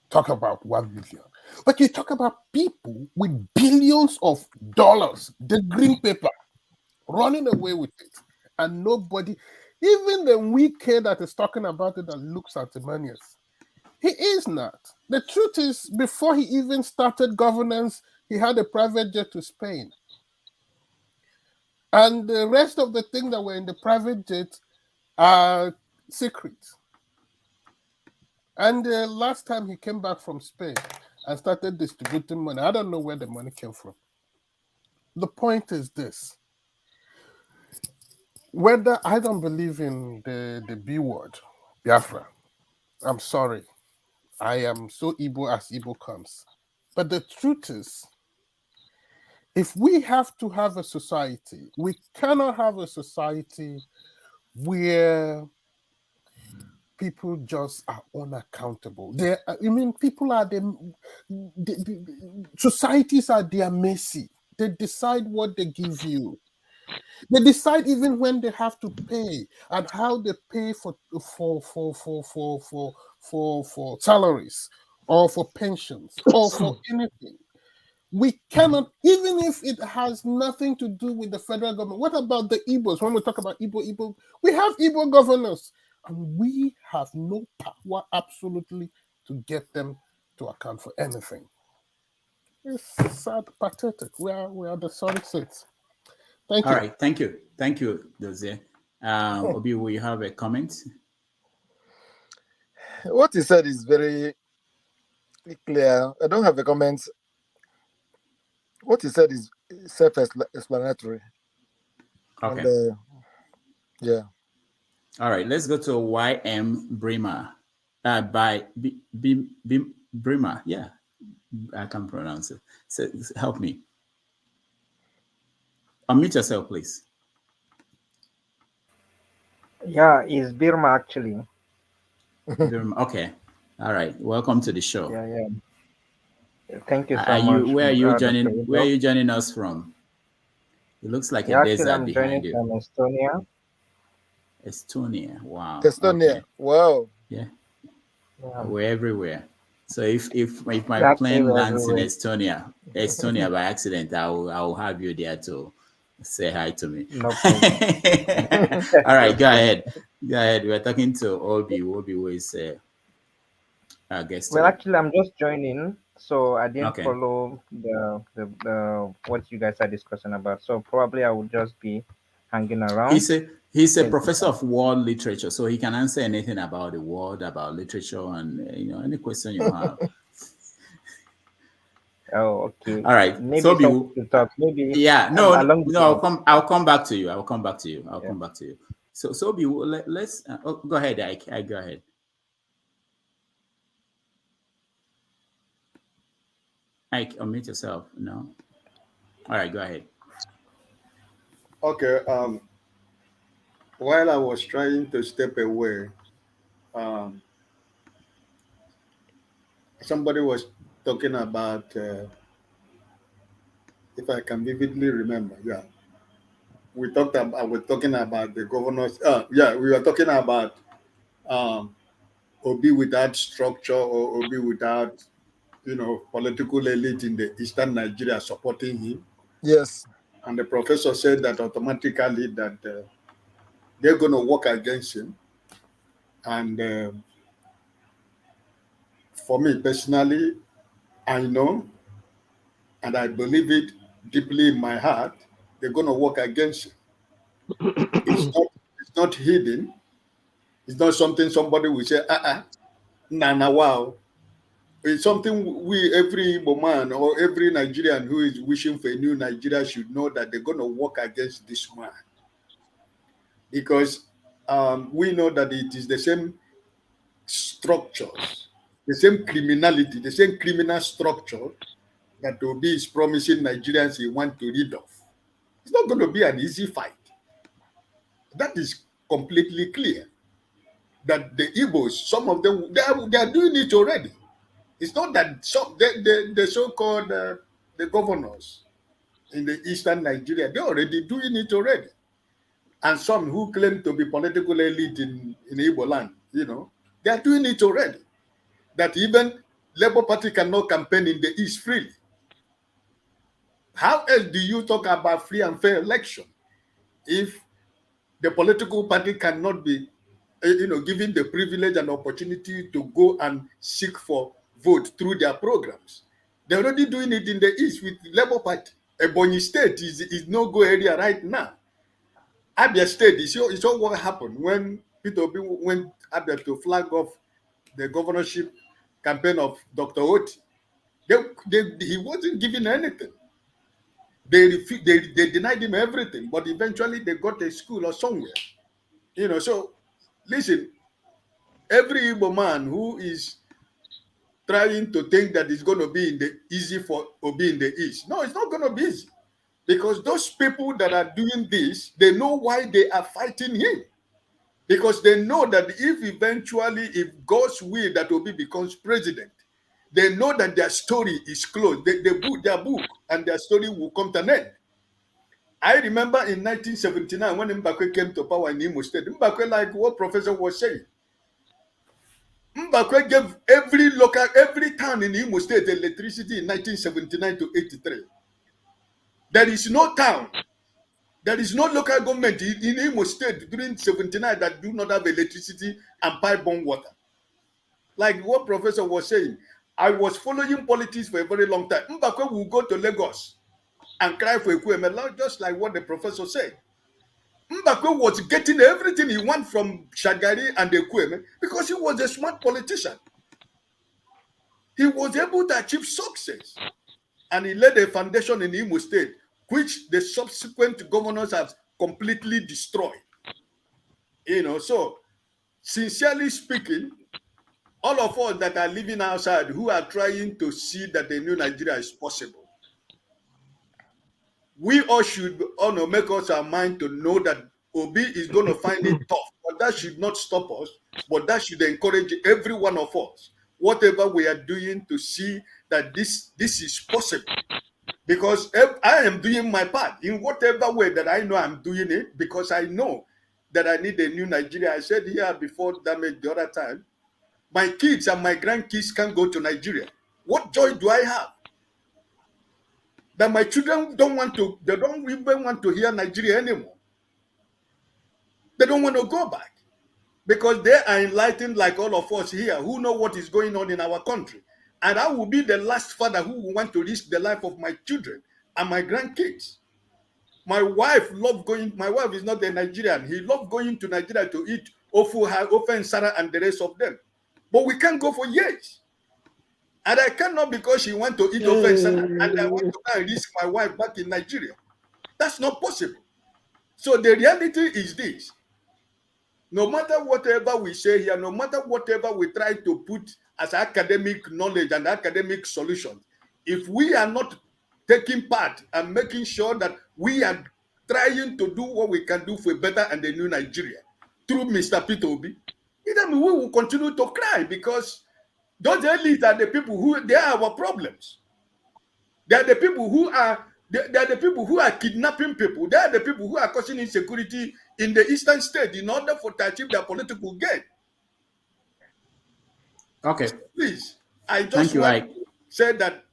Talk about 1 million. But you talk about people with billions of dollars, the green paper, running away with it. And nobody, even the weak kid that is talking about it that looks antimonious, he is not. The truth is, before he even started governance, he had a private jet to Spain. And the rest of the things that were in the private jet are secrets. And the last time he came back from Spain and started distributing money, I don't know where the money came from. The point is this. Whether I don't believe in the B word, Biafra, I'm sorry. I am so Igbo as Igbo comes. But the truth is, if we have to have a society, we cannot have a society where people just are unaccountable. People are societies are their mercy. They decide what they give you. They decide even when they have to pay and how they pay for salaries or for pensions or for anything. We cannot, even if it has nothing to do with the federal government. What about the Igbos? When we talk about Igbo, we have Igbo governors, and we have no power absolutely to get them to account for anything. It's sad, pathetic. We are the sorry saints. Thank you. All right, thank you, Dozie. Obiwu, you have a comment? What he said is very clear. I don't have a comment. What he said is self-explanatory. Okay. And, yeah. All right, let's go to YM Bremer. By Bremer. Yeah, I can pronounce it. So help me. Unmute yourself, please. Yeah, it's Birma actually. Birma. Okay. All right. Welcome to the show. Yeah. Thank you so much. Where are you joining? Where are you joining us from? It looks like a desert I'm behind joining you. from Estonia. Estonia. Wow. Estonia. Okay. Wow. Yeah. We're everywhere. So if my That's plane lands in everywhere. Estonia by accident, I'll have you there to say hi to me. No problem. All right, go ahead. Go ahead. We're talking to Obiwu. Obiwu is our guest. Well, actually, I'm just joining, so I didn't Okay. follow the what you guys are discussing about. So probably I will just be hanging around. He's a professor of world literature, so he can answer anything about the world, about literature, and any question you have. Oh, okay. All right. Maybe so to talk. Maybe yeah. No. I'll come back to you. I'll come back to you. So let's go ahead. I go ahead. Ike, unmute yourself. No. All right. Go ahead. Okay. While I was trying to step away, somebody was talking about, if I can vividly remember, we talked about, we're talking about the governors. Yeah, we were talking about Obi without structure or Obi without, political elite in the Eastern Nigeria supporting him. Yes. And the professor said that automatically that they're going to work against him. And for me personally, I know, and I believe it deeply in my heart, they're going to work against him. It's not hidden. It's not something somebody will say, nah, wow. It's something every Igbo man or every Nigerian who is wishing for a new Nigeria should know that they're going to work against this man. Because we know that it is the same structures, the same criminality, the same criminal structure that Obi is promising Nigerians he wants to rid of. It's not going to be an easy fight. That is completely clear. That the Igbos, some of them, they are doing it already. It's not that the so-called the governors in the Eastern Nigeria, they're already doing it already. And some who claim to be political elite in Igbo land, they are doing it already. That even Labour Party cannot campaign in the East freely. How else do you talk about free and fair election if the political party cannot be, given the privilege and opportunity to go and seek for vote through their programs? They're already doing it in the East with Labour Party. Ebonyi State is no-go area right now. Abia State, you saw what happened when Peter Obi went Abia to flag off the governorship campaign of Dr. Oti. He wasn't given anything. They denied him everything, but eventually they got a school or somewhere. So listen, every Igbo man who is trying to think that it's going to be easy for Obi in the East. No, it's not going to be easy. Because those people that are doing this, they know why they are fighting him. Because they know that if God's will that Obi becomes president, they know that their story is closed. Their book and their story will come to an end. I remember in 1979 when Mbakwe came to power in Imo State, Mbakwe, like what Professor was saying, Mbakwe gave every town in Imo State electricity in 1979 to 83. There is no town, there is no local government in Imo State during 79 that do not have electricity and pipe-borne water. Like what Professor was saying, I was following politics for a very long time. Mbakwe will go to Lagos and cry for Uwem, just like what the professor said. Mbakwe was getting everything he wanted from Shagari and Uwem because he was a smart politician. He was able to achieve success. And he laid a foundation in Imo State, which the subsequent governors have completely destroyed. So sincerely speaking, all of us that are living outside who are trying to see that the new Nigeria is possible, we all should make us our mind to know that Obi is going to find it tough, but that should not stop us, but that should encourage every one of us, whatever we are doing, to see that this is possible. Because I am doing my part in whatever way that I know I'm doing it, because I know that I need a new Nigeria. I said here before damage the other time, my kids and my grandkids can go to Nigeria. What joy do I have? That my children don't even want to hear Nigeria anymore. They don't want to go back because they are enlightened like all of us here who know what is going on in our country. And I will be the last father who will want to risk the life of my children and my grandkids. My wife is not a Nigerian. He loved going to Nigeria to eat ofe Sarah and the rest of them. But we can't go for years. And I cannot, because she wants to eat ofe Sarah, and I want to go and risk my wife back in Nigeria. That's not possible. So the reality is this. No matter whatever we say here, no matter whatever we try to put as academic knowledge and academic solutions, if we are not taking part and making sure that we are trying to do what we can do for a better and a new Nigeria through Mr. Peter Obi, then we will continue to cry, because those elites are the people who, they are our problems. They are the people who are They are the people who are kidnapping people. They are the people who are causing insecurity in the eastern state in order to achieve their political gain. Okay. Please, I just Thank you, want to say that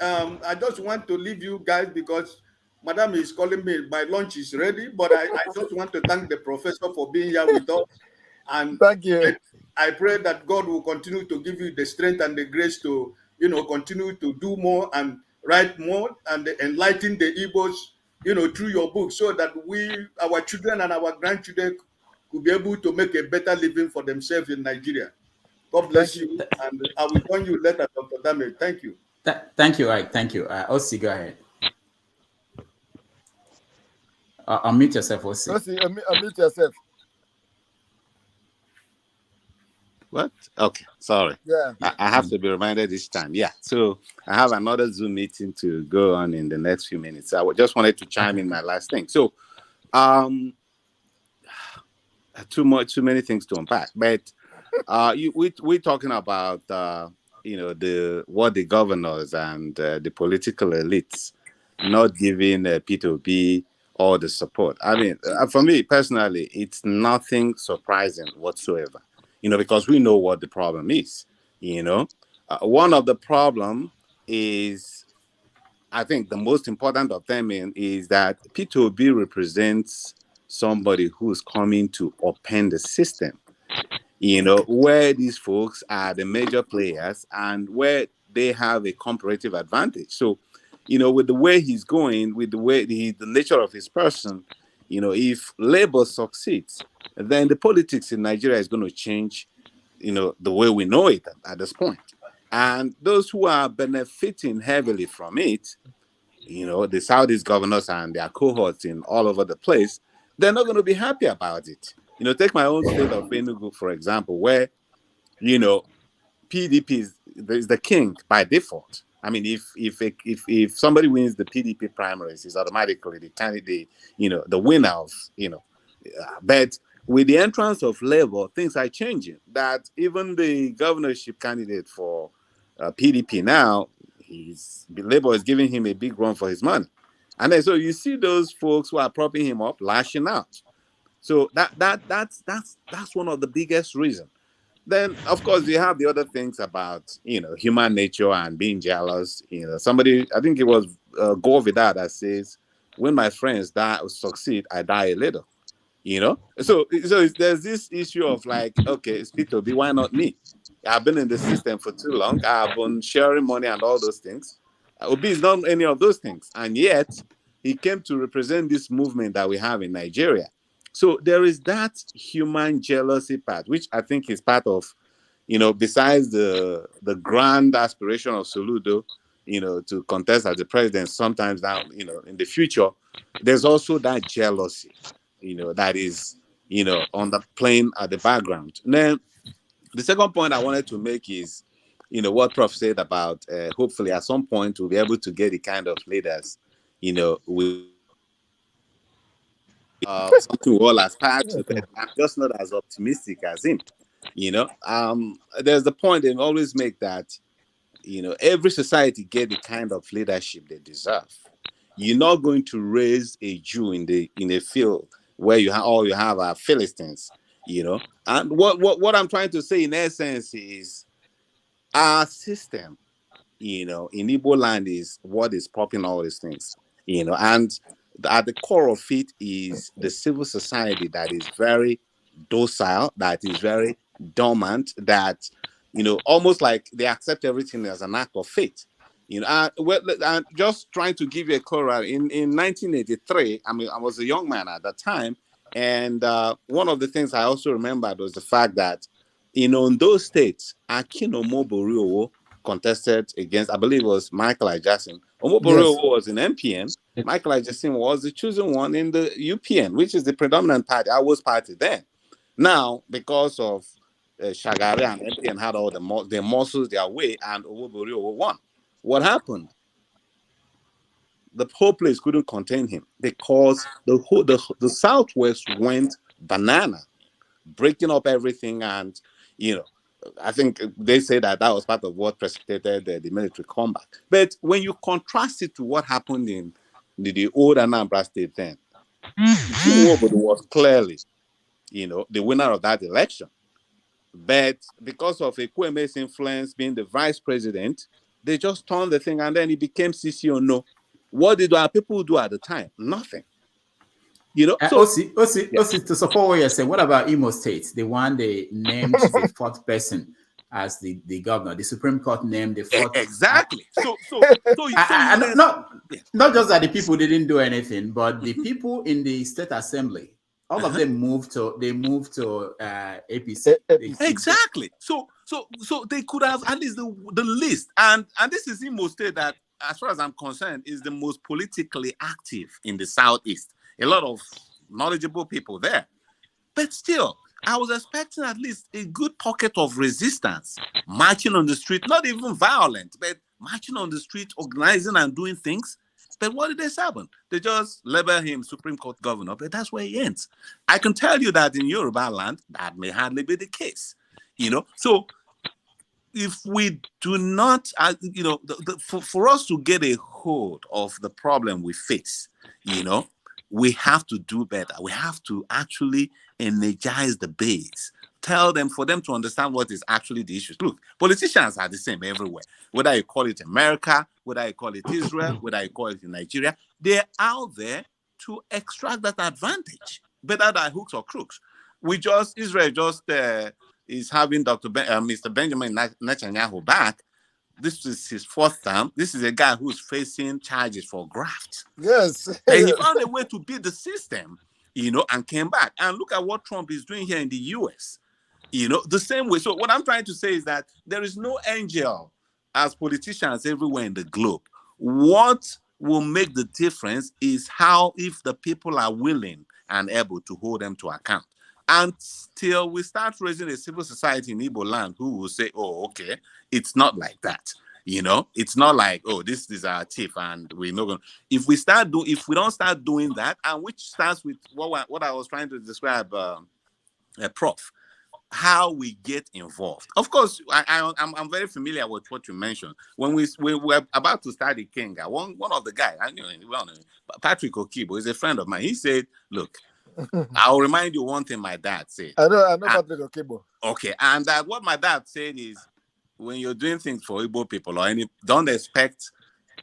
I just want to leave you guys because Madam is calling me. My lunch is ready, but I just want to thank the professor for being here with us. And thank you. I pray that God will continue to give you the strength and the grace to, continue to do more and write more and enlighten the Igbos, through your book, so that our children and our grandchildren could be able to make a better living for themselves in Nigeria. God bless you. And I will join you later, Dr. Dame. Thank you. Thank you, Ike. Thank you. Osi, go ahead. Unmute yourself, Osi. Osi, unmute yourself. What? Okay, sorry. Yeah. I have to be reminded each time. Yeah. So I have another Zoom meeting to go on in the next few minutes. I just wanted to chime in my last thing. So, too many things to unpack. But we're talking about what the governors and the political elites not giving P2B all the support. I mean, for me personally, it's nothing surprising whatsoever. Because we know what the problem is. One of the problem is, I think the most important of them is that P2B represents somebody who's coming to upend the system. Where these folks are the major players and where they have a comparative advantage. So, with the way he's going, with the way the nature of his person, if Labour succeeds, then the politics in Nigeria is going to change, the way we know it at this point. And those who are benefiting heavily from it, the Saudis governors and their cohorts in all over the place, they're not going to be happy about it. Take my own state of Enugu, for example, where, PDP is the king by default. I mean, if somebody wins the PDP primaries, he's automatically the candidate, the winner of, but with the entrance of Labour, things are changing. That even the governorship candidate for PDP now, Labour is giving him a big run for his money. And then so you see those folks who are propping him up lashing out. So that's one of the biggest reasons. Then, of course, you have the other things about, human nature and being jealous. Somebody, I think it was Gore Vidal that says, when my friends succeed, I die a little. So there's this issue of like, okay, it's P2B, why not me? I've been in the system for too long. I've been sharing money and all those things. Obi is not any of those things. And yet, he came to represent this movement that we have in Nigeria. So there is that human jealousy part, which I think is part of, besides the grand aspiration of Soludo, to contest as the president sometimes down, in the future, there's also that jealousy, that is, on the plane at the background. And then the second point I wanted to make is, what Prof said about hopefully at some point we'll be able to get the kind of leaders, we something we all aspire to, but I'm just not as optimistic as him. There's the point they always make that, every society get the kind of leadership they deserve. You're not going to raise a Jew in a field where you have are Philistines, And what I'm trying to say in essence is our system, in Igbo land is what is propping all these things, and at the core of it is the civil society that is very docile, that is very dormant, that, almost like they accept everything as an act of faith. I'm just trying to give you a corollary. In 1983, I mean, I was a young man at that time, and one of the things I also remembered was the fact that, in those states, Akin Omoboriowo contested against, I believe it was Michael Ajasin. Omoboriowo was in MPN. Michael Ajasin was the chosen one in the UPN, which is the predominant party. I was party then. Now, because of Shagari and MPN had all the muscles their way, and Omoboriowo won. What happened? The whole place couldn't contain him because the Southwest went banana, breaking up everything, and I think they say that was part of what precipitated the military comeback. But when you contrast it to what happened in the old Anambra State then, Tinubu was clearly, the winner of that election. But because of Ekweme's influence being the vice president, they just turned the thing and then it became CC or no. What did our people do at the time? Nothing. So Osi, to support what you're saying, what about Imo State, the one they named the fourth person as the governor? The Supreme Court named the fourth. Exactly. So not just that the people didn't do anything, but the people in the state assembly, all of them moved to APC. Exactly. So they could have at least the list, and this is Imo State that, as far as I'm concerned, is the most politically active in the Southeast. A lot of knowledgeable people there. But still, I was expecting at least a good pocket of resistance, marching on the street, not even violent, but marching on the street, organizing and doing things. But what did they happen? They just label him Supreme Court governor, but that's where he ends. I can tell you that in Yoruba land, that may hardly be the case. So if we do not, for us to get a hold of the problem we face, we have to do better. We have to actually energize the base. Tell them, for them to understand what is actually the issue. Look, politicians are the same everywhere. Whether you call it America, whether you call it Israel, whether you call it Nigeria, they're out there to extract that advantage, better than hooks or crooks. Israel just is having Mr. Benjamin Netanyahu back. This is his fourth term. This is a guy who's facing charges for graft. Yes. And he found a way to beat the system, and came back. And look at what Trump is doing here in the US. The same way. So what I'm trying to say is that there is no angel as politicians everywhere in the globe. What will make the difference is if the people are willing and able to hold them to account. Until we start raising a civil society in Igbo land who will say, oh, okay, it's not like that. It's not like, oh, this is our chief and we're not going to. If we don't start doing that, and which starts with what I was trying to describe, Prof, how we get involved. Of course, I'm very familiar with what you mentioned. When we were about to start the Kenga, one of the guys, I knew Patrick Okibo is a friend of mine. He said, look, I'll remind you one thing my dad said. I know Patrick Okibo. Okay, and what my dad said is, when you're doing things for Igbo people don't expect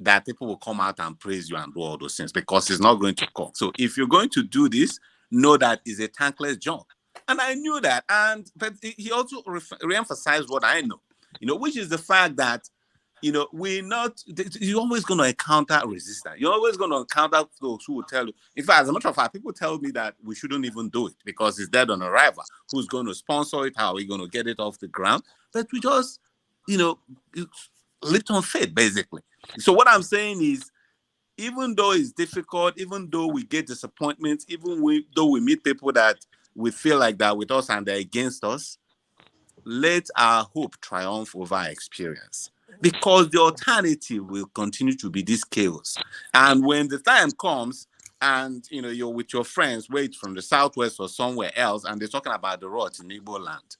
that people will come out and praise you and do all those things, because it's not going to come. So if you're going to do this, know that it's a thankless job. And I knew that. But he also re-emphasized what I know, which is the fact that, you're always going to encounter resistance. You're always going to encounter those who will tell you. In fact, as a matter of fact, people tell me that we shouldn't even do it because it's dead on arrival. Who's going to sponsor it? How are we going to get it off the ground? But we just, lived on faith, basically. So what I'm saying is, even though it's difficult, even though we get disappointments, though we meet people that we feel like they're with us and they're against us, let our hope triumph over our experience. Because the alternative will continue to be this chaos. And when the time comes and you're with your friends, whether it's from the Southwest or somewhere else, and they're talking about the rot in Igbo land,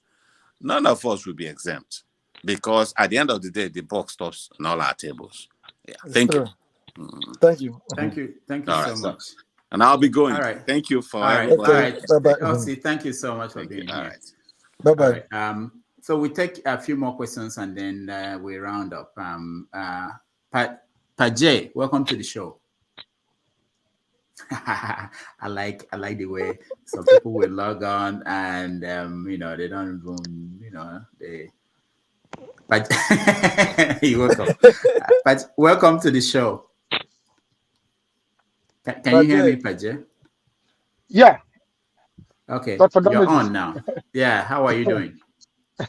none of us will be exempt. Because at the end of the day, the buck stops on all our tables. Yeah. Thank you. Thank you. Thank you so much. And I'll be going. All right. Thank you for everybody. All right. Bye-bye. Osi, thank you so much for being here. All right. Bye-bye. Right. So we take a few more questions and then we round up. Pajay, welcome to the show. I like the way some people will log on and they don't even but you're welcome. But welcome to the show. Can you hear me, Pajay? Yeah. Okay. Dr. You're Damages. on now. Yeah. How are you doing?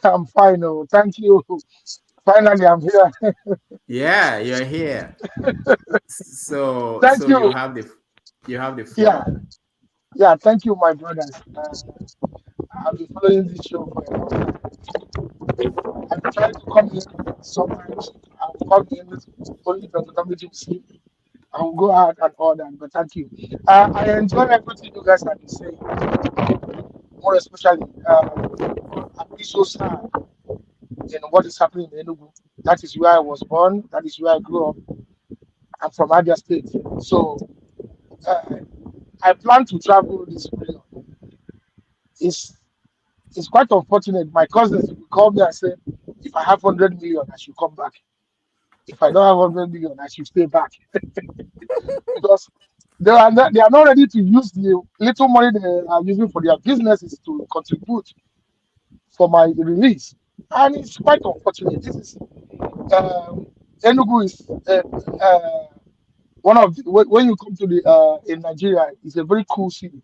I'm fine. Oh, thank you. Finally, I'm here. Yeah, you're here. So Thank you. you have the floor. Yeah. Thank you, my brothers. I've been following this show for a long time. I've been trying to come in sometimes. I'll come in only Dr. Damages will sleep. I will go out and all that, but thank you. I enjoy everything you guys have been saying. More especially, I'm so sad in what is happening in Enugu. That is where I was born. That is where I grew up. I'm from Abia State. So I plan to travel this period. It's quite unfortunate. My cousins will call me and say, if I have 100 million, I should come back. If I don't have 100 million, I should stay back. Because they are not ready to use the little money they are using for their businesses to contribute for my release. And it's quite unfortunate. This is Enugu is one of when you come to the in Nigeria, it's a very cool city.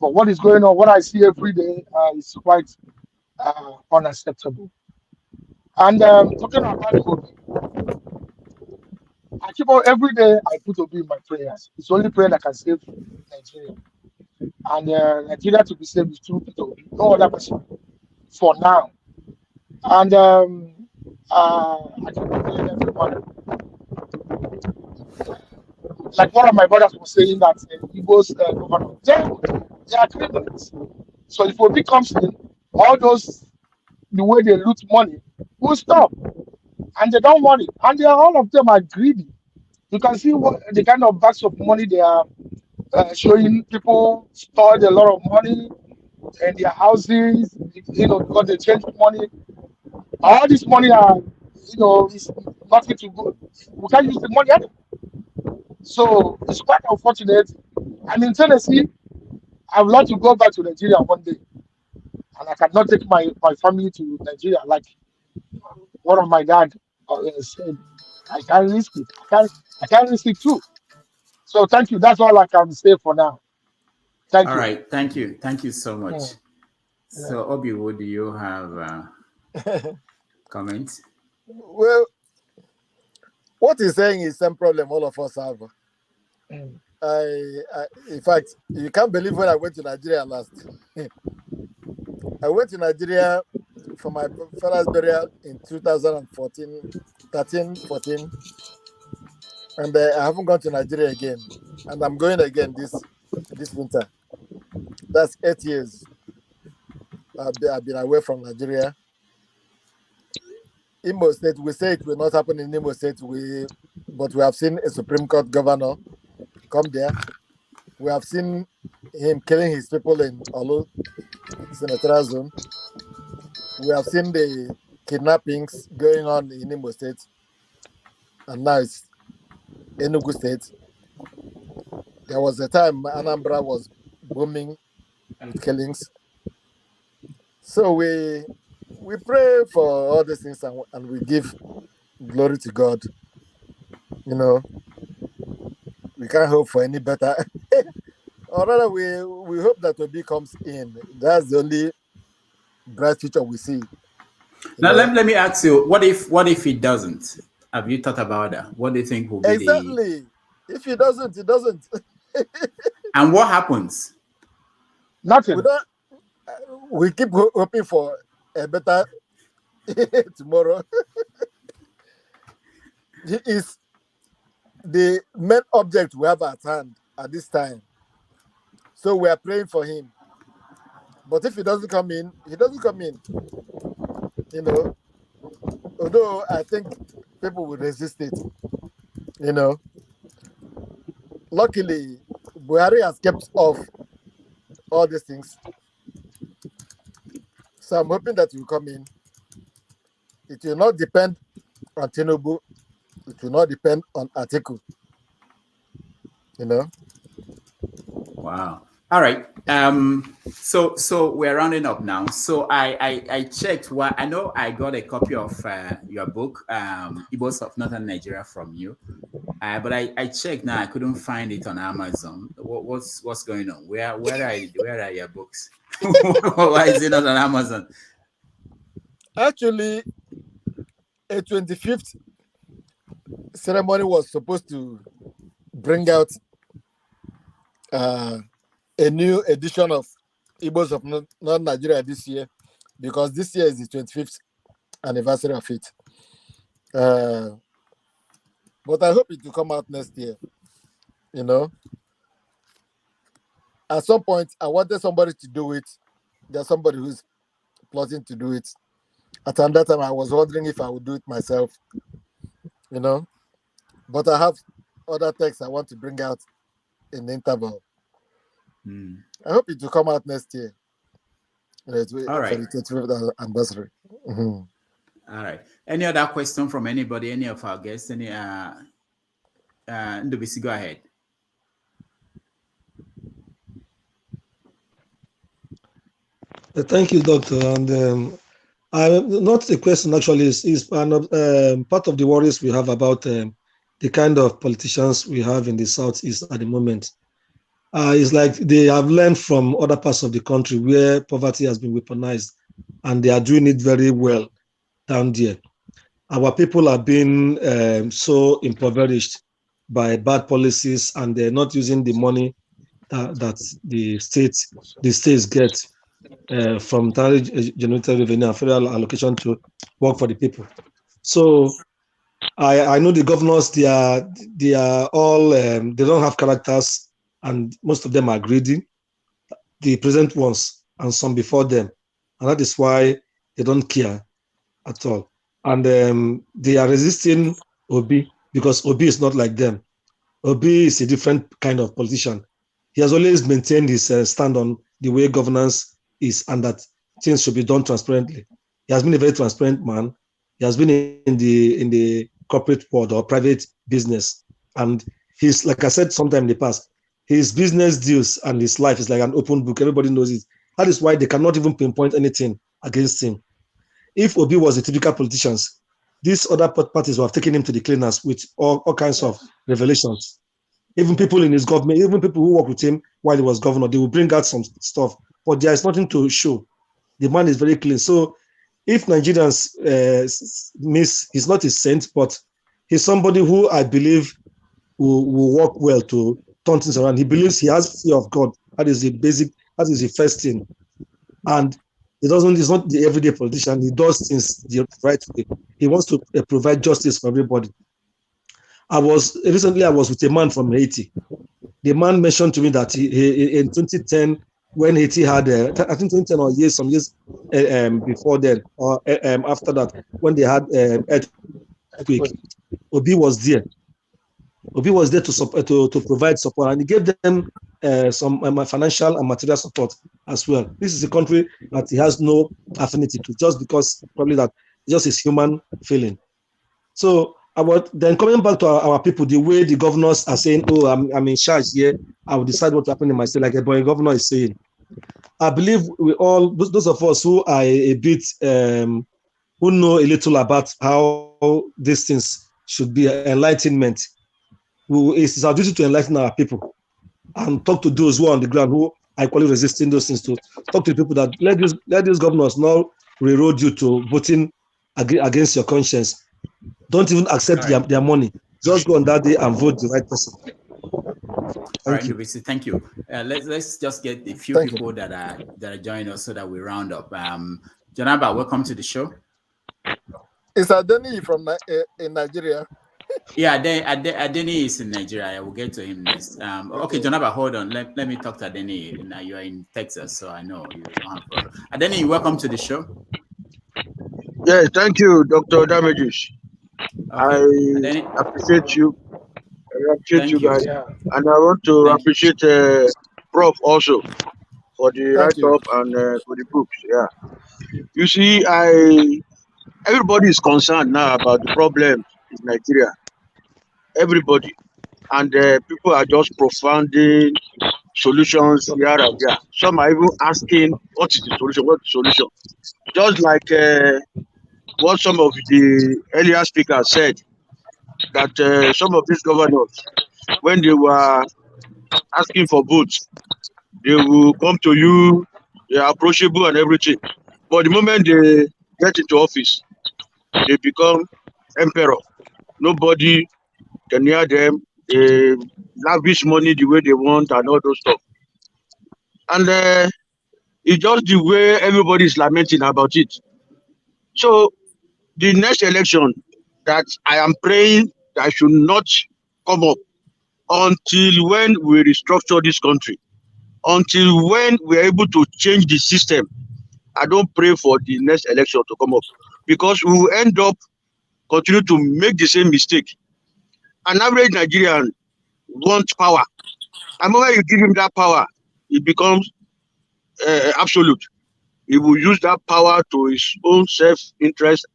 But what is going on, what I see every day is quite unacceptable. And talking about Obi, I keep on every day I put Obi in my prayers. It's the only prayer that can save Nigeria. And Nigeria to be saved is through Peter Obi, no other person for now. And I keep on telling everyone, like one of my brothers was saying that Igbo's governor, they are criminals. So if Obi comes in, all those the way they loot money will stop, and they don't want it, and all of them are greedy. You can see what the kind of bags of money they are showing. People stored a lot of money in their houses, because they change money. All this money are, is nothing to go. We can't use the money anymore. So it's quite unfortunate. I'm in Tennessee. I would like to go back to Nigeria one day, and I cannot take my family to Nigeria like one of my dad said. I can't risk it. I can't risk it too. So thank you. That's all I can say for now. Thank All you. right. Thank you. Thank you so much. So, Obiwu, do you have comments? Well, what he's saying is same problem all of us have. In fact, you can't believe when I went to Nigeria last. I went to Nigeria for my father's burial in 2014, 13, 14. And I haven't gone to Nigeria again. And I'm going again this winter. That's 8 years. I've been away from Nigeria. Imo State, we say it will not happen in Imo State, but we have seen a Supreme Court governor come there. We have seen him killing his people in Olu senatorial zone. We have seen the kidnappings going on in Imo State. And now it's Enugu State. There was a time Anambra was booming with killings. So we pray for all these things and we give glory to God. We can't hope for any better. Or rather, we hope that Obi comes in. That's the only bright future we see. Now, let me ask you, what if he doesn't? Have you thought about that? What do you think will be exactly? If he doesn't, he doesn't. And what happens? Nothing. We keep hoping for a better tomorrow. He is the main object we have at hand at this time. So we are praying for him. But if he doesn't come in, he doesn't come in. Although I think people will resist it. Luckily, Buhari has kept off all these things. So I'm hoping that he will come in. It will not depend on Tinubu. It will not depend on Atiku. Wow. All right. So we're rounding up now. So I checked what I know. I got a copy of your book, Igbos of Northern Nigeria, from you. But I checked now. I couldn't find it on Amazon. What's going on? Where are your books? Why is it not on Amazon? Actually, a 25th ceremony was supposed to bring out a new edition of Igbos of Northern Nigeria this year, because this year is the 25th anniversary of it. But I hope it will come out next year. At some point, I wanted somebody to do it. There's somebody who's plotting to do it. At that time, I was wondering if I would do it myself, you know. But I have other texts I want to bring out in the interval. I hope it will come out next year. All right. For the 25th anniversary. All right. Any other question from anybody, any of our guests? Any Ndubisi, go ahead. Thank you, Doctor. And not the question actually is part of the worries we have about the kind of politicians we have in the Southeast at the moment. It's like they have learned from other parts of the country where poverty has been weaponized, and they are doing it very well down there. Our people are being so impoverished by bad policies, and they're not using the money that the states get from generated revenue and federal allocation to work for the people. So I know the governors, they are all they don't have characters, and most of them are greedy, the present ones and some before them, and that is why they don't care at all. And they are resisting Obi because Obi is not like them. Obi is a different kind of politician. He has always maintained his stand on the way governance is, and that things should be done transparently. He has been a very transparent man. He has been in the corporate world or private business, and he's, like I said sometime in the past, his business deals and his life is like an open book. Everybody knows it. That is why they cannot even pinpoint anything against him. If Obi was a typical politician, these other parties would have taken him to the cleaners with all kinds of revelations. Even people in his government, even people who worked with him while he was governor, they will bring out some stuff, but there is nothing to show. The man is very clean. So if Nigerians miss, he's not a saint, but he's somebody who I believe will work well to turn things around. He believes he has fear of God. That is the first thing. And he's not the everyday politician. He does things the right way. He wants to provide justice for everybody. Recently I was with a man from Haiti. The man mentioned to me that he in 2010, when Haiti had, I think 2010 or some years before then, or after that, when they had earthquake, Obi was there. Obi was there to provide support, and he gave them some financial and material support as well. This is a country that he has no affinity to, just because probably that just his human feeling. So then coming back to our people, the way the governors are saying, "Oh, I'm in charge here. I will decide what to happen in my state," like a boy governor is saying. I believe we all, those of us who are a bit, who know a little about how these things should be, enlightenment. It's our duty to enlighten our people and talk to those who are on the ground who are equally resisting those things, to talk to the people that let these governors not railroad you to voting against your conscience. Don't even accept their money. Just go on that day and vote the right person. Thank you. Thank you. Let's just get a few people that are joining us so that we round up. Janaba, welcome to the show. Is Adeni from in Nigeria? Yeah, Adeni is in Nigeria. I will get to him next. Okay, Janaba, hold on. Let me talk to Adeni. Now you are in Texas, so I know you don't have problem. Adeni, welcome to the show. Yeah, thank you, Dr. Damages. Okay. I appreciate you. I appreciate you guys. And I want to appreciate Prof also for the write-up and for the books. Yeah. You see, everybody is concerned now about the problem in Nigeria. Everybody. And people are just profounding solutions here and there. Some are even asking, what is the solution? What's the solution? Just like what some of the earlier speakers said, that some of these governors, when they were asking for votes, they will come to you, they are approachable and everything. But the moment they get into office, they become emperor. Nobody can hear them. They lavish money the way they want and all those stuff. And it's just the way everybody is lamenting about it. So the next election that I am praying that should not come up until when we restructure this country, until when we are able to change the system. I don't pray for the next election to come up. because we will end up continue to make the same mistake. An average Nigerian wants power. And when you give him that power, it becomes absolute. He will use that power to his own self-interest,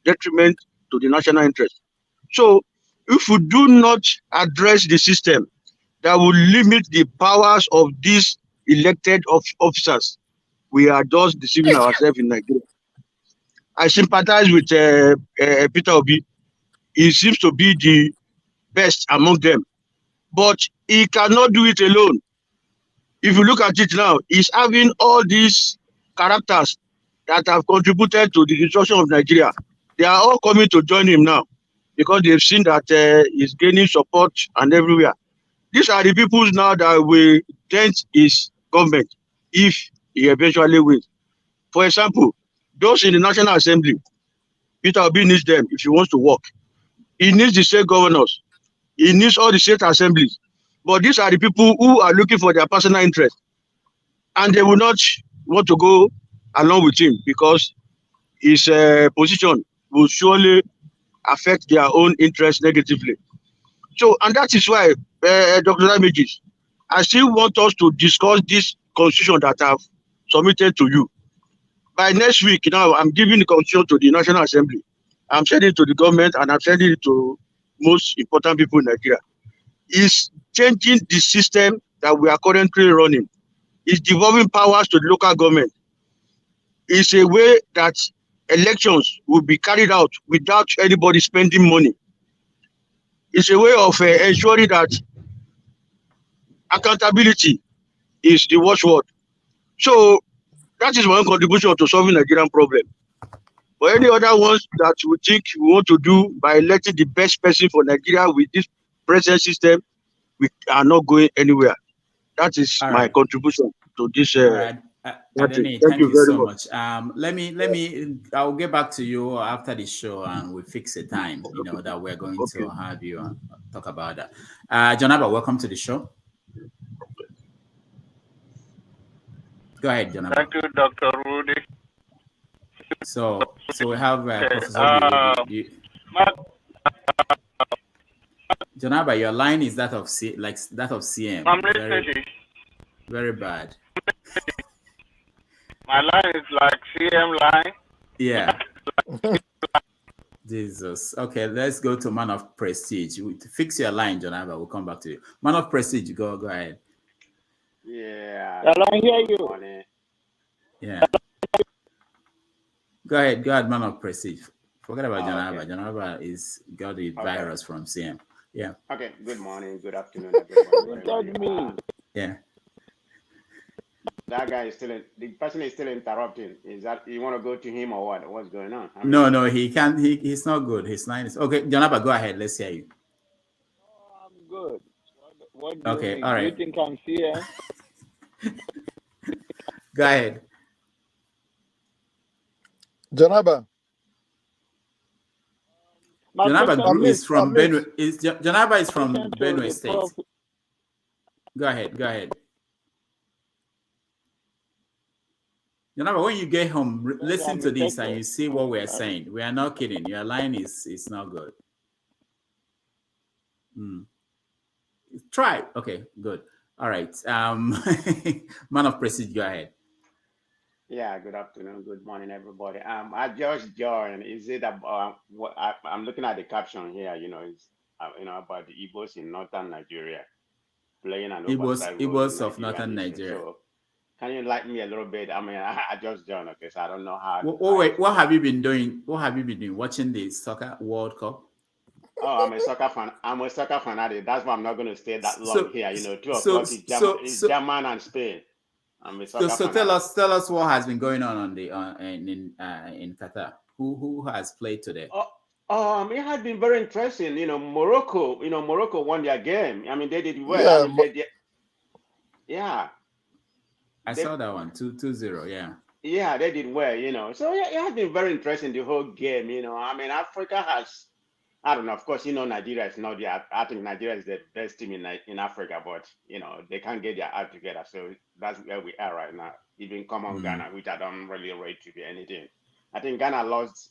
detriment to the national interest. So if we do not address the system that will limit the powers of these elected officers, we are just deceiving ourselves in Nigeria. I sympathize with Peter Obi. He seems to be the best among them, but he cannot do it alone. If you look at it now, he's having all these characters that have contributed to the destruction of Nigeria. They are all coming to join him now because they've seen that he's gaining support and everywhere. These are the people now that will dent his government if he eventually wins. For example, those in the National Assembly, Peter Obi needs them if he wants to work. He needs the state governors. He needs all the state assemblies. But these are the people who are looking for their personal interest. And they will not want to go along with him because his position will surely affect their own interest negatively. So, and that is why, Dr. Damages, I still want us to discuss this constitution that I've submitted to you. By next week, now, I'm giving the constitution to the National Assembly. I'm sending it to the government and I'm sending it to most important people in Nigeria. It's changing the system that we are currently running. It's devolving powers to the local government. It's a way that elections will be carried out without anybody spending money. It's a way of ensuring that accountability is the watchword. So that is one contribution to solving the Nigerian problem. But any other ones that we think we want to do by electing the best person for Nigeria with this present system, we are not going anywhere. That is my contribution to this. All right. Thank Thank you you very so much. much. I'll get back to you after the show and we fix a time, that we're going to have you talk about that. Jonaba, welcome to the show. Go ahead, Jonaba. Thank you, Dr. Rudy. So we have Professor Jonaba, your line is that of CM. I'm listening. Very bad. My line is like CM line. Yeah. Jesus. Okay, let's go to Man of Prestige. Fix your line, Jonaba. We'll come back to you. Man of Prestige, go ahead. Yeah. Can I hear you? Yeah. Go ahead, Man of Prestige. Forget about Jonaba. Okay. Jonaba is got the virus from CM. Yeah. Okay. Good morning. Good afternoon, everyone. Yeah. That guy is the person is still interrupting. Is that you want to go to him or what? What's going on? No, he can't. He's not good. His line is okay. Jonaba, go ahead. Let's hear you. Oh, I'm good. What do you mean? All right. Do you think I'm here? Go ahead. Janaba. Janaba is from Benue. Janaba is from Benue State. Go ahead. Janaba, when you get home, listen to this and you see what we are saying. We are not kidding. Your line is not good. Try. Okay, good. All right. Man of Prestige, go ahead. Yeah, good afternoon, good morning, everybody. I just joined. Is it about what I'm looking at the caption here? It's about the Igbos in Northern Nigeria playing an Igbos of Northern Nigeria. So, can you enlighten me a little bit? I mean, I just joined. Okay, so I don't know how. What have you been doing? What have you been doing? Watching the Soccer World Cup? Oh, I'm a soccer fan. I'm a soccer fanatic. That's why I'm not going to stay that long here. 2 o'clock is German and Spain. So tell us what has been going on in Qatar. Who has played today? It has been very interesting. Morocco won their game. I mean, they did well. Yeah, I saw that one 2-0. Yeah. Yeah, they did well. So yeah, it has been very interesting the whole game. I mean, Africa has. I don't know. Of course, Nigeria is not there. I think Nigeria is the best team in Africa, but they can't get their act together. So that's where we are right now. Even common Ghana, which I don't really rate to be anything. I think Ghana lost.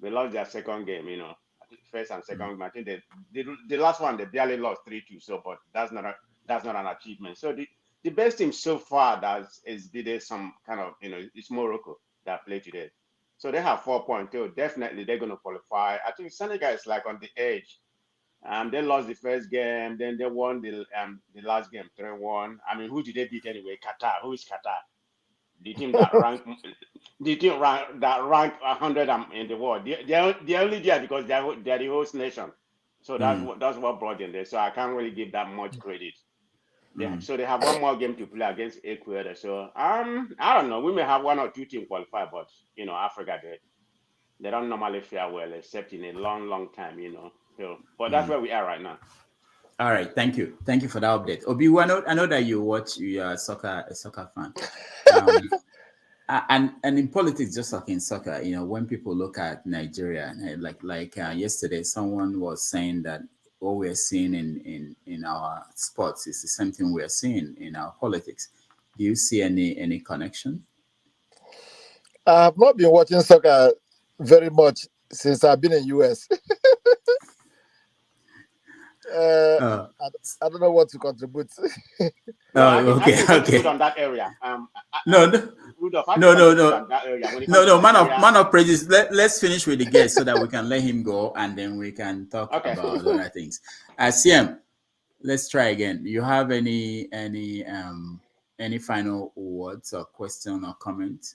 They lost their second game. I think first and second game. I think the last one they barely lost 3-2. So, but that's not an achievement. So the best team so far that is did some kind of it's Morocco that played today. So they have 4 points. So definitely they're going to qualify. I think Senegal is like on the edge. They lost the first game, then they won the last game 3-1. I mean, who did they beat anyway? Qatar. Who is Qatar? The team that ranked 100 in the world. They're only there because they're the host nation. So that's what brought them there. So I can't really give that much credit. So they have one more game to play against Ecuador. So I don't know. We may have 1 or 2 teams qualify, but Africa they don't normally fare well except in a long time. So, but that's where we are right now. All right, thank you for that update. Obiwu, I know that you are a soccer fan, and in politics, just like in soccer, when people look at Nigeria, like yesterday, someone was saying that what we're seeing in our sports is the same thing we're seeing in our politics. Do you see any connection? I have not been watching soccer very much since I've been in US. I don't know what to contribute. Okay. Good on that area. Rudolph, no. Man of praises. Let's finish with the guest so that we can let him go, and then we can talk about other things. CM, let's try again. Do you have any final words or question or comment?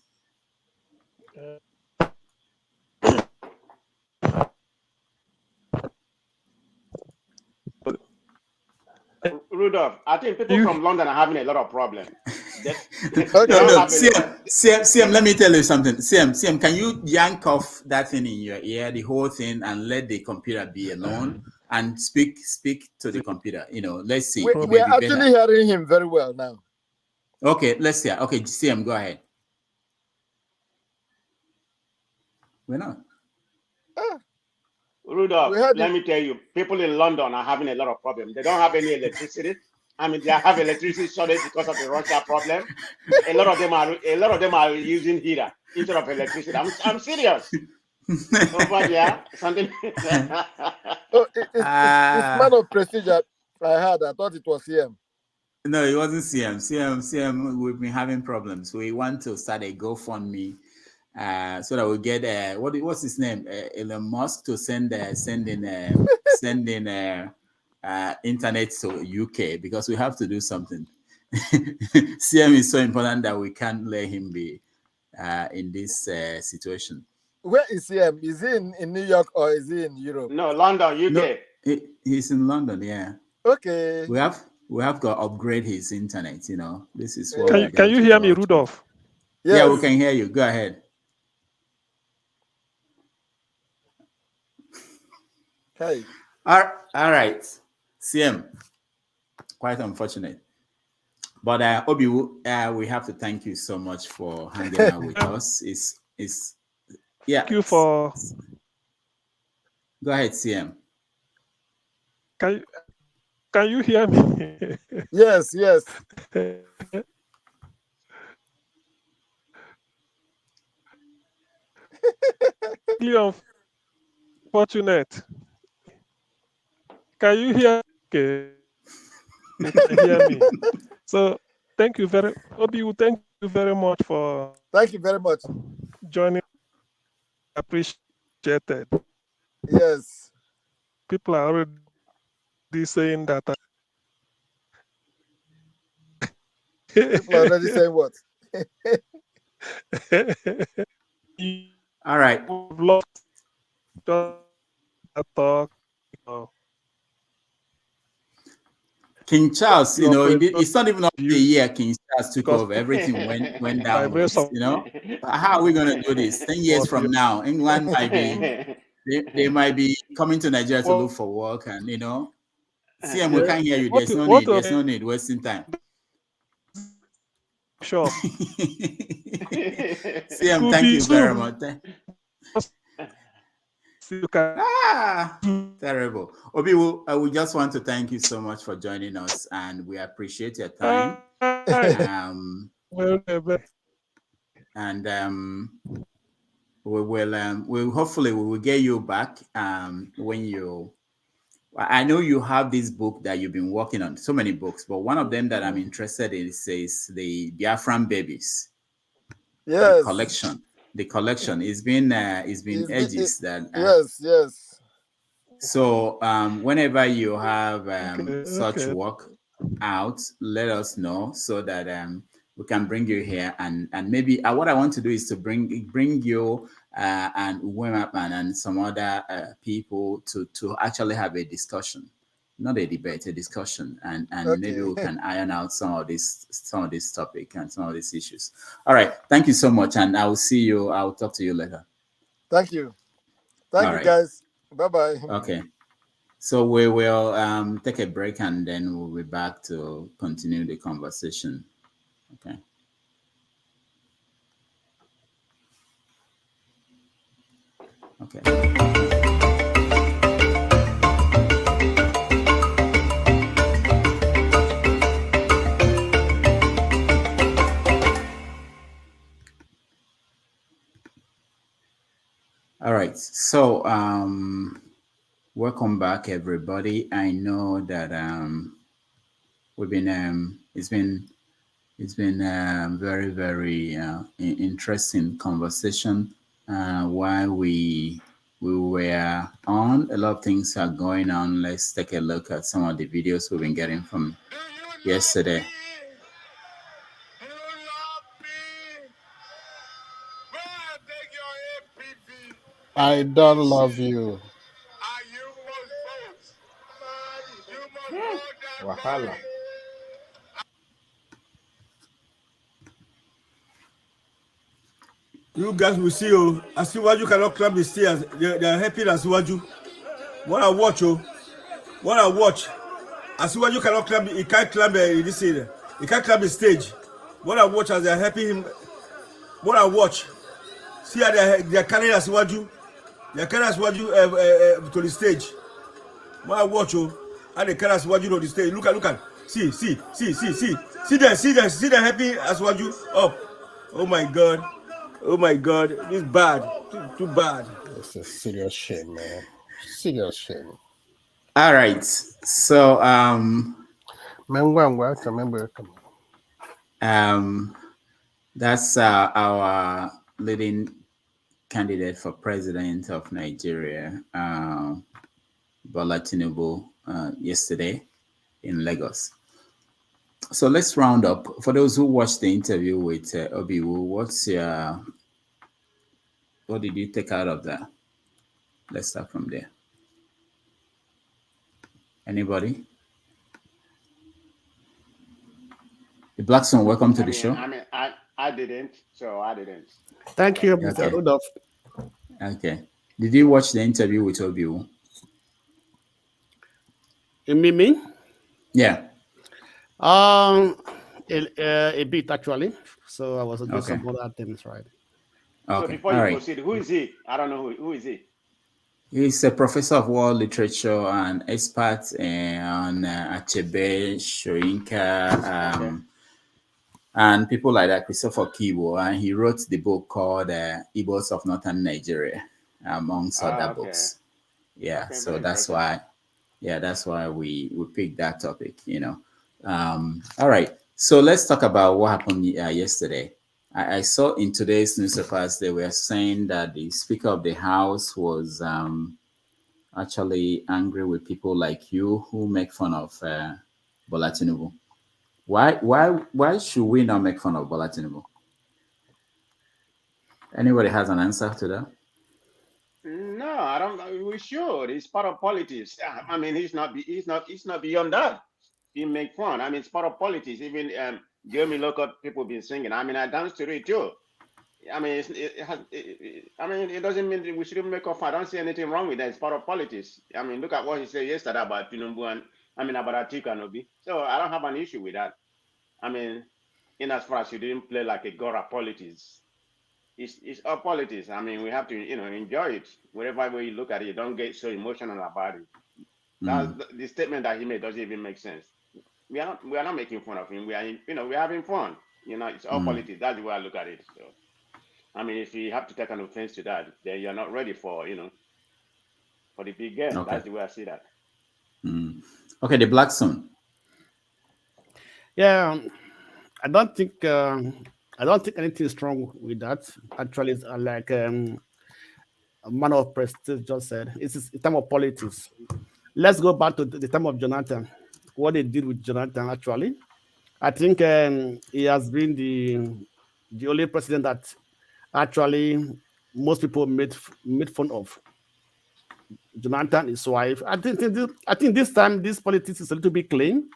Rudolph, I think people from London are having a lot of problems. CM, let me tell you something. CM, can you yank off that thing in your ear, the whole thing, and let the computer be alone and speak to the computer? Let's see. We're actually hearing him very well now. Okay, let's hear. Okay, CM, go ahead. We're not. Rudolph, let me tell you, people in London are having a lot of problems. They don't have any electricity. I mean, they have electricity shortage because of the Russia problem. A lot of them are using heater instead of electricity. I'm serious. Over there, something. It's man of prestige. I thought it was CM. No, it wasn't CM. CM, we've been having problems. We want to start a GoFundMe. So that we get what's his name? Elon Musk to send in internet to UK, because we have to do something. CM is so important that we can't let him be in this situation. Where is CM? Is he in New York or is he in Europe? No, London, UK. No, he's in London. Yeah. Okay. We have to upgrade his internet. This is what. Can you hear me, Rudolph? Yes. Yeah, we can hear you. Go ahead. Hey. All right. CM. Quite unfortunate. But Obiwu, we have to thank you so much for hanging out with us. Thank you for. Go ahead, CM. Can you hear me? Yes. Unfortunate. Can you hear? Okay. You can hear me. So thank you very much for. Thank you very much. Joining. Appreciated. Yes. People are already saying that. People are already saying what? All right. Talk. King Charles, it's not even up to a year King Charles took over. Everything went down. How are we going to do this? 10 years from now, England might be, they might be coming to Nigeria to look for work, and CM, we can't hear you. There's no need wasting time. Sure. CM, thank you very much. Terrible. Obiwu, we just want to thank you so much for joining us, and we appreciate your time. we'll hopefully we will get you back when you. I know you have this book that you've been working on, so many books, but one of them that I'm interested in is the Biafran babies. Yes. The collection. It's been ages that. Yes. So whenever you have such work out, let us know so that we can bring you here and maybe what I want to do is to bring you and Uwem Akpan and some other people to actually have a discussion, not a debate, a discussion, and maybe we can iron out some of this topic and some of these issues. All right, thank you so much, and I will see you. I will talk to you later. Thank you. Thank you, guys. Bye-bye. Okay. So we will take a break and then we'll be back to continue the conversation. Okay. Okay. All right. So welcome back, everybody. I know that we've been it's been very, very interesting conversation while we were on. A lot of things are going on. Let's take a look at some of the videos we've been getting from yesterday. I don't love you. Wahala. You guys will see you. Asiwaju cannot climb the stairs. They are helping Asiwaju. What I watch, Asiwaju cannot climb. He can't climb this area. He can't climb the stage. What I watch as they are helping him. What I watch. See how they are carrying Asiwaju. They are carrying Asiwaju to the stage. What I watch, how they carry Asiwaju to the stage. Look at. See them helping Asiwaju up. Oh my God. This is bad. Too bad. It's a serious shame, man. Serious shame. All right. So that's our leading candidate for president of Nigeria, Bola Tinubu, yesterday in Lagos. So let's round up. For those who watched the interview with Obiwu, what did you take out of that? Let's start from there. Anybody? The Blackstone, welcome to the show. I didn't, so I didn't. Thank you, Mr. Rudolph. Okay. Did you watch the interview with Obiwu? Me? Yeah. A bit actually. So I was doing some other things, right? Okay. So before you proceed, who is he? I don't know who is he. He's a professor of world literature and expert on Achebe, Shoinka, and people like that, Christopher Kibo, and he wrote the book called Igbos of Northern Nigeria, amongst other books. Yeah, okay, so that's why we picked that topic, All right, so let's talk about what happened yesterday. I saw in today's newspapers they were saying that the Speaker of the House was actually angry with people like you who make fun of Bola Tinubu. Why should we not make fun of Bola Tinubu? Anybody has an answer to that? No, I don't. We should. It's part of politics. I mean, he's not beyond that. He make fun. I mean, it's part of politics. Even Jeremy local people been singing. I mean, I dance to it too. I mean, it doesn't mean we shouldn't make fun. I don't see anything wrong with that. It's part of politics. I mean, look at what he said yesterday about Tinubu and about Atiku and Obi. So I don't have an issue with that. I mean, in as far as you didn't play like a Gora politics, it's all politics. I mean, we have to enjoy it. Wherever way you look at it, you don't get so emotional about it. The statement that he made doesn't even make sense. We are not making fun of him. We are we're having fun. It's all politics. That's the way I look at it. So I mean, if you have to take an offense to that, then you're not ready for, for the big game. Okay. That's the way I see that. Okay, the black son. Yeah, I don't think anything is wrong with that. Actually, it's like a man of prestige just said, it's a time of politics. Let's go back to the time of Jonathan. What they did with Jonathan, actually, I think he has been the only president that actually most people made fun of. Jonathan, his wife. I think this time this politics is a little bit clean.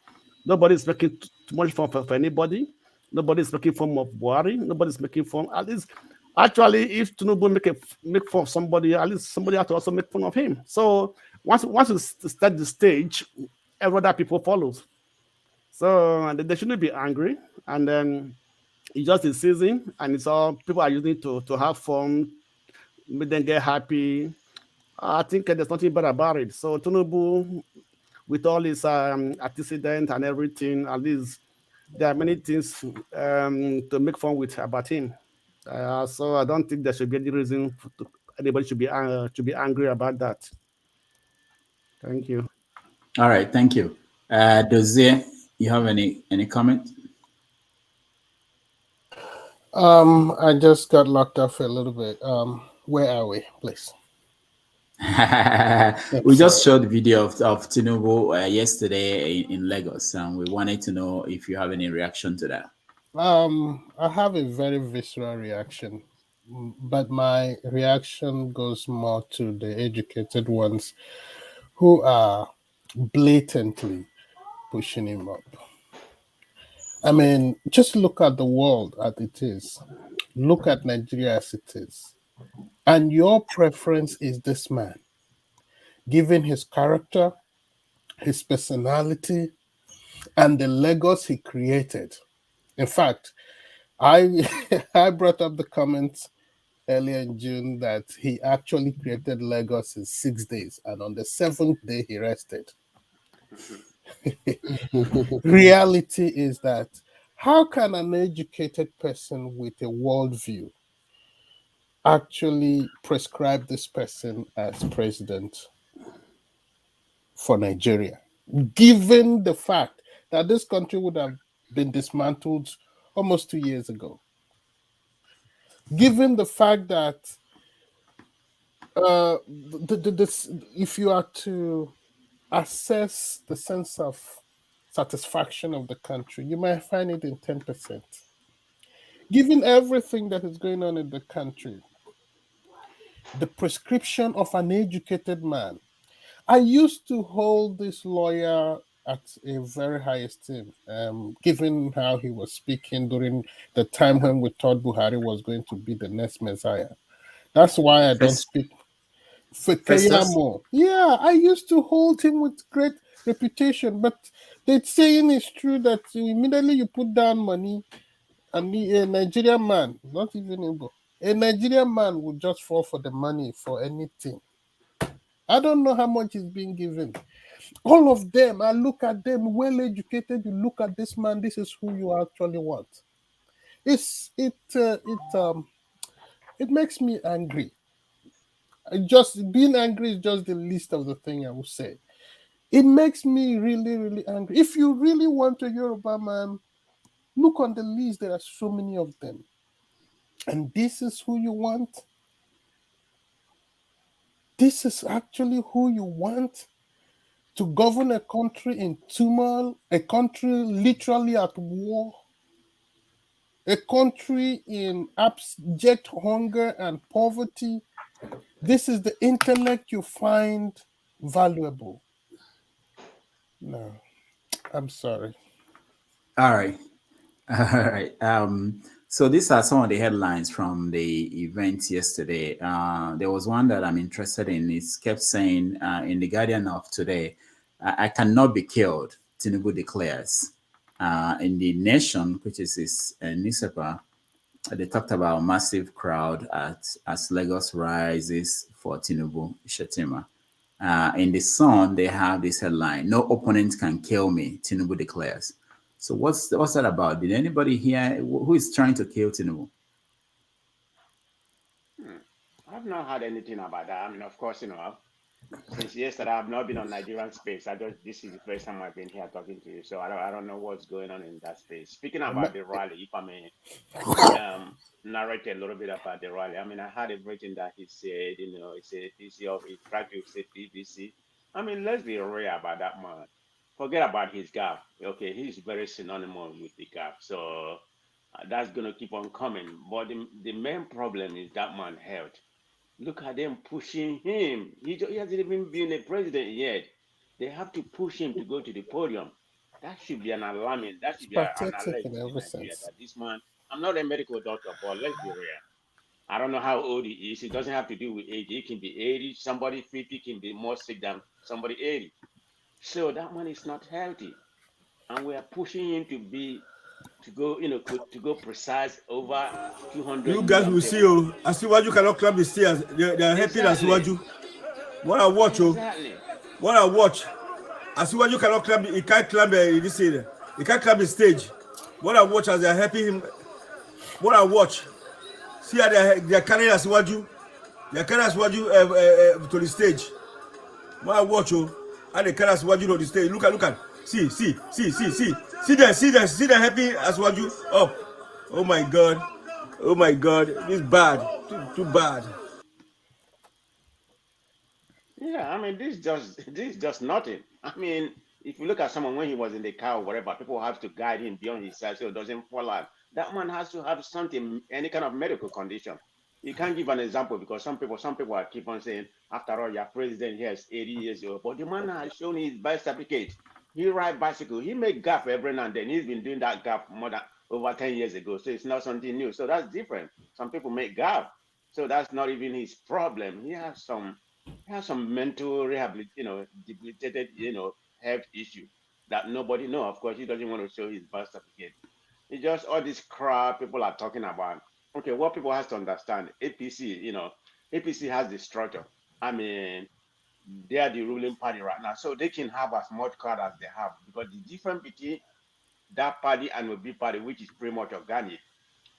Nobody's making too much fun for anybody. Nobody's making fun of Buhari. Nobody's making fun. At least, actually, if Tinubu make fun of somebody, at least somebody has to also make fun of him. So once you start the stage, every other people follows. So they shouldn't be angry. And then it's just a season, and it's all people are using it to have fun, make them get happy. I think there's nothing bad about it. So Tinubu, with all his antecedent and everything, at least there are many things to make fun with about him. So I don't think there should be any reason anybody should be angry about that. Thank you. All right, thank you. Dozie, you have any comment? I just got locked off a little bit. Where are we, please? We just showed the video of Tinubu yesterday in Lagos, and we wanted to know if you have any reaction to that. I have a very visceral reaction, but my reaction goes more to the educated ones who are blatantly pushing him up. I mean, just look at the world as it is. Look at Nigeria as it is. And your preference is this man, given his character, his personality, and the Lagos he created. In fact, I brought up the comments earlier in June that he actually created Lagos in 6 days, and on the 7th day he rested. Reality is that how can an educated person with a worldview actually prescribe this person as president for Nigeria, given the fact that this country would have been dismantled almost 2 years ago? Given the fact that if you are to assess the sense of satisfaction of the country, you might find it in 10%. Given everything that is going on in the country, the prescription of an educated man. I used to hold this lawyer at a very high esteem, given how he was speaking during the time when we thought Buhari was going to be the next Messiah. That's why I don't speak Fekeyamo. Yeah, I used to hold him with great reputation, but the saying is true that immediately you put down money, and a Nigerian man, not even Igbo, a Nigerian man would just fall for the money for anything. I don't know how much is being given. All of them, I look at them, well educated. You look at this man, this is who you actually want. It makes me angry. Just being angry is just the least of the thing I would say. It makes me really, really angry. If you really want a Yoruba man, look on the list. There are so many of them, and this is who you want. This is actually who you want to govern a country in turmoil, a country literally at war, a country in abject hunger and poverty. This is the intellect you find valuable. No, I'm sorry. All right. All right. So these are some of the headlines from the event yesterday. There was one that I'm interested in. It kept saying in the Guardian of today, I cannot be killed, Tinubu declares. In the Nation, which is his newspaper, they talked about a massive crowd as Lagos rises for Tinubu Shetima. In the Sun, they have this headline: "No opponent can kill me," Tinubu declares. So what's that about? Did anybody hear who is trying to kill Tinubu? I've not heard anything about that. I mean, of course, since yesterday I've not been on Nigerian space. This is the first time I've been here talking to you, so I don't know what's going on in that space. Speaking about the rally, if I may narrate a little bit about the rally. I mean, I heard everything that he said. He tried to say PVC. I mean, let's be real about that man. Forget about his gap. Okay, he's very synonymous with the gap, so that's gonna keep on coming. But the main problem is that man health. Look at them pushing him. He hasn't even been a president yet. They have to push him to go to the podium. That should be an alarming. That should be an Pathetic alert in to every Nigeria sense. that this man. I'm not a medical doctor, but let's be real. I don't know how old he is. It doesn't have to do with age. He can be 80. Somebody 50 can be more sick than somebody 80. So that man is not healthy, and we are pushing him to go precise over 200 You guys million will see people. you. Asiwaju cannot climb the stairs. They are helping Exactly. Asiwaju. What I watch, Exactly. what I watch. Asiwaju cannot climb. He can't climb this area. He can't climb the stage. What I watch as they are helping him. What I watch. See how they are carrying Asiwaju. They are carrying Asiwaju to the stage. What I watch, how they carry Asiwaju to the stage. Look at. See. See them helping Asiwaju up. Oh my God. Oh my God. This is bad. Too bad. Yeah, I mean, this is just nothing. I mean, if you look at someone when he was in the car or whatever, people have to guide him beyond his side so it doesn't fall out. That man has to have something, any kind of medical condition. You can't give an example because some people are keep on saying, after all, your president here is 80 years old. But the man has shown his birth certificate. He ride bicycle. He make gap every now and then. He's been doing that gap more than over 10 years ago. So it's not something new. So that's different. Some people make gap. So that's not even his problem. He has some mental debilitated, health issue that nobody know. Of course, he doesn't want to show his birth certificate. It's just all this crap people are talking about. Okay, what people has to understand, APC has the structure. I mean, they are the ruling party right now, so they can have as much crowd as they have because the difference between that party and Obi party, which is pretty much organic,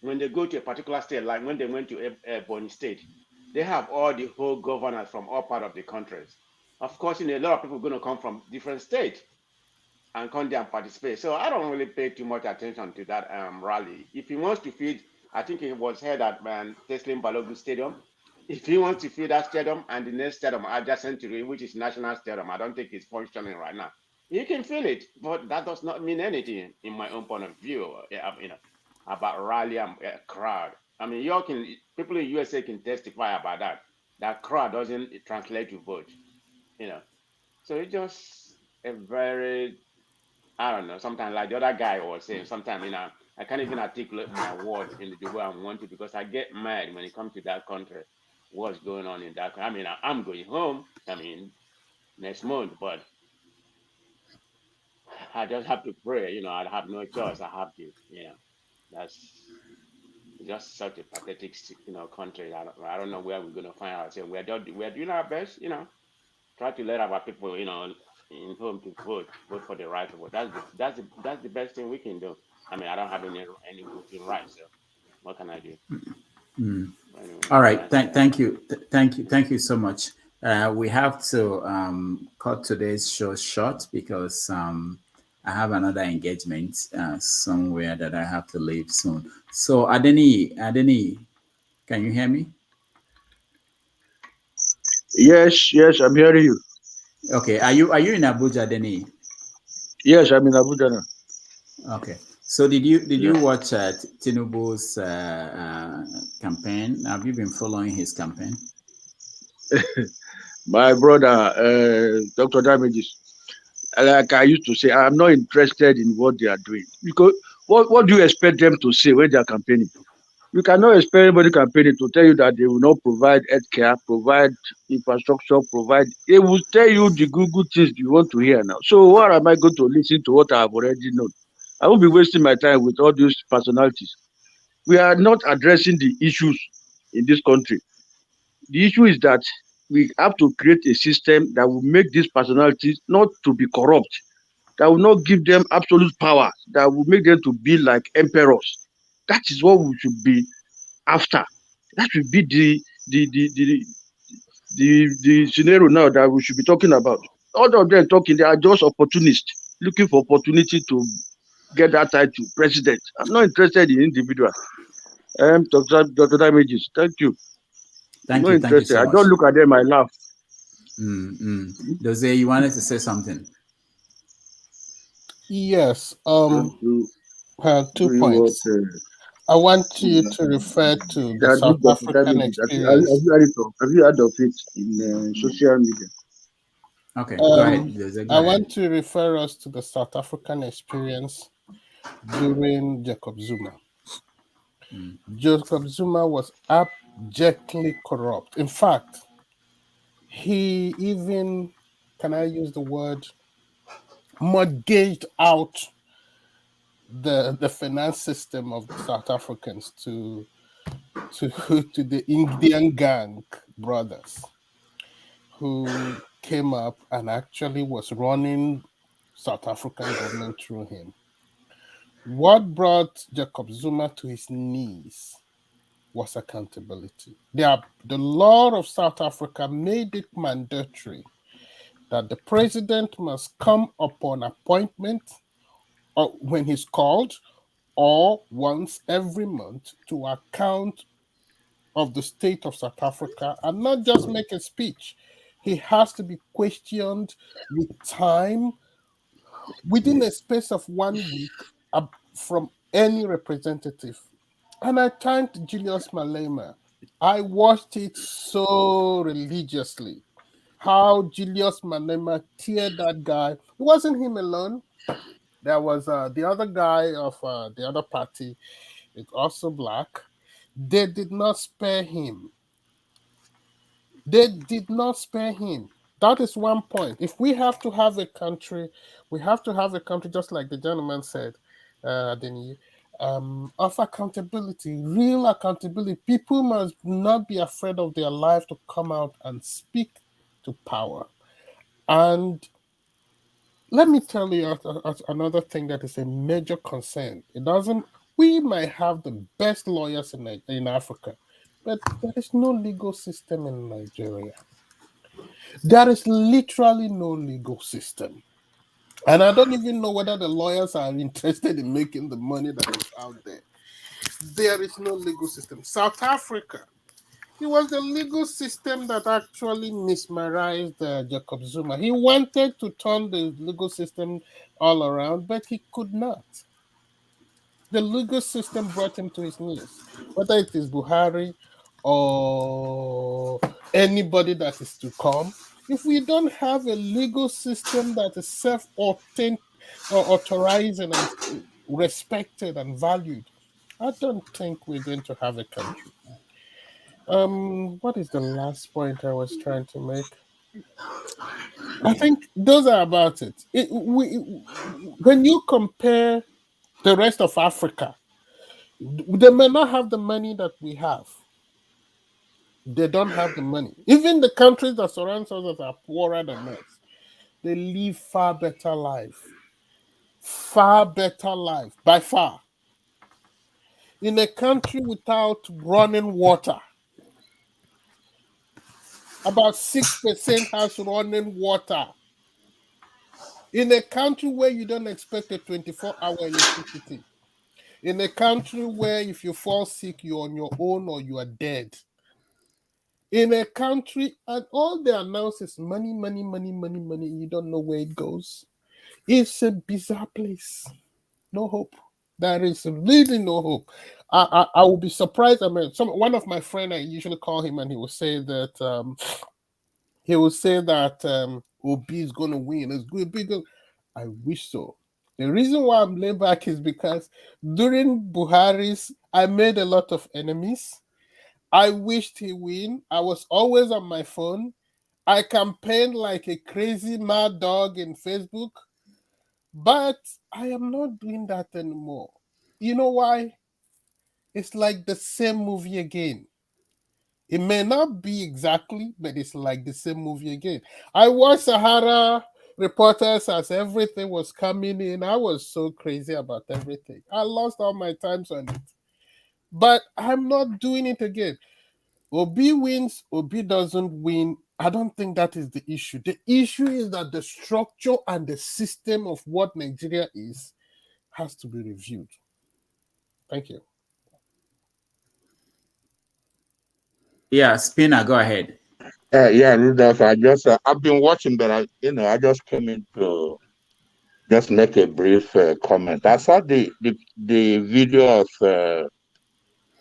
when they go to a particular state, like when they went to Ebonyi State, they have all the whole governors from all part of the countries. Of course, a lot of people are going to come from different states and come there and participate. So I don't really pay too much attention to that rally. If he wants to feed, I think it was held at Teslim Balogun Stadium. If he wants to feed that stadium and the next stadium adjacent to it, which is National Stadium, I don't think it's functioning right now. He can feel it, but that does not mean anything in my own point of view. About rally and crowd. I mean, people in USA can testify about that. That crowd doesn't translate to vote. So it's just a very, I don't know, sometimes like the other guy was saying, sometimes, I can't even articulate my words in the way I want to because I get mad when it comes to that country, what's going on in that country. I mean, I'm going home, next month, but I just have to pray, I have no choice. I have to, that's just such a pathetic, country. I don't know where we're going to find ourselves. We're doing our best, try to let our people, in home to vote for the right vote. That's the best thing we can do. I mean, I don't have any voting rights, so what can I do? Anyway, all right, thank you so much. We have to cut today's show short because I have another engagement somewhere that I have to leave soon. So Adeni, can you hear me? Yes, I'm hearing you. Okay, are you in Abuja, Adeni? Yes, I'm in Abuja now. Okay. So did you watch Tinubu's campaign? Have you been following his campaign? My brother, Dr. Damages, like I used to say, I'm not interested in what they are doing. Because what do you expect them to say when they are campaigning? You cannot expect anybody campaigning to tell you that they will not provide healthcare, provide infrastructure, they will tell you the good things you want to hear now. So why am I going to listen to what I have already known? I won't be wasting my time with all these personalities. We are not addressing the issues in this country. The issue is that we have to create a system that will make these personalities not to be corrupt, that will not give them absolute power, that will make them to be like emperors. That is what we should be after. That should be the the the the scenario now that we should be talking about. All of them talking, they are just opportunists looking for opportunity to get that title, president. I'm not interested in individual. Dr. Damages, thank you. I'm Thank not you. Thank you interested. so I much. don't look at them, I laugh. Doze, you wanted to say something? Yes. Do 2 you want points. I want you to refer to the that South Dr. African Damages? Have experience. you heard of it in social media? Okay, go ahead. Doze, go I ahead. want to refer us to the South African experience during Jacob Zuma. Jacob Zuma was abjectly corrupt. In fact, he even, can I use the word, mortgaged out the finance system of the South Africans to the Indian gang brothers who came up and actually was running South African government through him. What brought Jacob Zuma to his knees was accountability. The law of South Africa made it mandatory that the president must come upon appointment or when he's called or once every month to account of the state of South Africa and not just make a speech. He has to be questioned with time within a space of 1 week from any representative. And I thanked Julius Malema. I watched it so religiously. How Julius Malema teared that guy. It wasn't him alone. There was the other guy of the other party. It's also black. They did not spare him. They did not spare him. That is one point. If we have to have a country, we have to have a country, just like the gentleman said, of accountability, real accountability. People must not be afraid of their life to come out and speak to power. And let me tell you another thing that is a major concern. We might have the best lawyers in Africa, but there is no legal system in Nigeria. There is literally no legal system. And I don't even know whether the lawyers are interested in making the money that is out there. There is no legal system. South Africa, it was the legal system that actually mesmerized Jacob Zuma. He wanted to turn the legal system all around, but he could not. The legal system brought him to his knees, whether it is Buhari or anybody that is to come. If we don't have a legal system that is self-authorizing and respected and valued, I don't think we're going to have a country. What is the last point I was trying to make? I think those are about it. When you compare the rest of Africa, they may not have the money that we have. They don't have the money. Even the countries that surround us that are poorer than us, they live far better life. Far better life, by far. In a country without running water, about 6% has running water. In a country where you don't expect a 24-hour electricity. In a country where if you fall sick, you're on your own or you are dead. In a country, and all they announce is money, money, money, money, money. You don't know where it goes. It's a bizarre place. No hope. There is really no hope. I will be surprised. I mean, one of my friends, I usually call him, and he will say that Obi is going to win. It's going to be good. I wish so. The reason why I'm laid back is because during Buhari's, I made a lot of enemies. I wished he win. I was always on my phone. I campaigned like a crazy mad dog in Facebook. But I am not doing that anymore. You know why? It's like the same movie again. It may not be exactly, but it's like the same movie again. I watched Sahara Reporters as everything was coming in. I was so crazy about everything. I lost all my times on it. But I'm not doing it again. Obi wins, Obi doesn't win. I don't think that is the issue. The issue is that the structure and the system of what Nigeria is has to be reviewed. Thank you. Yeah, Spinner, go ahead. Yeah, Rudolph, I've been watching, but I just came in to just make a brief comment. I saw the video of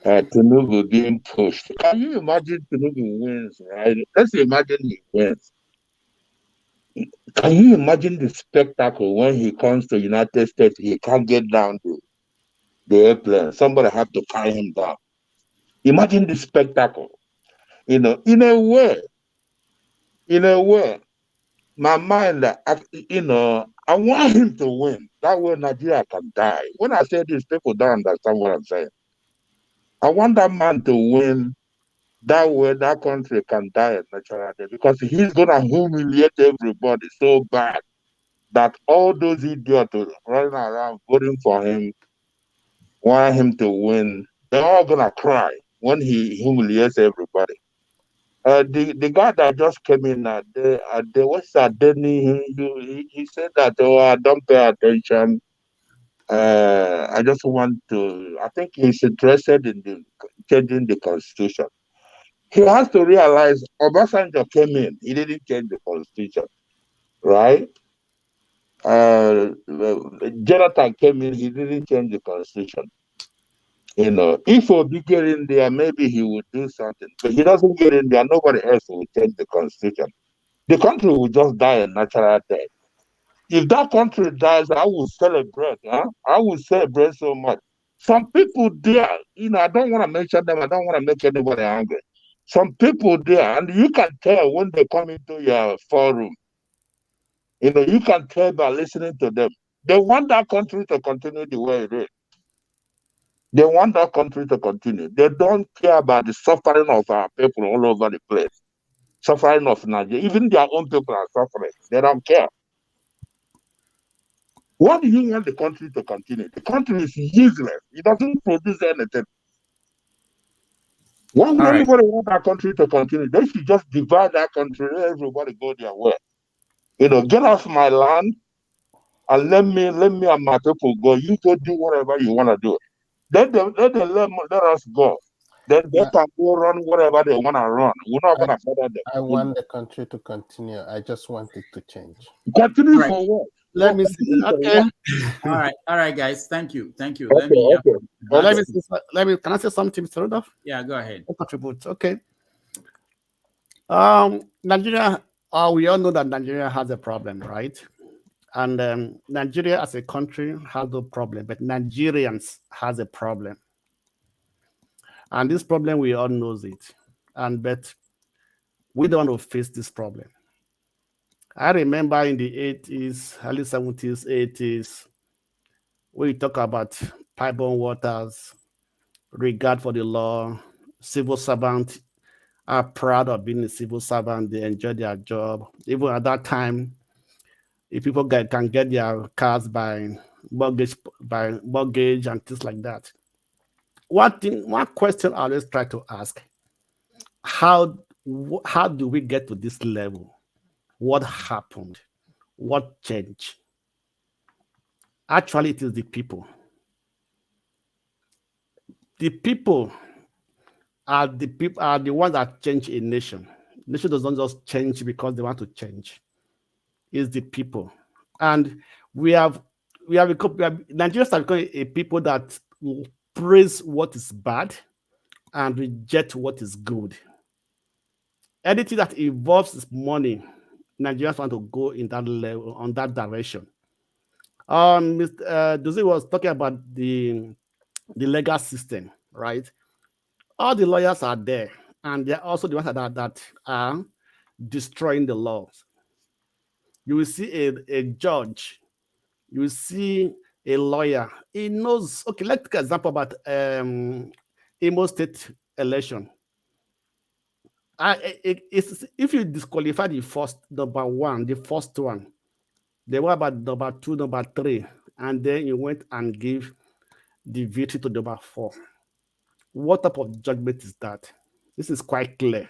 Tinubu being pushed. Can you imagine Tinubu wins, right? Let's imagine he wins. Can you imagine the spectacle when he comes to United States? He can't get down the airplane. Somebody have to carry him down. Imagine the spectacle. In a way, my mind, I want him to win. That way Nigeria can die. When I say this, people don't understand what I'm saying. I want that man to win. That way that country can die a natural death, because he's going to humiliate everybody so bad that all those idiots running around voting for him, want him to win, they're all going to cry when he humiliates everybody. The guy that just came in, what's that? He said that, I don't pay attention. I just want to, I think he's interested in changing the constitution. He has to realize Obasanjo came in, he didn't change the constitution, right? Jonathan came in, he didn't change the constitution. If Obi get in there, maybe he would do something. But he doesn't get in there, nobody else will change the constitution. The country will just die a natural death. If that country dies, I will celebrate. I will celebrate so much. Some people there, I don't want to mention them, I don't want to make anybody angry. Some people there, and you can tell when they come into your forum, you can tell by listening to them. They want that country to continue the way it is. They want that country to continue. They don't care about the suffering of our people all over the place. Suffering of Nigeria. Even their own people are suffering. They don't care. Why do you want the country to continue? The country is useless. It doesn't produce anything. Why would anybody want that country to continue? They should just divide that country, let everybody go their way. Get off my land and let me and my people go. You go do whatever you want to do. Let us go. Then they can go run whatever they want to run. We're not going to bother them. I want the country to continue. I just want it to change. Continue for what? Let me see. Okay. All right, guys. Thank you. Okay, let me. Can I say something, Mr. Rudolph? Yeah, go ahead. Contribute. Okay. Nigeria. We all know that Nigeria has a problem, right? And Nigeria as a country has no problem, but Nigerians has a problem. And this problem, we all knows it. But we don't want to face this problem. I remember in the 80s, early 70s, 80s, we talk about pipe-borne waters, regard for the law, civil servants are proud of being a civil servant, they enjoy their job. Even at that time, if people can get their cars by mortgage and things like that. One question I always try to ask, how do we get to this level? What happened? What changed? Actually, it is the people. The people are the ones that change a nation. Nation doesn't just change because they want to change. It's the people. And Nigerians have become a people that praise what is bad and reject what is good. Anything that involves money, Nigerians want to go in that level, on that direction. Mr. Dozie was talking about the legal system, right? All the lawyers are there, and they're also the ones that are destroying the laws. You will see a judge, you will see a lawyer. He knows. Okay, let's take an example about Imo State election. If you disqualify the first number one, the first one, they were about number two, number three, and then you went and gave the victory to number four. What type of judgment is that? This is quite clear.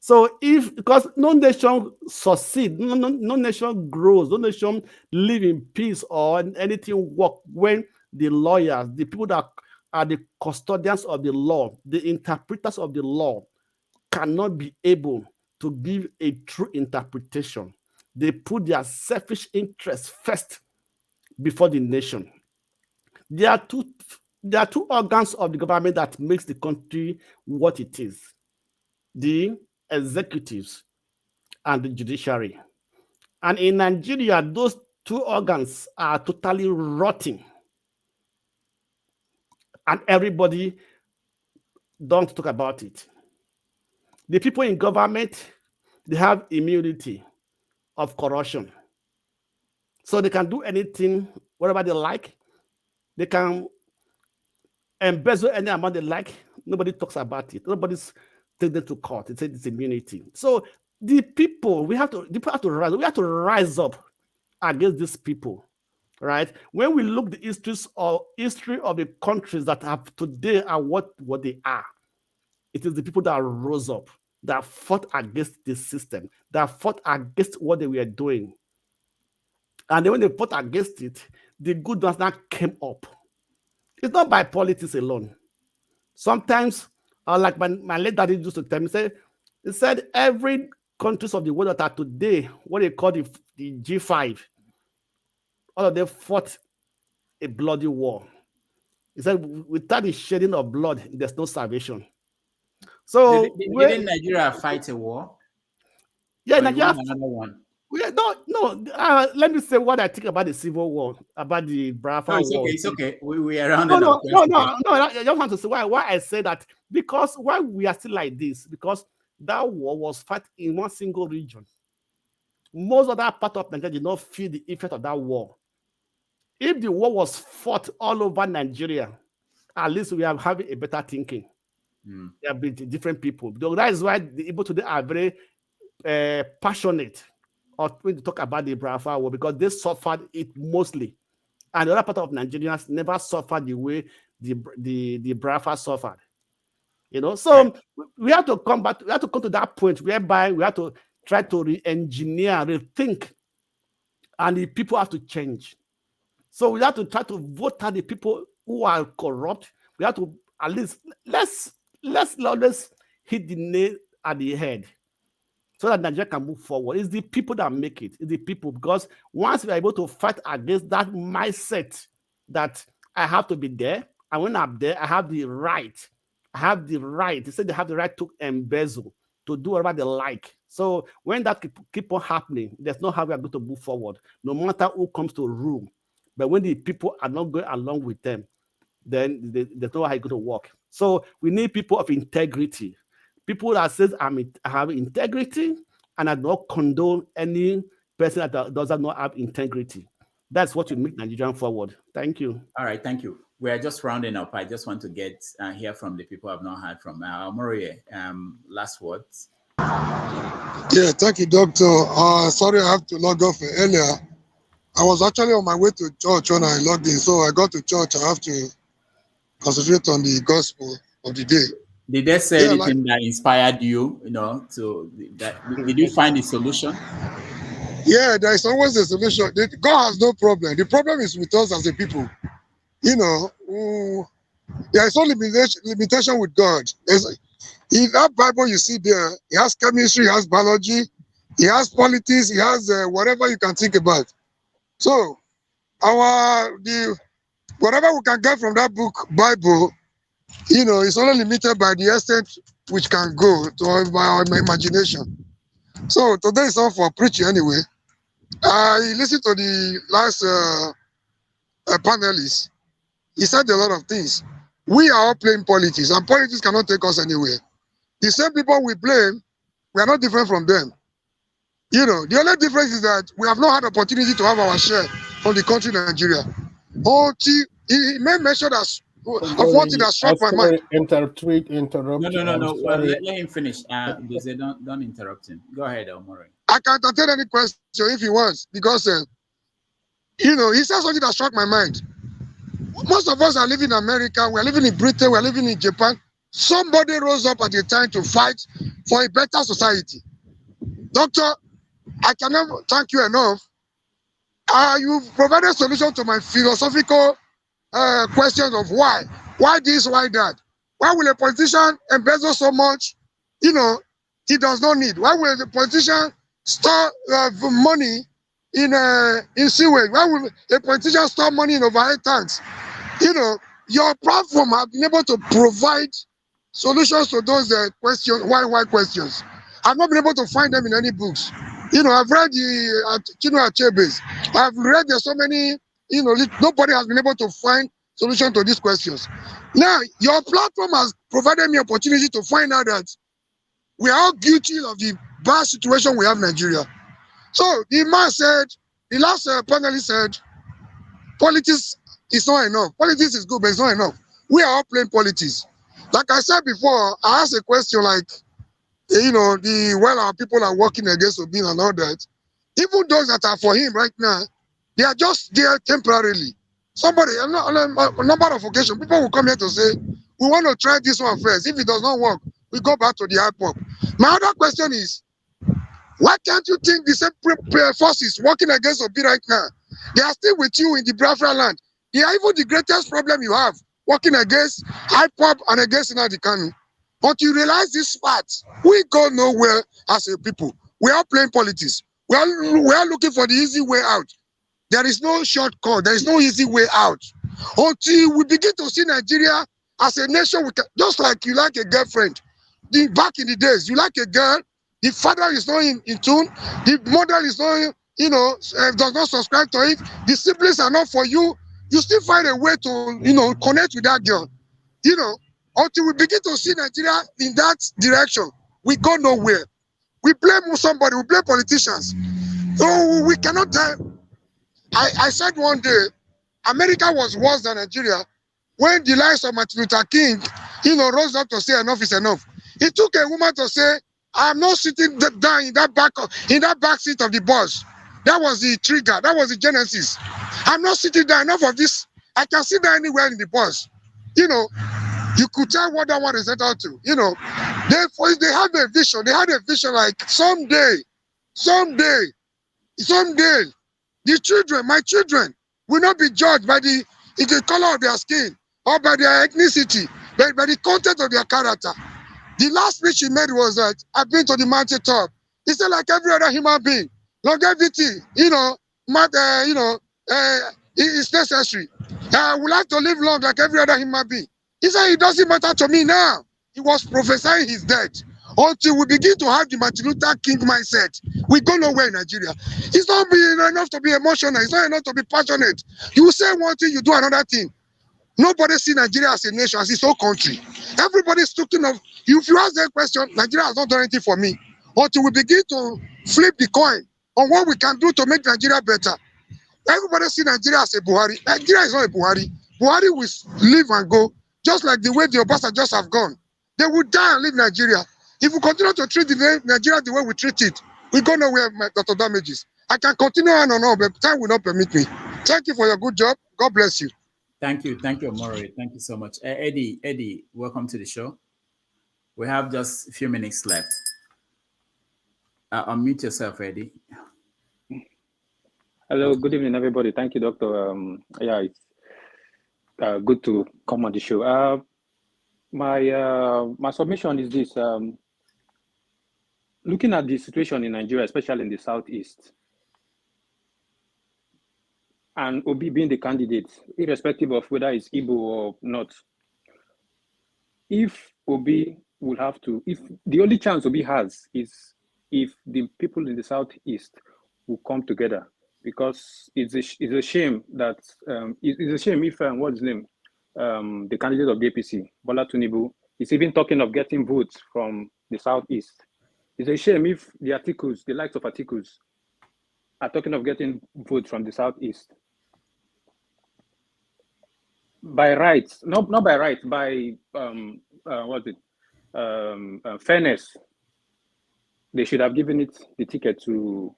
So because no nation succeeds, no nation grows, no nation live in peace or anything work when the lawyers, the people that are the custodians of the law, the interpreters of the law, cannot be able to give a true interpretation. They put their selfish interests first before the nation. There are two organs of the government that makes the country what it is: the executives and the judiciary. And in Nigeria, those two organs are totally rotting. And everybody don't talk about it. The people in government, they have immunity of corruption. So they can do anything, whatever they like. They can embezzle any amount they like. Nobody talks about it. Nobody's taking them to court. It says it's immunity. So the people have to rise up against these people, right? When we look the history of the countries that have today are what they are, it is the people that rose up, that fought against the system, that fought against what they were doing. And then when they fought against it, the good ones now came up. It's not by politics alone. Sometimes, like my late daddy used to tell me, he said every countries of the world that are today, what they call the G5, all of them fought a bloody war. He said, without the shedding of blood, there's no salvation. So didn't Nigeria fight a war? Yeah, Nigeria. Another one. No. Let me say what I think about the Civil War, about the Biafra war. It's okay. We are around. No. I just want to say why I say that, because why we are still like this, because that war was fought in one single region. Most of that part of Nigeria did not feel the effect of that war. If the war was fought all over Nigeria, at least we are having a better thinking. There have been different people. That is why the Igbo today are very passionate when to talk about the Biafra war, because they suffered it mostly. And the other part of Nigerians never suffered the way the Biafra suffered. So we have to come back, we have to come to that point whereby we have to try to re-engineer, rethink, and the people have to change. So we have to try to vote out the people who are corrupt. We have to at least let's always hit the nail at the head so that Nigeria can move forward. It's the people that make it. It's the people, because once we are able to fight against that mindset that I have to be there, and when I'm there, I have the right. They say they have the right to embezzle, to do whatever they like. So when that keep on happening, there's no how we are going to move forward, no matter who comes to rule. But when the people are not going along with them, then there's no how it's going to work. So we need people of integrity. People that says I have integrity, and I don't condone any person that does not have integrity. That's what will make Nigerian forward. Thank you. All right, thank you. We are just rounding up. I just want to hear from the people I've not heard from. Morie, last words. Yeah, thank you, Doctor. Sorry, I have to log off earlier. I was actually on my way to church when I logged in, so I got to church. I have to concentrate on the gospel of the day. Did they say anything that inspired you? Did you find the solution? Yeah, there is always a solution. God has no problem. The problem is with us as a people. There is no limitation with God. In that Bible you see there, he has chemistry, he has biology, he has politics, he has whatever you can think about. So, whatever we can get from that book, Bible, it's only limited by the extent which can go to our imagination. So today is all for preaching anyway. I listened to the last panelist. He said a lot of things. We are all playing politics, and politics cannot take us anywhere. The same people we blame, we are not different from them. The only difference is that we have not had opportunity to have our share from the country Nigeria. He made mention of one thing that struck my mind. Interrupt. No. Let him finish. Don't interrupt him. Go ahead, Omori. I can entertain any question if he wants, because he said something that struck my mind. Most of us are living in America, we are living in Britain, we are living in Japan. somebody rose up at the time to fight for a better society. Doctor, I cannot thank you enough. You've provided solution to my philosophical questions of why this, why that. Why will a politician embezzle so much, he does not need? Why will the politician store money in sewage? Why will a politician store money in overhead tanks? Your platform have been able to provide solutions to those questions, why questions. I've not been able to find them in any books. I've read the Achebe's. I've read there's so many, nobody has been able to find solution to these questions. Now, your platform has provided me opportunity to find out that we are all guilty of the bad situation we have in Nigeria. So the man said, the last panelist said, politics is not enough. Politics is good, but it's not enough. We are all playing politics. Like I said before, I asked a question like, our people are working against Obiwu and all that. Even those that are for him right now, they are just there temporarily. Somebody, a number of occasions, people will come here to say, we want to try this one first. If it does not work, we go back to the IPOP. My other question is, why can't you think the same forces working against Obiwu right now, they are still with you in the Biafra land? They are even the greatest problem you have, working against IPOP and against Nnamdi Kanu. But you realize this fact, we go nowhere as a people. We are playing politics. We are looking for the easy way out. There is no shortcut. There is no easy way out. Until we begin to see Nigeria as a nation, just like you like a girlfriend. Back in the days, you like a girl, the father is not in tune, the mother is not, does not subscribe to it, the siblings are not for you, you still find a way to, connect with that girl. Until we begin to see Nigeria in that direction, we go nowhere. We blame somebody, we blame politicians. So we cannot die. I said one day, America was worse than Nigeria when the likes of Martin Luther King, rose up to say enough is enough. It took a woman to say, I'm not sitting down in that back seat of the bus. That was the trigger. That was the genesis. I'm not sitting down. Enough of this. I can sit down anywhere in the bus. You could tell what that one is set out to. They have a vision. They had a vision like someday, the children, my children, will not be judged by the color of their skin or by their ethnicity, but by the content of their character. The last speech he made was that I've been to the mountaintop. He said, like every other human being, longevity, it's necessary. I would like to live long like every other human being. He said, it doesn't matter to me now. He was prophesying his death. Until we begin to have the Martin Luther King mindset, we go nowhere in Nigeria. It's not enough to be emotional. It's not enough to be passionate. You say one thing, you do another thing. Nobody sees Nigeria as a nation, as its own country. Everybody's talking of, if you ask that question, Nigeria has not done anything for me. Until we begin to flip the coin on what we can do to make Nigeria better. Everybody sees Nigeria as a Buhari. Nigeria is not a Buhari. Buhari will live and go, just like the way the Obasanjos have gone. They will die and leave Nigeria. If we continue to treat Nigeria the way we treat it, we go nowhere, Dr. Damages. I can continue on and on, but time will not permit me. Thank you for your good job. God bless you. Thank you, Omori. Thank you so much. Eddie, welcome to the show. We have just a few minutes left. Unmute yourself, Eddie. Hello, good evening, everybody. Thank you, Doctor. It's good to come on the show. My submission is this. Looking at the situation in Nigeria, especially in the Southeast, and Obi being the candidate, irrespective of whether it's Igbo or not, if Obi will have to, if the only chance Obi has is if the people in the Southeast will come together, because it's a shame that, it's a shame if, what's his name, the candidate of the APC, Bola Tinubu, is even talking of getting votes from the Southeast. It's a shame if the articles, the likes of articles, are talking of getting votes from the Southeast. By rights, not by right, by fairness, they should have given it the ticket to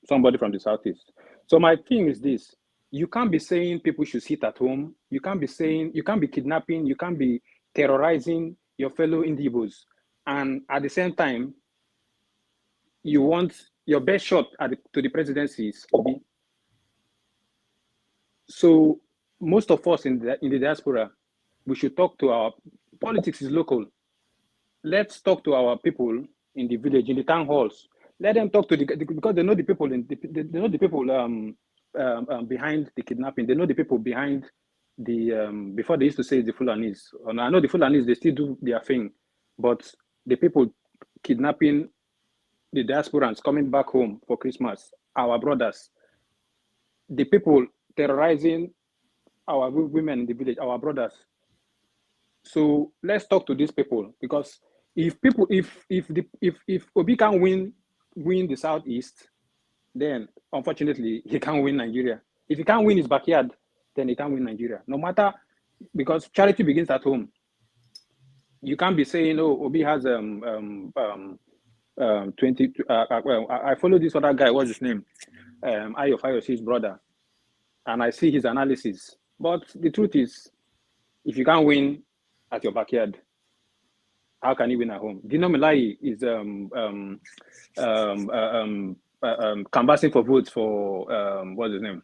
somebody from the Southeast. So my thing is this: you can't be saying people should sit at home. You can't be saying, you can't be kidnapping. You can't be terrorizing your fellow Indians, and at the same time, you want your best shot to the presidency is Obi. So most of us in the diaspora, we should talk to our politics is local. Let's talk to our people in the village, in the town halls. Let them talk to because they know the people they know the people behind the kidnapping. They know the people behind the before they used to say the Fulanis. And I know the Fulanis, they still do their thing, but the people kidnapping the diasporans coming back home for Christmas, our brothers, the people terrorizing our women in the village, our brothers. So let's talk to these people, because if Obi can win the Southeast, then unfortunately he can't win Nigeria. If he can't win his backyard, then he can't win Nigeria. No matter, because charity begins at home. You can't be saying, "Oh, Obi has 20." Well, I follow this other guy. What's his name? Ayo Fayoshi's brother, and I see his analysis. But the truth is, if you can't win at your backyard, how can you win at home? Dino Melai is canvassing for votes for what's his name,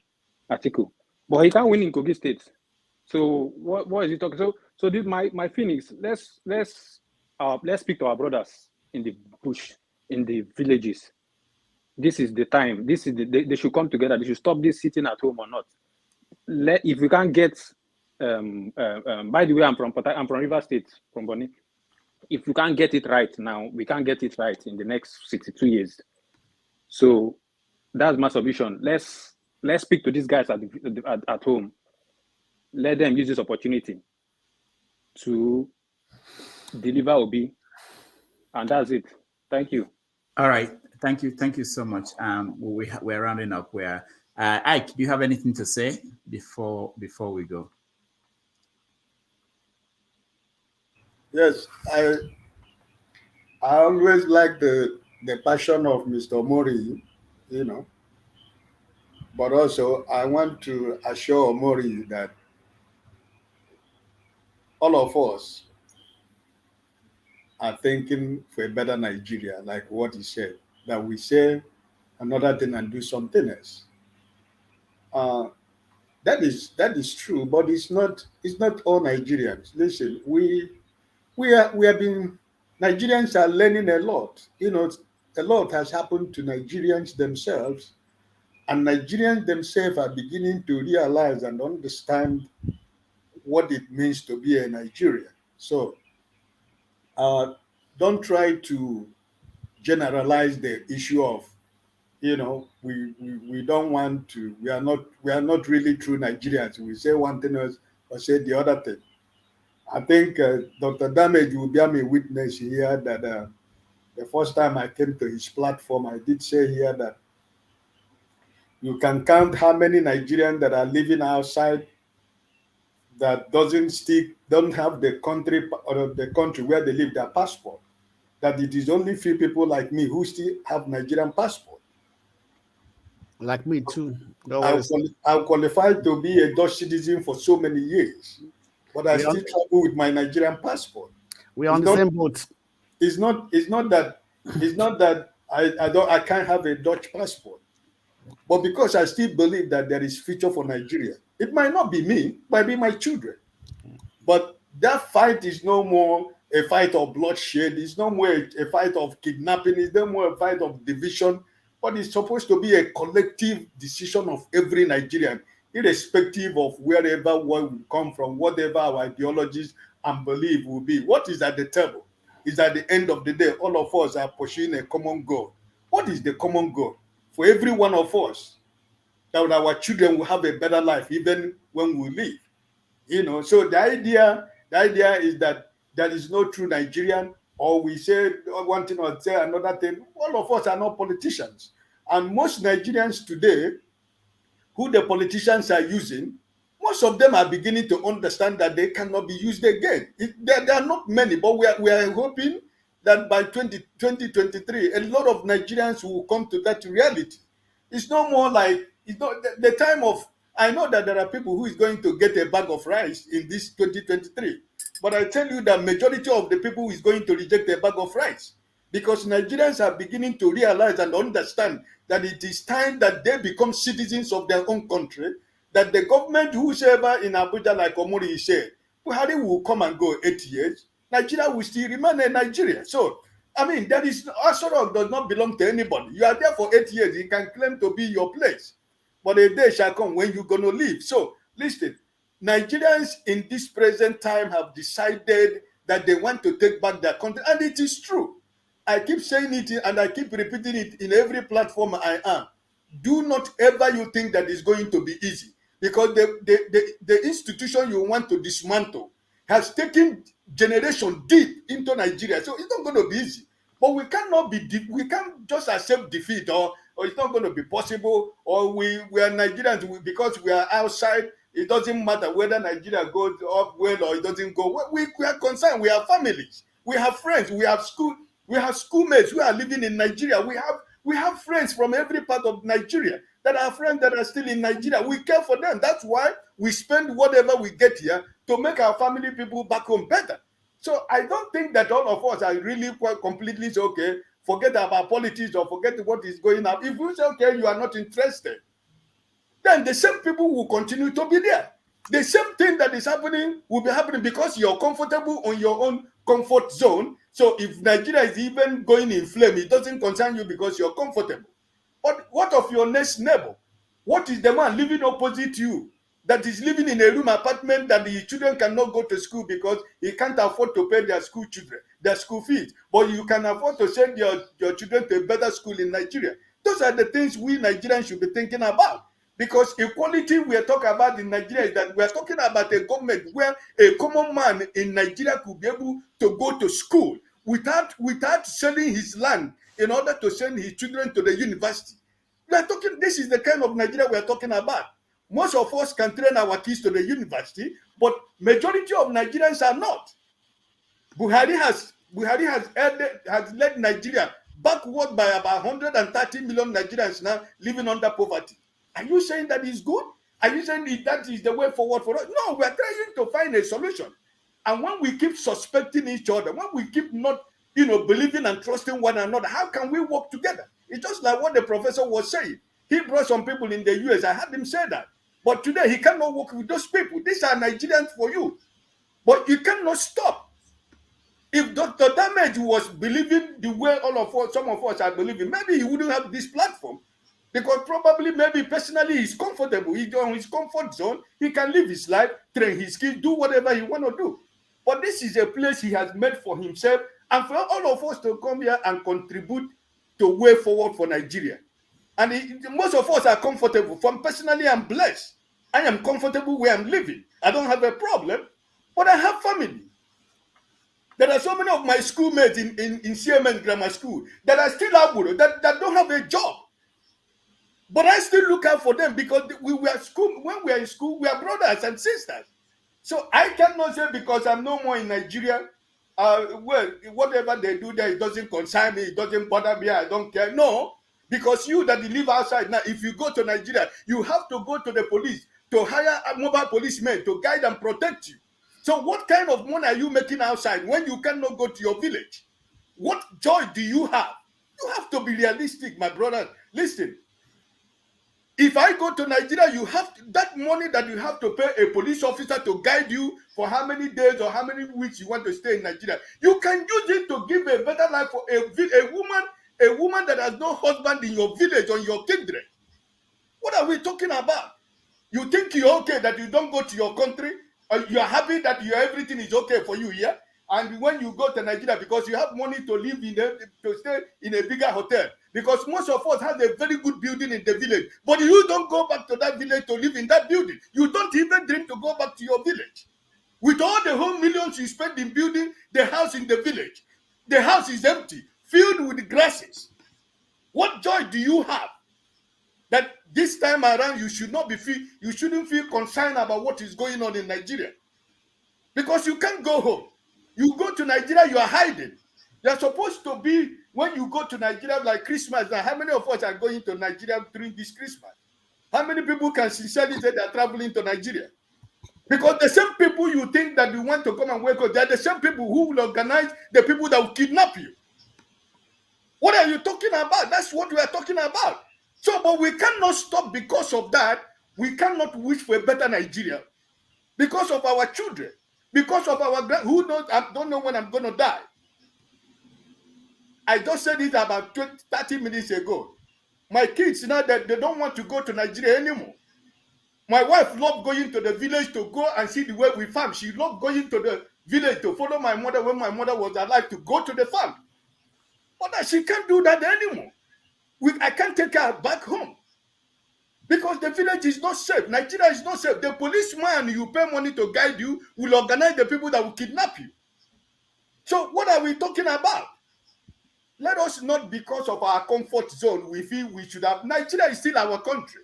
Atiku, but he can't win in Kogi State. So what is he talking? So this my feelings. Let's speak to our brothers in the bush, in the villages. This is the time. This is they should come together. They should stop this sitting at home or not. If we can't get by the way, I'm from River State, from Bonny. If we can't get it right now, we can't get it right in the next 62 years. So that's my submission. Let's speak to these guys at home. Let them use this opportunity to deliver Obi, and that's it. Thank you. All right, thank you so much. We're rounding up. Ike, do you have anything to say before we go? Yes, I always like the passion of Mr. Mori, but also I want to assure Mori that all of us are thinking for a better Nigeria, like what he said, that we say another thing and do something else. That is true, but it's not all Nigerians. Listen, Nigerians are learning a lot. A lot has happened to Nigerians themselves, and Nigerians themselves are beginning to realize and understand what it means to be a Nigerian. So don't try to generalize the issue of, we don't want to, we are not really true Nigerians. We say one thing else or say the other thing. I think Dr. Damage will bear me witness here that the first time I came to his platform, I did say here that you can count how many Nigerians that are living outside that don't have the country where they live, their passport. That it is only few people like me who still have Nigerian passport. Like me too. I'm qualified to be a Dutch citizen for so many years, but I still travel with my Nigerian passport. We are on the same boat. It's not that I can't have a Dutch passport, but because I still believe that there is future for Nigeria. It might not be me, it might be my children, but that fight is no more a fight of bloodshed. It's no more a fight of kidnapping. It's no more a fight of division. But it's supposed to be a collective decision of every Nigerian, irrespective of wherever we come from, whatever our ideologies and belief will be. What is at the table is at the end of the day, all of us are pursuing a common goal. What is the common goal? For every one of us, that our children will have a better life even when we leave. So the idea is that there is no true Nigerian, or we say one thing or say another thing. All of us are not politicians. And most Nigerians today, who the politicians are using, most of them are beginning to understand that they cannot be used again. There are not many, but we are hoping that by 2023, a lot of Nigerians will come to that reality. It's no more like, it's not the time of, I know that there are people who is going to get a bag of rice in this 2023. But I tell you that majority of the people is going to reject a bag of rice because Nigerians are beginning to realize and understand that it is time that they become citizens of their own country, that the government, whosoever in Abuja, like Omori said, Buhari will come and go 8 years. Nigeria will still remain a Nigeria. So, I mean, that is Asoro does not belong to anybody. You are there for 8 years. You can claim to be your place. But a day shall come when you're going to leave. So, listen, Nigerians in this present time have decided that they want to take back their country. And it is true. I keep saying it and I keep repeating it in every platform I am. Do not ever you think that it's going to be easy. Because the institution you want to dismantle has taken generation deep into Nigeria. So it's not going to be easy. But we can't just accept defeat or it's not going to be possible, or we are Nigerians because we are outside. It doesn't matter whether Nigeria goes up well or it doesn't go well. We are concerned. We have families. We have friends. We have schoolmates who are living in Nigeria. We have friends from every part of Nigeria that are friends that are still in Nigeria. We care for them. That's why we spend whatever we get here to make our family people back home better. So I don't think that all of us are really quite completely okay. Forget about politics or forget what is going on. If you say, okay, you are not interested, then the same people will continue to be there. The same thing that is happening will be happening because you're comfortable on your own comfort zone. So if Nigeria is even going in flame, it doesn't concern you because you're comfortable. But what of your next neighbor? What is the man living opposite you that is living in a room apartment that the children cannot go to school because he can't afford to pay their school fees, but you can afford to send your children to a better school in Nigeria? Those are the things we Nigerians should be thinking about. Because equality we are talking about in Nigeria is that we are talking about a government where a common man in Nigeria could be able to go to school without selling his land in order to send his children to the university. We are talking. This is the kind of Nigeria we are talking about. Most of us can train our kids to the university, but majority of Nigerians are not. Buhari has led Nigeria backward by about 130 million Nigerians now living under poverty. Are you saying that is good? Are you saying that is the way forward for us? No, we are trying to find a solution. And when we keep suspecting each other, when we keep not, believing and trusting one another, how can we work together? It's just like what the professor was saying. He brought some people in the US. I heard him say that. But today he cannot work with those people. These are Nigerians for you. But you cannot stop. If Dr. Damage was believing the way some of us are believing, maybe he wouldn't have this platform. Because probably, maybe personally, he's comfortable. He's on his comfort zone. He can live his life, train his kids, do whatever he want to do. But this is a place he has made for himself and for all of us to come here and contribute to way forward for Nigeria. And most of us are comfortable. From personally, I'm blessed. I am comfortable where I'm living. I don't have a problem, but I have family. There are so many of my schoolmates in CMN Grammar School that are still out, that don't have a job. But I still look out for them because when we are in school, we are brothers and sisters. So I cannot say because I'm no more in Nigeria, well, whatever they do there, it doesn't concern me, it doesn't bother me, I don't care. No, because you that live outside now, if you go to Nigeria, you have to go to the police to hire a mobile policemen to guide and protect you. So what kind of money are you making outside when you cannot go to your village? What joy do you have? You have to be realistic, my brother. Listen. If I go to Nigeria, you have that money that you have to pay a police officer to guide you for how many days or how many weeks you want to stay in Nigeria. You can use it to give a better life for a woman that has no husband in your village or your kindred. What are we talking about? You think you're okay that you don't go to your country? Or you are happy that everything is okay for you here? And when you go to Nigeria, because you have money to live to stay in a bigger hotel, because most of us have a very good building in the village, but you don't go back to that village to live in that building. You don't even dream to go back to your village. With all the whole millions you spend in building the house in the village, the house is empty, filled with grasses. What joy do you have that this time around you shouldn't feel concerned about what is going on in Nigeria? Because you can't go home. You go to Nigeria, you are hiding. You're supposed to be, when you go to Nigeria like Christmas, now how many of us are going to Nigeria during this Christmas? How many people can sincerely say they're traveling to Nigeria? Because the same people you think that you want to come and wake up, they're the same people who will organize the people that will kidnap you. What are you talking about? That's what we are talking about. So, but we cannot stop because of that. We cannot wish for a better Nigeria because of our children, because of our who knows? I don't know when I'm going to die. I just said it about 30 minutes ago. My kids now that they don't want to go to Nigeria anymore. My wife loved going to the village to go and see the way we farm. She loved going to the village to follow my mother when my mother was alive to go to the farm. But now she can't do that anymore. I can't take her back home because the village is not safe. Nigeria is not safe. The policeman you pay money to guide you will organize the people that will kidnap you. So what are we talking about? Let us not, because of our comfort zone, we feel we should have. Nigeria is still our country.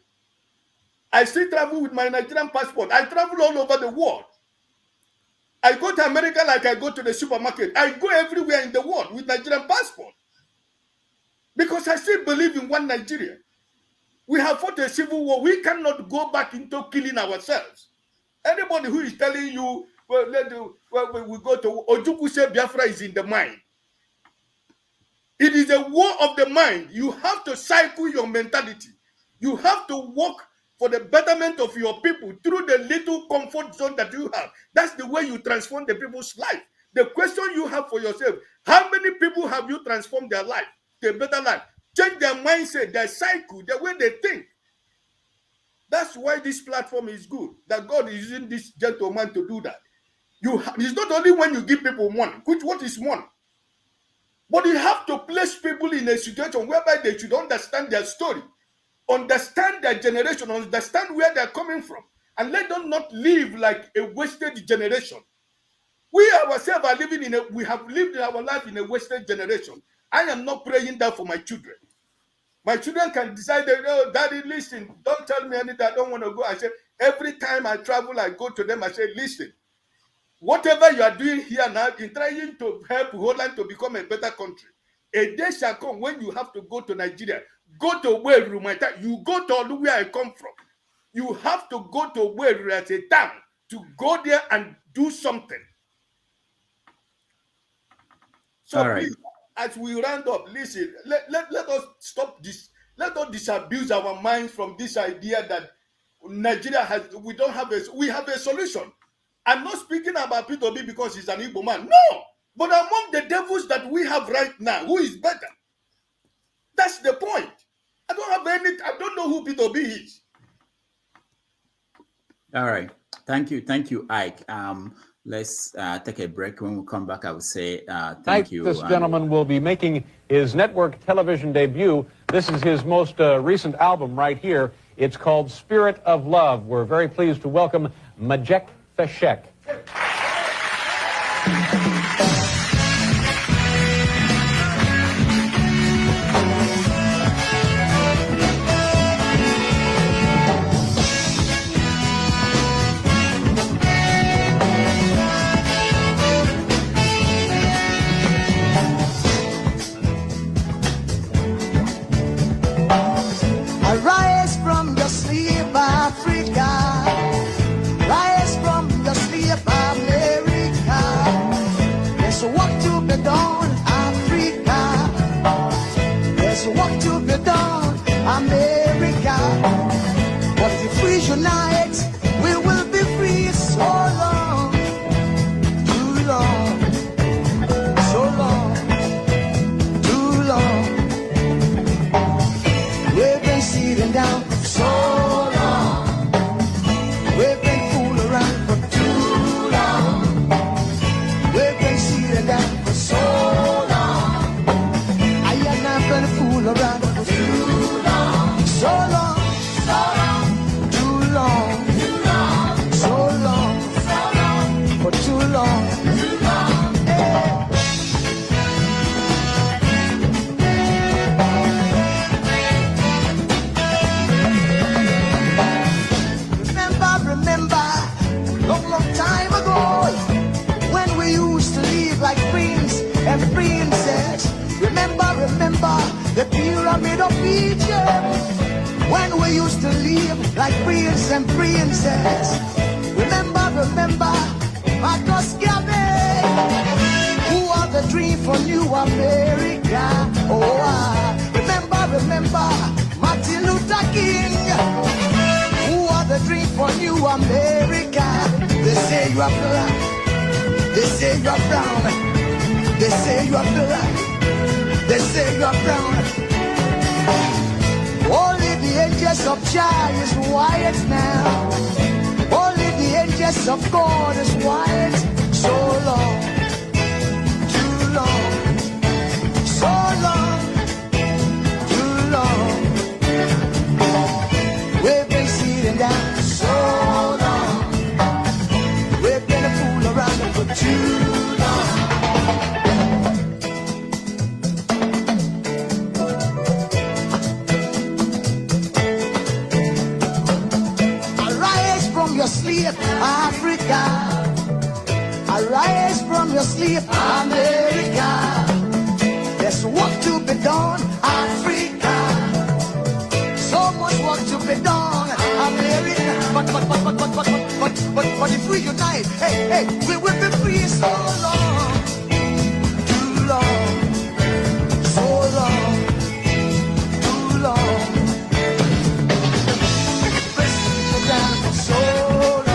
I still travel with my Nigerian passport. I travel all over the world. I go to America like I go to the supermarket. I go everywhere in the world with Nigerian passport. Because I still believe in one Nigeria. We have fought a civil war. We cannot go back into killing ourselves. Anybody who is telling you, well, we go to Ojukwu say Biafra is in the mind. It is a war of the mind. You have to cycle your mentality. You have to work for the betterment of your people through the little comfort zone that you have. That's the way you transform the people's life. The question you have for yourself, how many people have you transformed their life to a better life? Change their mindset, their cycle, the way they think. That's why this platform is good, that God is using this gentleman to do that. It's not only when you give people money, what is money? But you have to place people in a situation whereby they should understand their story, understand their generation, understand where they're coming from, and let them not live like a wasted generation. We ourselves are living we have lived our life in a wasted generation. I am not praying that for my children. My children can decide, oh, Daddy, listen, don't tell me anything, I don't want to go. I say, every time I travel, I go to them, I say, listen, whatever you are doing here now in trying to help Holland to become a better country, a day shall come when you have to go to Nigeria, go to Obiwu Iwuanyanwu, you go to where I come from. You have to go to Obiwu as a town to go there and do something. So all right. Please, as we round up, listen, let us stop this. Let us disabuse our minds from this idea that Nigeria we have a solution. I'm not speaking about P2B because he's an Igbo man. No, but among the devils that we have right now, who is better? That's the point. I don't know who P2B is. All right. Thank you, Ike. Let's take a break. When we come back, I will say thank you. This gentleman will be making his network television debut. This is his most recent album right here. It's called Spirit of Love. We're very pleased to welcome Majek Feshek. Arise from your sleep, Africa. Rise from your sleep, America. There's work to be done, Africa. There's work to be done, America. But if we unite, we will be free. So long, too long, so long, too long. We've been sitting down for so long. We've been fooling around for too long. We've been sitting down for so long. I am not gonna fool around for too long. So long, so long, too long, too long, so long, for too long, too long. Hey. Remember, long time ago, when we used to live like prince and princess. Remember, the pyramid of Egypt, when we used to live like prince and princess. Remember, America. Oh, remember Martin Luther King, who had the dream for new America. They say you are black, they say you are brown, they say you are black, they say you are brown. Only the angels of Jah is white now. Only the angels of God is white. So long, too long, so long, too long. We've been sitting down so long. We've been a fool around for too long. Arise from your sleep, Africa. Arise from your sleep, America. There's work to be done, Africa. So much work to be done, America. But if we unite, hey, we will be free so long, too long, so long, too long. Press down for so long.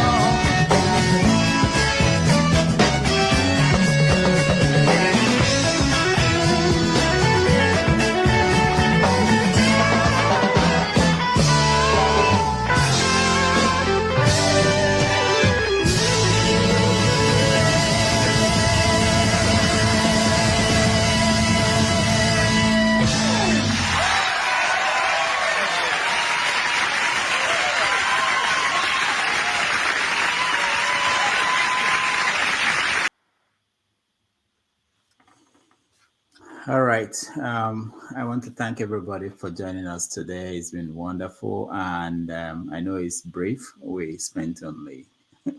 All right. I want to thank everybody for joining us today. It's been wonderful. And I know it's brief. We spent only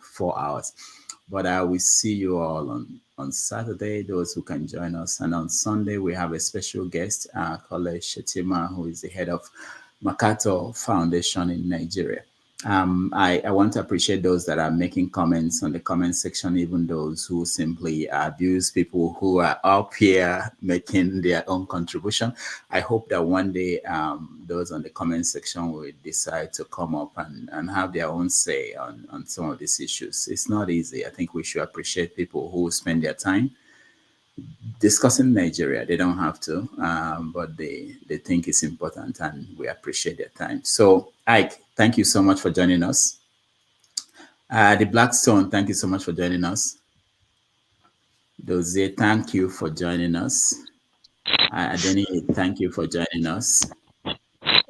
4 hours. But I will see you all on Saturday, those who can join us. And on Sunday, we have a special guest, Kole Shetima, who is the head of Makato Foundation in Nigeria. I want to appreciate those that are making comments on the comment section, even those who simply abuse people who are up here making their own contribution. I hope that one day those on the comment section will decide to come up and have their own say on some of these issues. It's not easy. I think we should appreciate people who spend their time discussing Nigeria. They don't have to, but they think it's important, and we appreciate their time. So, Ike, thank you so much for joining us. The Blackstone, thank you so much for joining us. Dozie, thank you for joining us. Adeni, thank you for joining us.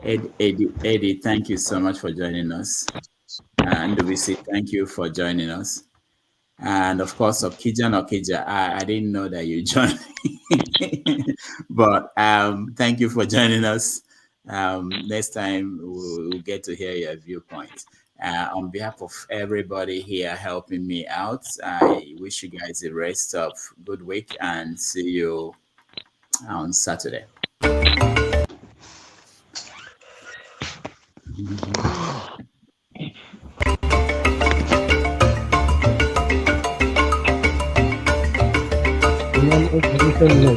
Eddie, thank you so much for joining us. And WC, thank you for joining us. And of course, Okija, I didn't know that you joined, but thank you for joining us. Next time we'll get to hear your viewpoint. On behalf of everybody here helping me out, I wish you guys the rest of good week and see you on Saturday. No,